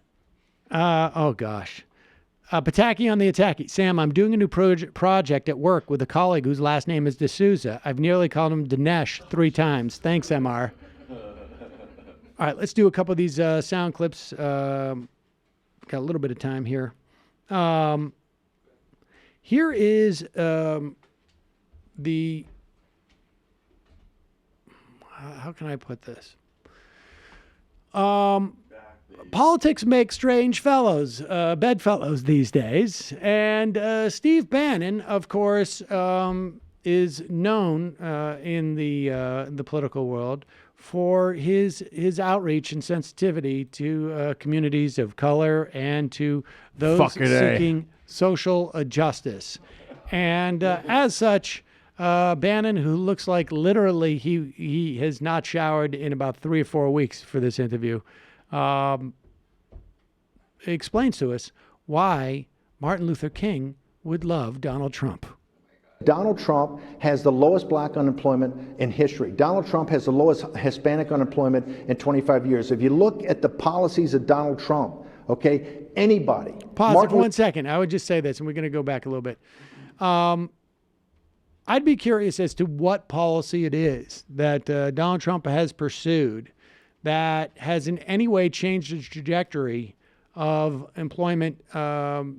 [SPEAKER 6] Oh, gosh. Pataki on the attacky. Sam, I'm doing a new project at work with a colleague whose last name is D'Souza. I've nearly called him Dinesh 3 times. Thanks, MR. All right, let's do a couple of these sound clips. Got a little bit of time here. Here is the... How can I put this? Politics make strange bedfellows these days. And Steve Bannon, of course, is known in the political world for his outreach and sensitivity to communities of color and to those seeking social justice. And as such, Bannon, who looks like literally he has not showered in about 3 or 4 weeks for this interview, explains to us why Martin Luther King would love Donald Trump.
[SPEAKER 13] Donald Trump has the lowest black unemployment in history. Donald Trump has the lowest Hispanic unemployment in 25 years. If you look at the policies of Donald Trump, okay, anybody.
[SPEAKER 6] Pause for 1 second. I would just say this, and we're going to go back a little bit. I'd be curious as to what policy it is that Donald Trump has pursued that has in any way changed the trajectory of employment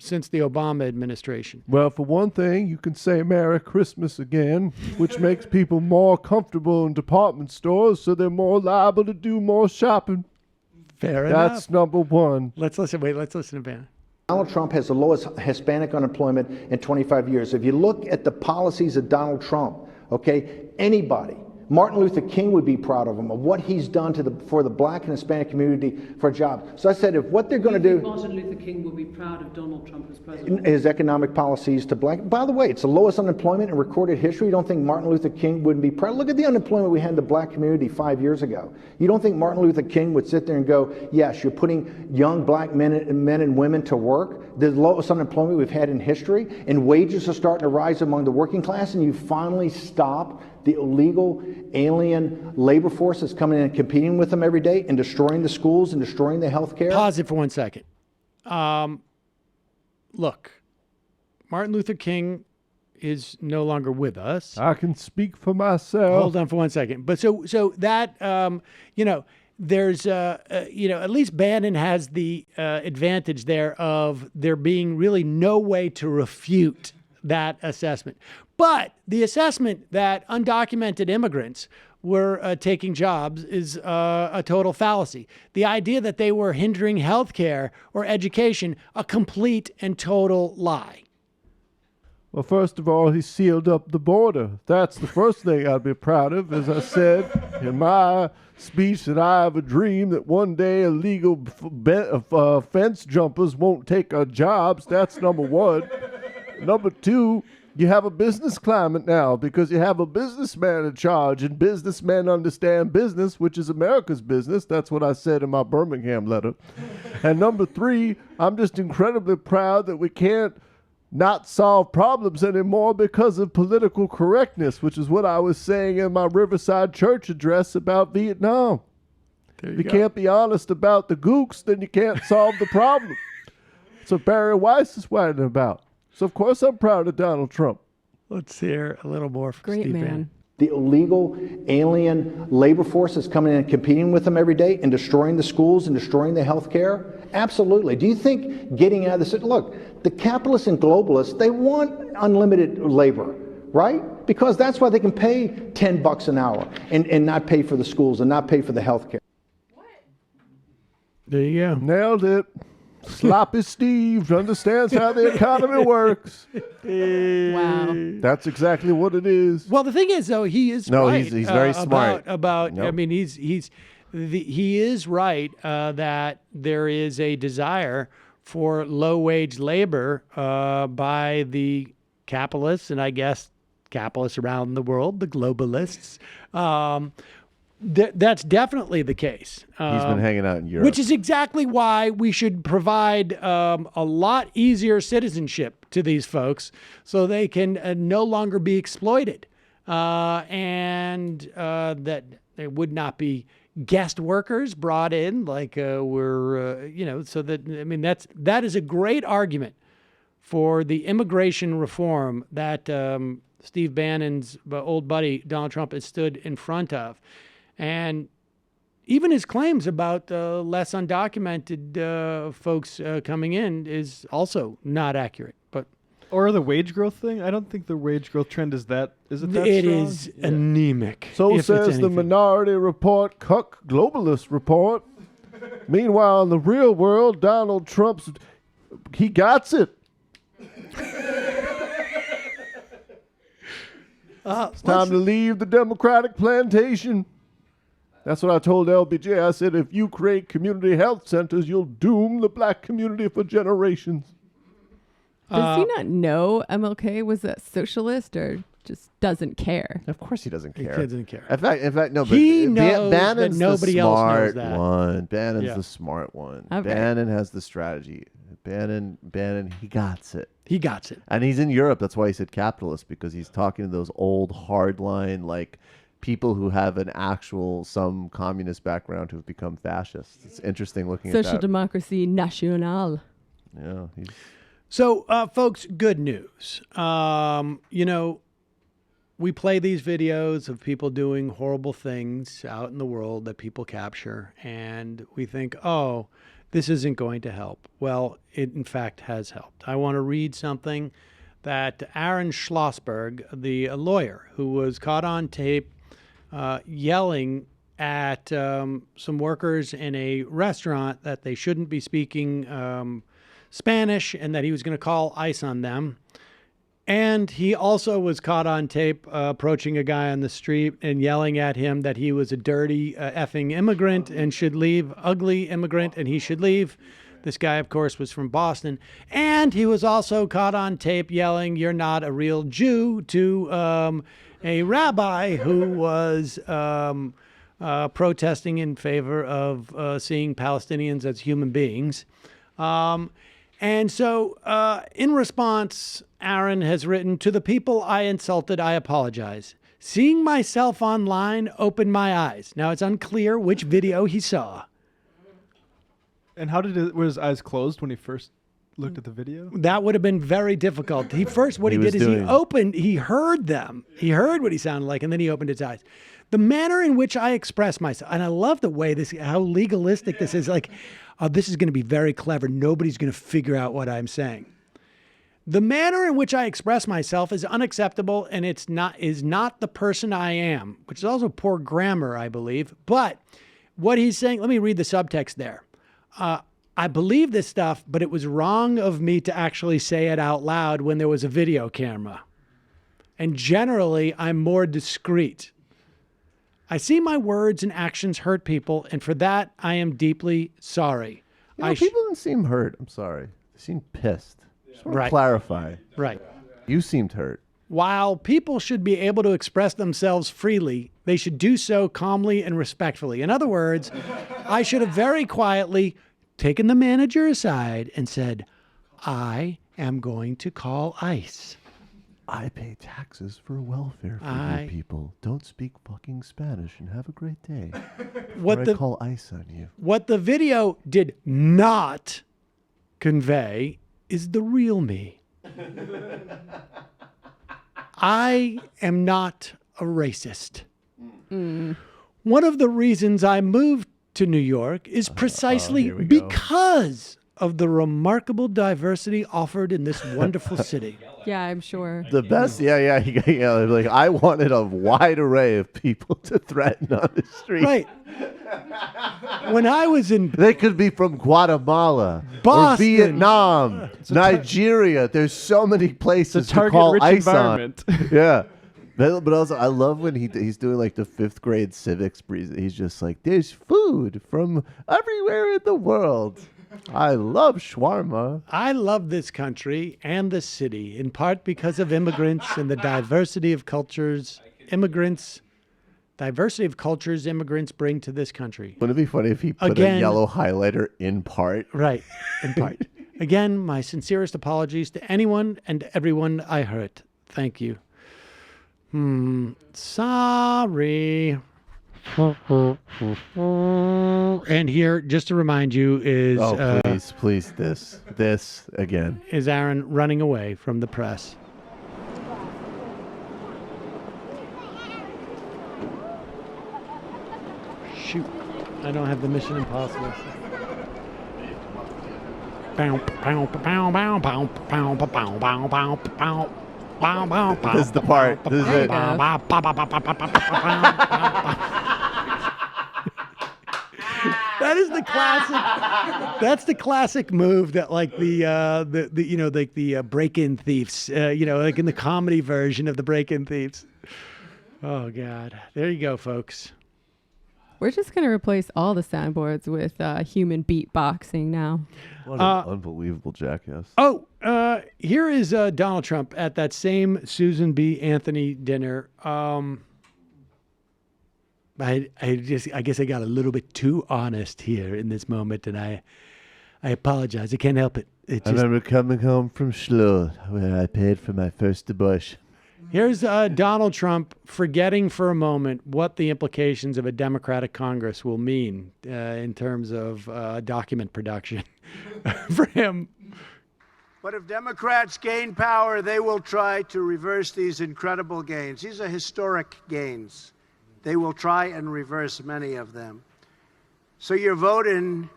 [SPEAKER 6] since the Obama administration.
[SPEAKER 16] Well, for one thing, you can say Merry Christmas again, which makes people more comfortable in department stores, so they're more liable to do more shopping.
[SPEAKER 6] Fair enough.
[SPEAKER 16] That's number one.
[SPEAKER 6] Let's listen to Ben.
[SPEAKER 13] Donald Trump has the lowest Hispanic unemployment in 25 years. If you look at the policies of Donald Trump, okay, anybody, Martin Luther King would be proud of him, of what he's done for the black and Hispanic community for jobs. So I said, if what they're going to do...
[SPEAKER 23] Martin Luther King would be proud of Donald Trump as president.
[SPEAKER 13] His economic policies to black... By the way, it's the lowest unemployment in recorded history. You don't think Martin Luther King wouldn't be proud? Look at the unemployment we had in the black community 5 years ago. You don't think Martin Luther King would sit there and go, yes, you're putting young black men and women to work, the lowest unemployment we've had in history, and wages are starting to rise among the working class, and you finally stop the illegal alien labor force that's coming in and competing with them every day and destroying the schools and destroying the health care?
[SPEAKER 6] Pause it for 1 second. Look, Martin Luther King is no longer with us.
[SPEAKER 16] I can speak for myself.
[SPEAKER 6] Hold on for 1 second. But so that, there's, at least Bannon has the advantage there of there being really no way to refute that assessment. But the assessment that undocumented immigrants were taking jobs is a total fallacy. The idea that they were hindering healthcare or education, a complete and total lie.
[SPEAKER 16] Well, first of all, he sealed up the border. That's the first thing I'd be proud of. As I said in my speech, that I have a dream that one day illegal fence jumpers won't take our jobs. That's number one. Number two, you have a business climate now because you have a businessman in charge, and businessmen understand business, which is America's business. That's what I said in my Birmingham letter. And number three, I'm just incredibly proud that we can't not solve problems anymore because of political correctness, which is what I was saying in my Riverside Church address about Vietnam. If you can't be honest about the gooks, then you can't solve the problem. So Barry Weiss is whining about. So, of course, I'm proud of Donald Trump.
[SPEAKER 6] Let's hear a little more from
[SPEAKER 12] Great
[SPEAKER 6] Steve
[SPEAKER 12] man.
[SPEAKER 6] Bannon.
[SPEAKER 13] The illegal alien labor force is coming in and competing with them every day and destroying the schools and destroying the health care? Absolutely. Do you think getting out of this... Look, the capitalists and globalists, they want unlimited labor, right? Because that's why they can pay $10 an hour and not pay for the schools and not pay for the health care.
[SPEAKER 6] There you go.
[SPEAKER 16] Nailed it. Sloppy Steve understands how the economy works.
[SPEAKER 12] Wow.
[SPEAKER 16] That's exactly what it is.
[SPEAKER 6] Well, the thing is, though, he is
[SPEAKER 15] No,
[SPEAKER 6] right.
[SPEAKER 15] he's very smart.
[SPEAKER 6] About
[SPEAKER 15] Nope.
[SPEAKER 6] I mean, he is right that there is a desire for low wage labor by the capitalists, and I guess capitalists around the world, the globalists. That's definitely the case.
[SPEAKER 15] He's been hanging out in Europe.
[SPEAKER 6] Which is exactly why we should provide a lot easier citizenship to these folks so they can no longer be exploited. And that there would not be guest workers brought in like so that, I mean, that is a great argument for the immigration reform that Steve Bannon's old buddy Donald Trump has stood in front of. And even his claims about less undocumented folks coming in is also not accurate. But
[SPEAKER 8] or the wage growth thing. I don't think the wage growth trend is that. Is it that
[SPEAKER 6] it
[SPEAKER 8] strong?
[SPEAKER 6] is anemic.
[SPEAKER 16] So
[SPEAKER 6] if
[SPEAKER 16] says
[SPEAKER 6] it's
[SPEAKER 16] the
[SPEAKER 6] anything.
[SPEAKER 16] Minority Report, Cuck Globalist Report. Meanwhile, in the real world, Donald Trump's, he got it. It's time to leave the Democratic plantation. That's what I told LBJ. I said, if you create community health centers, you'll doom the black community for generations.
[SPEAKER 12] Does he not know MLK was a socialist or just doesn't care?
[SPEAKER 15] Of course he doesn't care.
[SPEAKER 6] He doesn't care.
[SPEAKER 15] In fact, no. But
[SPEAKER 6] He knows
[SPEAKER 15] Bannon's
[SPEAKER 6] that nobody
[SPEAKER 15] the
[SPEAKER 6] else
[SPEAKER 15] smart
[SPEAKER 6] knows that.
[SPEAKER 15] one. Bannon's
[SPEAKER 6] Yeah.
[SPEAKER 15] the smart one.
[SPEAKER 12] Okay.
[SPEAKER 15] Bannon has the strategy. Bannon, he got it.
[SPEAKER 6] He got it.
[SPEAKER 15] And he's in Europe. That's why he said capitalist, because he's talking to those old hardline, like, people who have some communist background who have become fascists. It's interesting looking at that.
[SPEAKER 12] Social democracy national.
[SPEAKER 15] Yeah.
[SPEAKER 6] So, folks, good news. We play these videos of people doing horrible things out in the world that people capture, and we think, oh, this isn't going to help. Well, it in fact has helped. I want to read something that Aaron Schlossberg, the lawyer who was caught on tape yelling at some workers in a restaurant that they shouldn't be speaking Spanish, and that he was going to call ICE on them. And he also was caught on tape approaching a guy on the street and yelling at him that he was a dirty effing immigrant and should leave, ugly immigrant, and he should leave. This guy, of course, was from Boston. And he was also caught on tape yelling, "You're not a real Jew," to a rabbi who was protesting in favor of seeing Palestinians as human beings. And so in response, Aaron has written, "To the people I insulted, I apologize. Seeing myself online opened my eyes." Now, it's unclear which video he saw.
[SPEAKER 8] And how were his eyes closed when he first looked at the video?
[SPEAKER 6] That would have been very difficult. He heard them. He heard what he sounded like, and then he opened his eyes. The manner in which I express myself, and I love the way how legalistic this is, like, oh, this is going to be very clever. Nobody's going to figure out what I'm saying. The manner in which I express myself is unacceptable, and is not the person I am, which is also poor grammar, I believe. But what he's saying, let me read the subtext there. I believe this stuff, but it was wrong of me to actually say it out loud when there was a video camera. And generally, I'm more discreet. I see my words and actions hurt people, and for that, I am deeply sorry.
[SPEAKER 15] People didn't seem hurt. I'm sorry. They seemed pissed. Just want to clarify.
[SPEAKER 6] Right.
[SPEAKER 15] You seemed hurt.
[SPEAKER 6] While people should be able to express themselves freely, they should do so calmly and respectfully. In other words, I should have very quietly taken the manager aside and said, "I am going to call ICE.
[SPEAKER 15] I pay taxes for welfare for you people. Don't speak fucking Spanish and have a great day. I call ICE on you."
[SPEAKER 6] What the video did not convey is the real me. I am not a racist. One of the reasons I moved to New York is precisely because of the remarkable diversity offered in this wonderful city.
[SPEAKER 12] Yeah, I'm sure.
[SPEAKER 15] The best, yeah. Like, I wanted a wide array of people to threaten on the street.
[SPEAKER 6] Right. When I was
[SPEAKER 15] they could be from Guatemala,
[SPEAKER 6] Boston,
[SPEAKER 15] or Vietnam, Nigeria. There's so many places to call ICE on. Yeah. But also, I love when he's doing like the 5th grade civics breeze. He's just like, "There's food from everywhere in the world. I love shawarma."
[SPEAKER 6] I love this country and this city, in part because of immigrants and the diversity of cultures immigrants bring to this country.
[SPEAKER 15] Wouldn't it be funny if he put a yellow highlighter in part?
[SPEAKER 6] Right, in part. Again, my sincerest apologies to anyone and everyone I hurt. Thank you. Sorry. And here, just to remind you, is
[SPEAKER 15] please, this again
[SPEAKER 6] is Aaron running away from the press. Shoot, I don't have the Mission Impossible.
[SPEAKER 15] This is the part. This is it.
[SPEAKER 6] That is the classic. That's the classic move that, like the break-in thieves. Like in the comedy version of the break-in thieves. Oh God, there you go, folks.
[SPEAKER 12] We're just gonna replace all the soundboards with human beatboxing now.
[SPEAKER 15] What an unbelievable jackass.
[SPEAKER 6] Oh, here is Donald Trump at that same Susan B. Anthony dinner. I guess I got a little bit too honest here in this moment, and I apologize. I can't help it.
[SPEAKER 7] I remember coming home from Schluel, where I paid for my first abortion.
[SPEAKER 6] Here's Donald Trump forgetting for a moment what the implications of a Democratic Congress will mean in terms of document production for him.
[SPEAKER 9] But if Democrats gain power, they will try to reverse these incredible gains. These are historic gains. They will try and reverse many of them. So your vote in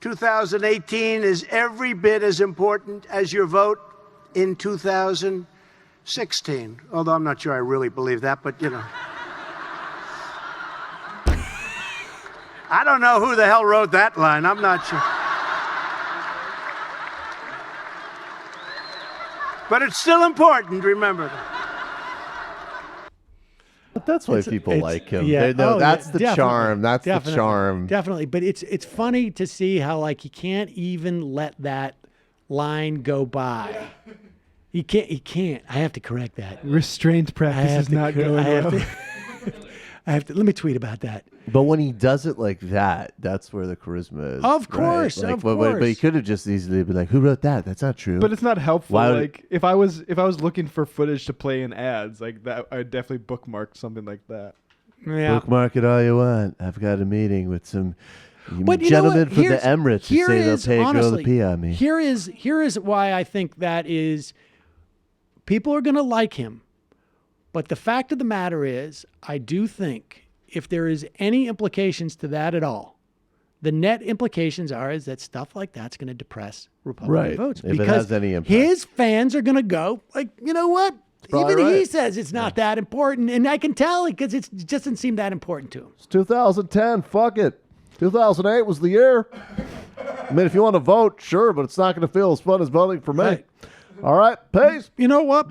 [SPEAKER 9] 2018 is every bit as important as your vote in 2016. Although I'm not sure I really believe that, but you know. I don't know who the hell wrote that line. I'm not sure. But it's still important, remember that.
[SPEAKER 15] But that's why people like him.
[SPEAKER 6] Yeah.
[SPEAKER 15] That's the
[SPEAKER 6] definitely,
[SPEAKER 15] charm. That's
[SPEAKER 6] definitely,
[SPEAKER 15] the charm.
[SPEAKER 6] Definitely. But it's funny to see how like he can't even let that line go by. He can't. I have to correct that.
[SPEAKER 8] Restraint practice is not going well.
[SPEAKER 6] I have to. Let me tweet about that.
[SPEAKER 15] But when he does it like that, that's where the charisma is.
[SPEAKER 6] Of course,
[SPEAKER 15] right?
[SPEAKER 6] of course.
[SPEAKER 15] But he could have just easily been like, "Who wrote that? That's not true."
[SPEAKER 8] But it's not helpful.
[SPEAKER 15] Why
[SPEAKER 8] Like if I was looking for footage to play in ads, like that, I'd definitely bookmark something like that.
[SPEAKER 6] Yeah.
[SPEAKER 15] Bookmark it all you want. I've got a meeting with some
[SPEAKER 6] But you
[SPEAKER 15] gentlemen
[SPEAKER 6] know
[SPEAKER 15] from the Emirates who say they'll pay a girl to pee on me.
[SPEAKER 6] Here is why I think that is. People are going to like him, but the fact of the matter is, I do think if there is any implications to that at all, the net implications is that stuff like that's going to depress Republican votes.
[SPEAKER 15] If
[SPEAKER 6] because
[SPEAKER 15] it has any impact.
[SPEAKER 6] his fans are going to go, like, you know what?
[SPEAKER 15] Probably
[SPEAKER 6] Even he
[SPEAKER 15] right.
[SPEAKER 6] says it's not that important, and I can tell because it just doesn't seem that important to him.
[SPEAKER 16] It's 2010. Fuck it. 2008 was the year. I mean, if you want to vote, sure, but it's not going to feel as fun as voting for me.
[SPEAKER 6] Right.
[SPEAKER 16] All right, Pace.
[SPEAKER 6] You know what?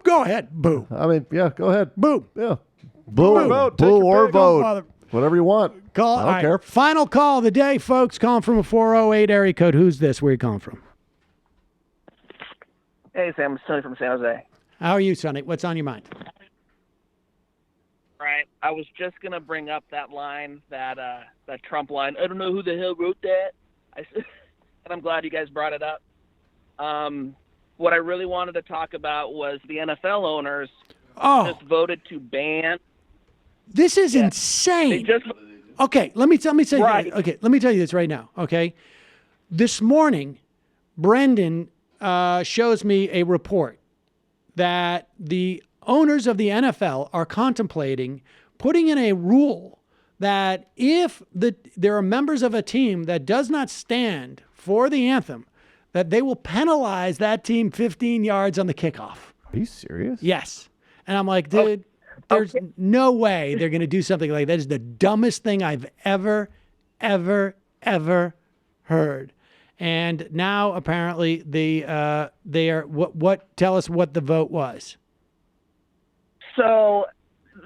[SPEAKER 6] Go ahead. Boo.
[SPEAKER 16] I mean, yeah, go ahead.
[SPEAKER 6] Boo.
[SPEAKER 16] Yeah. Boo.
[SPEAKER 6] Vote.
[SPEAKER 16] Boo
[SPEAKER 6] Take your
[SPEAKER 16] or
[SPEAKER 6] pick. Don't
[SPEAKER 16] vote.
[SPEAKER 6] bother.
[SPEAKER 16] Whatever you want.
[SPEAKER 6] Call.
[SPEAKER 16] I don't care.
[SPEAKER 6] Final call of the day, folks. Calling from a 408 area code. Who's this? Where are you calling from?
[SPEAKER 10] Hey, Sam. It's Tony from San Jose.
[SPEAKER 6] How are you, Sonny? What's on your mind?
[SPEAKER 10] Right. I was just going to bring up that line, that Trump line. I don't know who the hell wrote that. And I'm glad you guys brought it up. What I really wanted to talk about was the NFL owners just voted to ban.
[SPEAKER 6] This is insane. Okay, let me say.
[SPEAKER 10] Right.
[SPEAKER 6] Okay, let me tell you this right now. Okay, this morning, Brendan shows me a report that the owners of the NFL are contemplating putting in a rule that if there are members of a team that does not stand for the anthem, that they will penalize that team 15 yards on the kickoff.
[SPEAKER 15] Are you serious?
[SPEAKER 6] Yes. And I'm like, dude, there's no way they're going to do something like that. Is the dumbest thing I've ever heard. And now apparently they are what tell us what the vote was.
[SPEAKER 10] So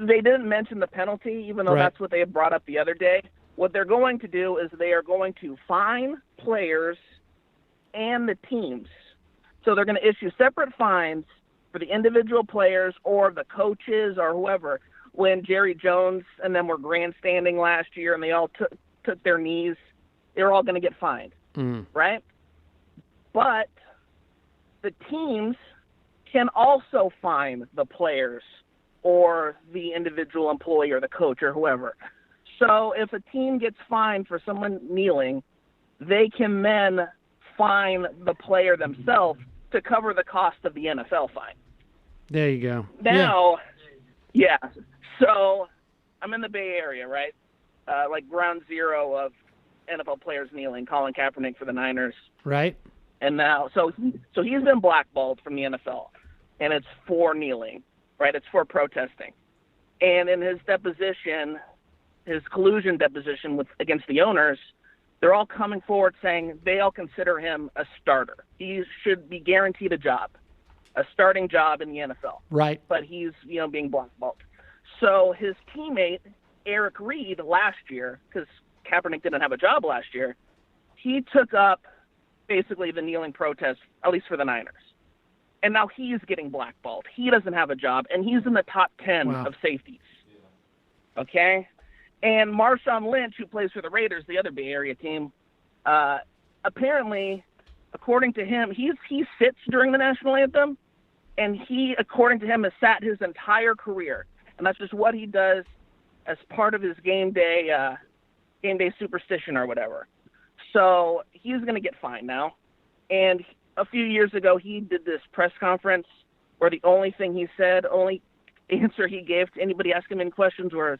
[SPEAKER 10] they didn't mention the penalty, even though that's what they had brought up the other day. What they're going to do is they are going to fine players and the teams. So they're going to issue separate fines for the individual players or the coaches or whoever. When Jerry Jones and them were grandstanding last year and they all took their knees, they were all going to get fined, right? But the teams can also fine the players or the individual employee or the coach or whoever. So if a team gets fined for someone kneeling, they can then fine the player themselves to cover the cost of the NFL fine.
[SPEAKER 6] There you go.
[SPEAKER 10] Now, yeah. So I'm in the Bay Area, right? Like ground zero of NFL players kneeling, Colin Kaepernick for the Niners.
[SPEAKER 6] Right.
[SPEAKER 10] And now, so he's been blackballed from the NFL, and it's for kneeling, right? It's for protesting. And in his deposition, his collusion deposition against the owners, they're all coming forward saying they all consider him a starter. He should be guaranteed a job, a starting job in the NFL.
[SPEAKER 6] Right.
[SPEAKER 10] But he's, being blackballed. So his teammate, Eric Reed, last year, because Kaepernick didn't have a job last year, he took up basically the kneeling protest, at least for the Niners. And now he's getting blackballed. He doesn't have a job, and he's in the top 10 of safeties. Okay? And Marshawn Lynch, who plays for the Raiders, the other Bay Area team, apparently according to him, he sits during the national anthem, and he, according to him, has sat his entire career, and that's just what he does as part of his game day superstition or whatever. So he's going to get fined now. And a few years ago, he did this press conference where the only thing he said, only answer he gave to anybody asking him any questions was,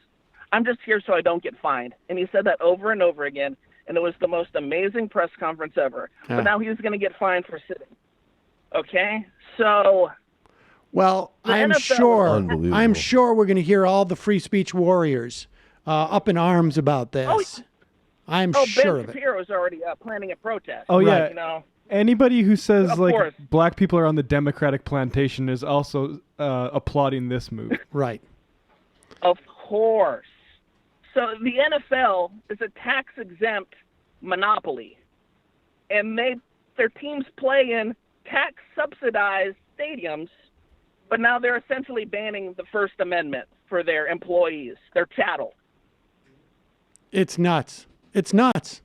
[SPEAKER 10] "I'm just here so I don't get fined." And he said that over and over again, and it was the most amazing press conference ever.
[SPEAKER 6] Yeah.
[SPEAKER 10] But now he's going to get fined for sitting. Okay? So...
[SPEAKER 6] Well, I'm sure we're going to hear all the free speech warriors up in arms about this. I'm sure of
[SPEAKER 10] Ben
[SPEAKER 6] it.
[SPEAKER 10] Shapiro's already planning a protest.
[SPEAKER 8] Oh, yeah.
[SPEAKER 10] You know?
[SPEAKER 8] Anybody who says
[SPEAKER 10] Of
[SPEAKER 8] like
[SPEAKER 10] course.
[SPEAKER 8] black people are on the Democratic plantation is also applauding this move.
[SPEAKER 6] Right.
[SPEAKER 10] Of course. So the NFL is a tax-exempt monopoly, and their teams play in tax-subsidized stadiums, but now they're essentially banning the First Amendment for their employees, their chattel.
[SPEAKER 6] It's nuts. It's nuts.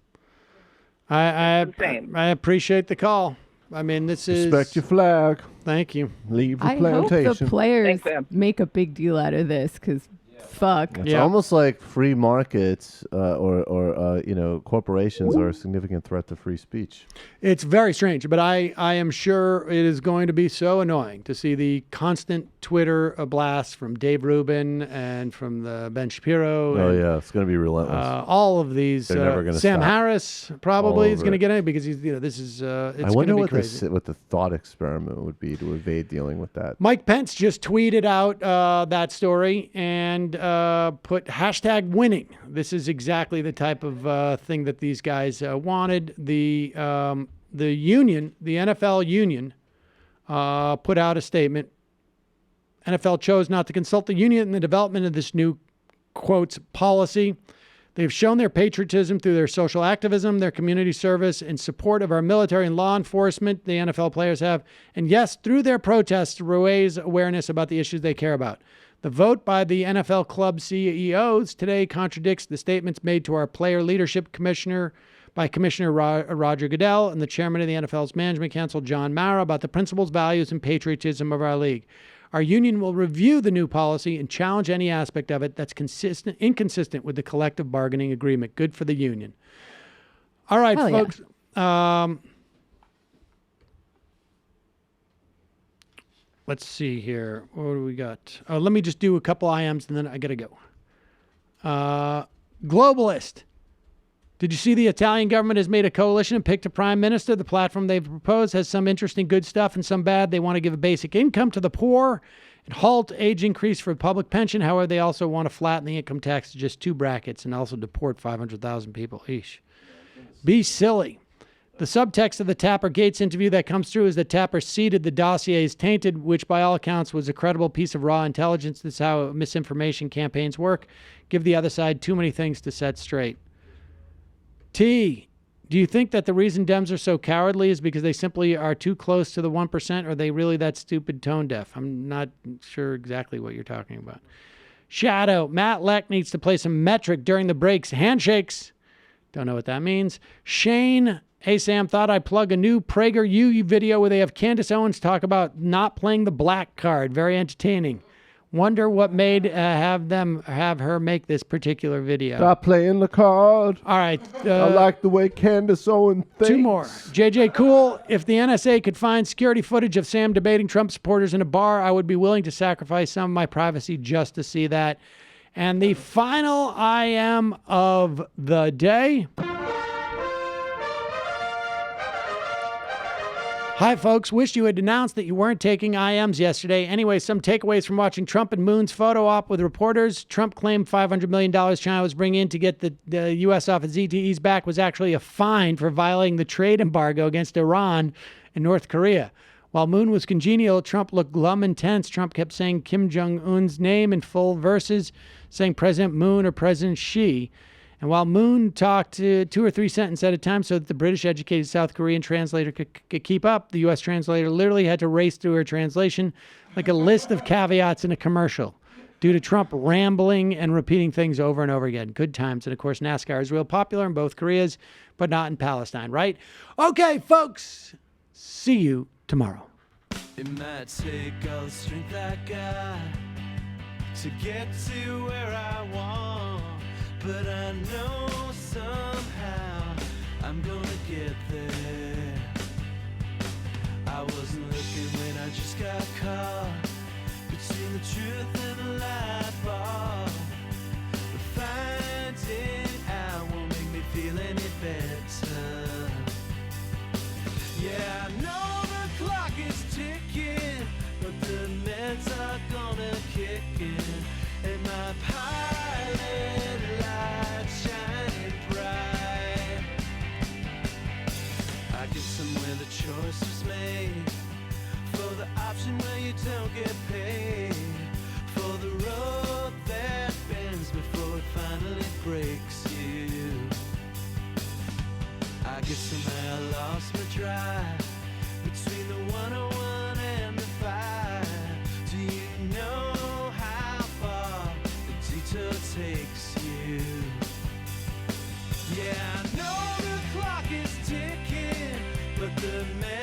[SPEAKER 6] I appreciate the call. I mean, this is...
[SPEAKER 16] Respect your flag.
[SPEAKER 6] Thank you.
[SPEAKER 16] Leave the
[SPEAKER 12] I hope
[SPEAKER 16] plantation.
[SPEAKER 12] the players make a big deal out of this because fuck.
[SPEAKER 15] It's almost like free markets or corporations are a significant threat to free speech.
[SPEAKER 6] It's very strange, but I am sure it is going to be so annoying to see the constant Twitter blasts from Dave Rubin and from the Ben Shapiro.
[SPEAKER 15] Oh,
[SPEAKER 6] and,
[SPEAKER 15] yeah. It's going to be relentless.
[SPEAKER 6] all of these.
[SPEAKER 15] They're never gonna
[SPEAKER 6] Sam
[SPEAKER 15] stop.
[SPEAKER 6] Harris probably is going to get in because this is. It's
[SPEAKER 15] I wonder
[SPEAKER 6] going to be
[SPEAKER 15] what
[SPEAKER 6] crazy.
[SPEAKER 15] what the thought experiment would be to evade dealing with that.
[SPEAKER 6] Mike Pence just tweeted out that story and put hashtag winning. This is exactly the type of thing that these guys wanted. The union, the NFL union, put out a statement. NFL chose not to consult the union in the development of this new, quotes, policy. They've shown their patriotism through their social activism, their community service, in support of our military and law enforcement, the NFL players have, and yes, through their protests to raise awareness about the issues they care about. The vote by the NFL club CEOs today contradicts the statements made to our player leadership commissioner by Commissioner Roger Goodell and the chairman of the NFL's management council, John Mara, about the principles, values, and patriotism of our league. Our union will review the new policy and challenge any aspect of it that's inconsistent with the collective bargaining agreement. Good for the union. All right,
[SPEAKER 12] Hell yeah.
[SPEAKER 6] folks. Let's see here. What do we got? Let me just do a couple IMs and then I got to go. Globalist. Did you see the Italian government has made a coalition and picked a prime minister? The platform they've proposed has some interesting good stuff and some bad. They want to give a basic income to the poor and halt age increase for public pension. However, they also want to flatten the income tax to just 2 brackets and also deport 500,000 people. Eesh. Be silly. The subtext of the Tapper Gates interview that comes through is that Tapper ceded the dossiers tainted, which by all accounts was a credible piece of raw intelligence. This is how misinformation campaigns work. Give the other side too many things to set straight. T, do you think that the reason Dems are so cowardly is because they simply are too close to the 1%, or are they really that stupid tone deaf? I'm not sure exactly what you're talking about. Shadow, Matt Leck needs to play some metric during the breaks. Handshakes. Don't know what that means. Shane, hey Sam, thought I'd plug a new PragerU video where they have Candace Owens talk about not playing the black card. Very entertaining. Wonder what made have her make this particular video.
[SPEAKER 16] Stop playing the card.
[SPEAKER 6] All right.
[SPEAKER 16] I like the way Candace Owens thinks.
[SPEAKER 6] 2 more. JJ Cool, if the NSA could find security footage of Sam debating Trump supporters in a bar, I would be willing to sacrifice some of my privacy just to see that. And the final IM of the day. Hi, folks. Wished you had announced that you weren't taking IMs yesterday. Anyway, some takeaways from watching Trump and Moon's photo op with reporters. Trump claimed $500 million China was bringing in to get the U.S. off its ZTEs back was actually a fine for violating the trade embargo against Iran and North Korea. While Moon was congenial, Trump looked glum and tense. Trump kept saying Kim Jong-un's name in full verses, saying President Moon or President Xi. And while Moon talked 2 or 3 sentences at a time so that the British-educated South Korean translator could keep up, the U.S. translator literally had to race through her translation like a list of caveats in a commercial. due to Trump rambling and repeating things over and over again. Good times. And of course, NASCAR is real popular in both Koreas, but not in Palestine, right? Okay, folks. See you tomorrow.
[SPEAKER 14] It might take all the strength I got to get to where I want, but I know somehow I'm gonna get there. I wasn't looking when I just got caught between the truth and the light bulb, but finding out won't make me feel any better. Yeah, I know the clock is ticking, but the meds are gonna kick in, and my pilot light shining bright. I guess somewhere the choice was made for the option where you don't get paid, for the road that bends before it finally breaks you. I guess somehow I lost my drive between the 101 and the 5. Do you know how far the detour takes you? Yeah, I know the clock is ticking, but the man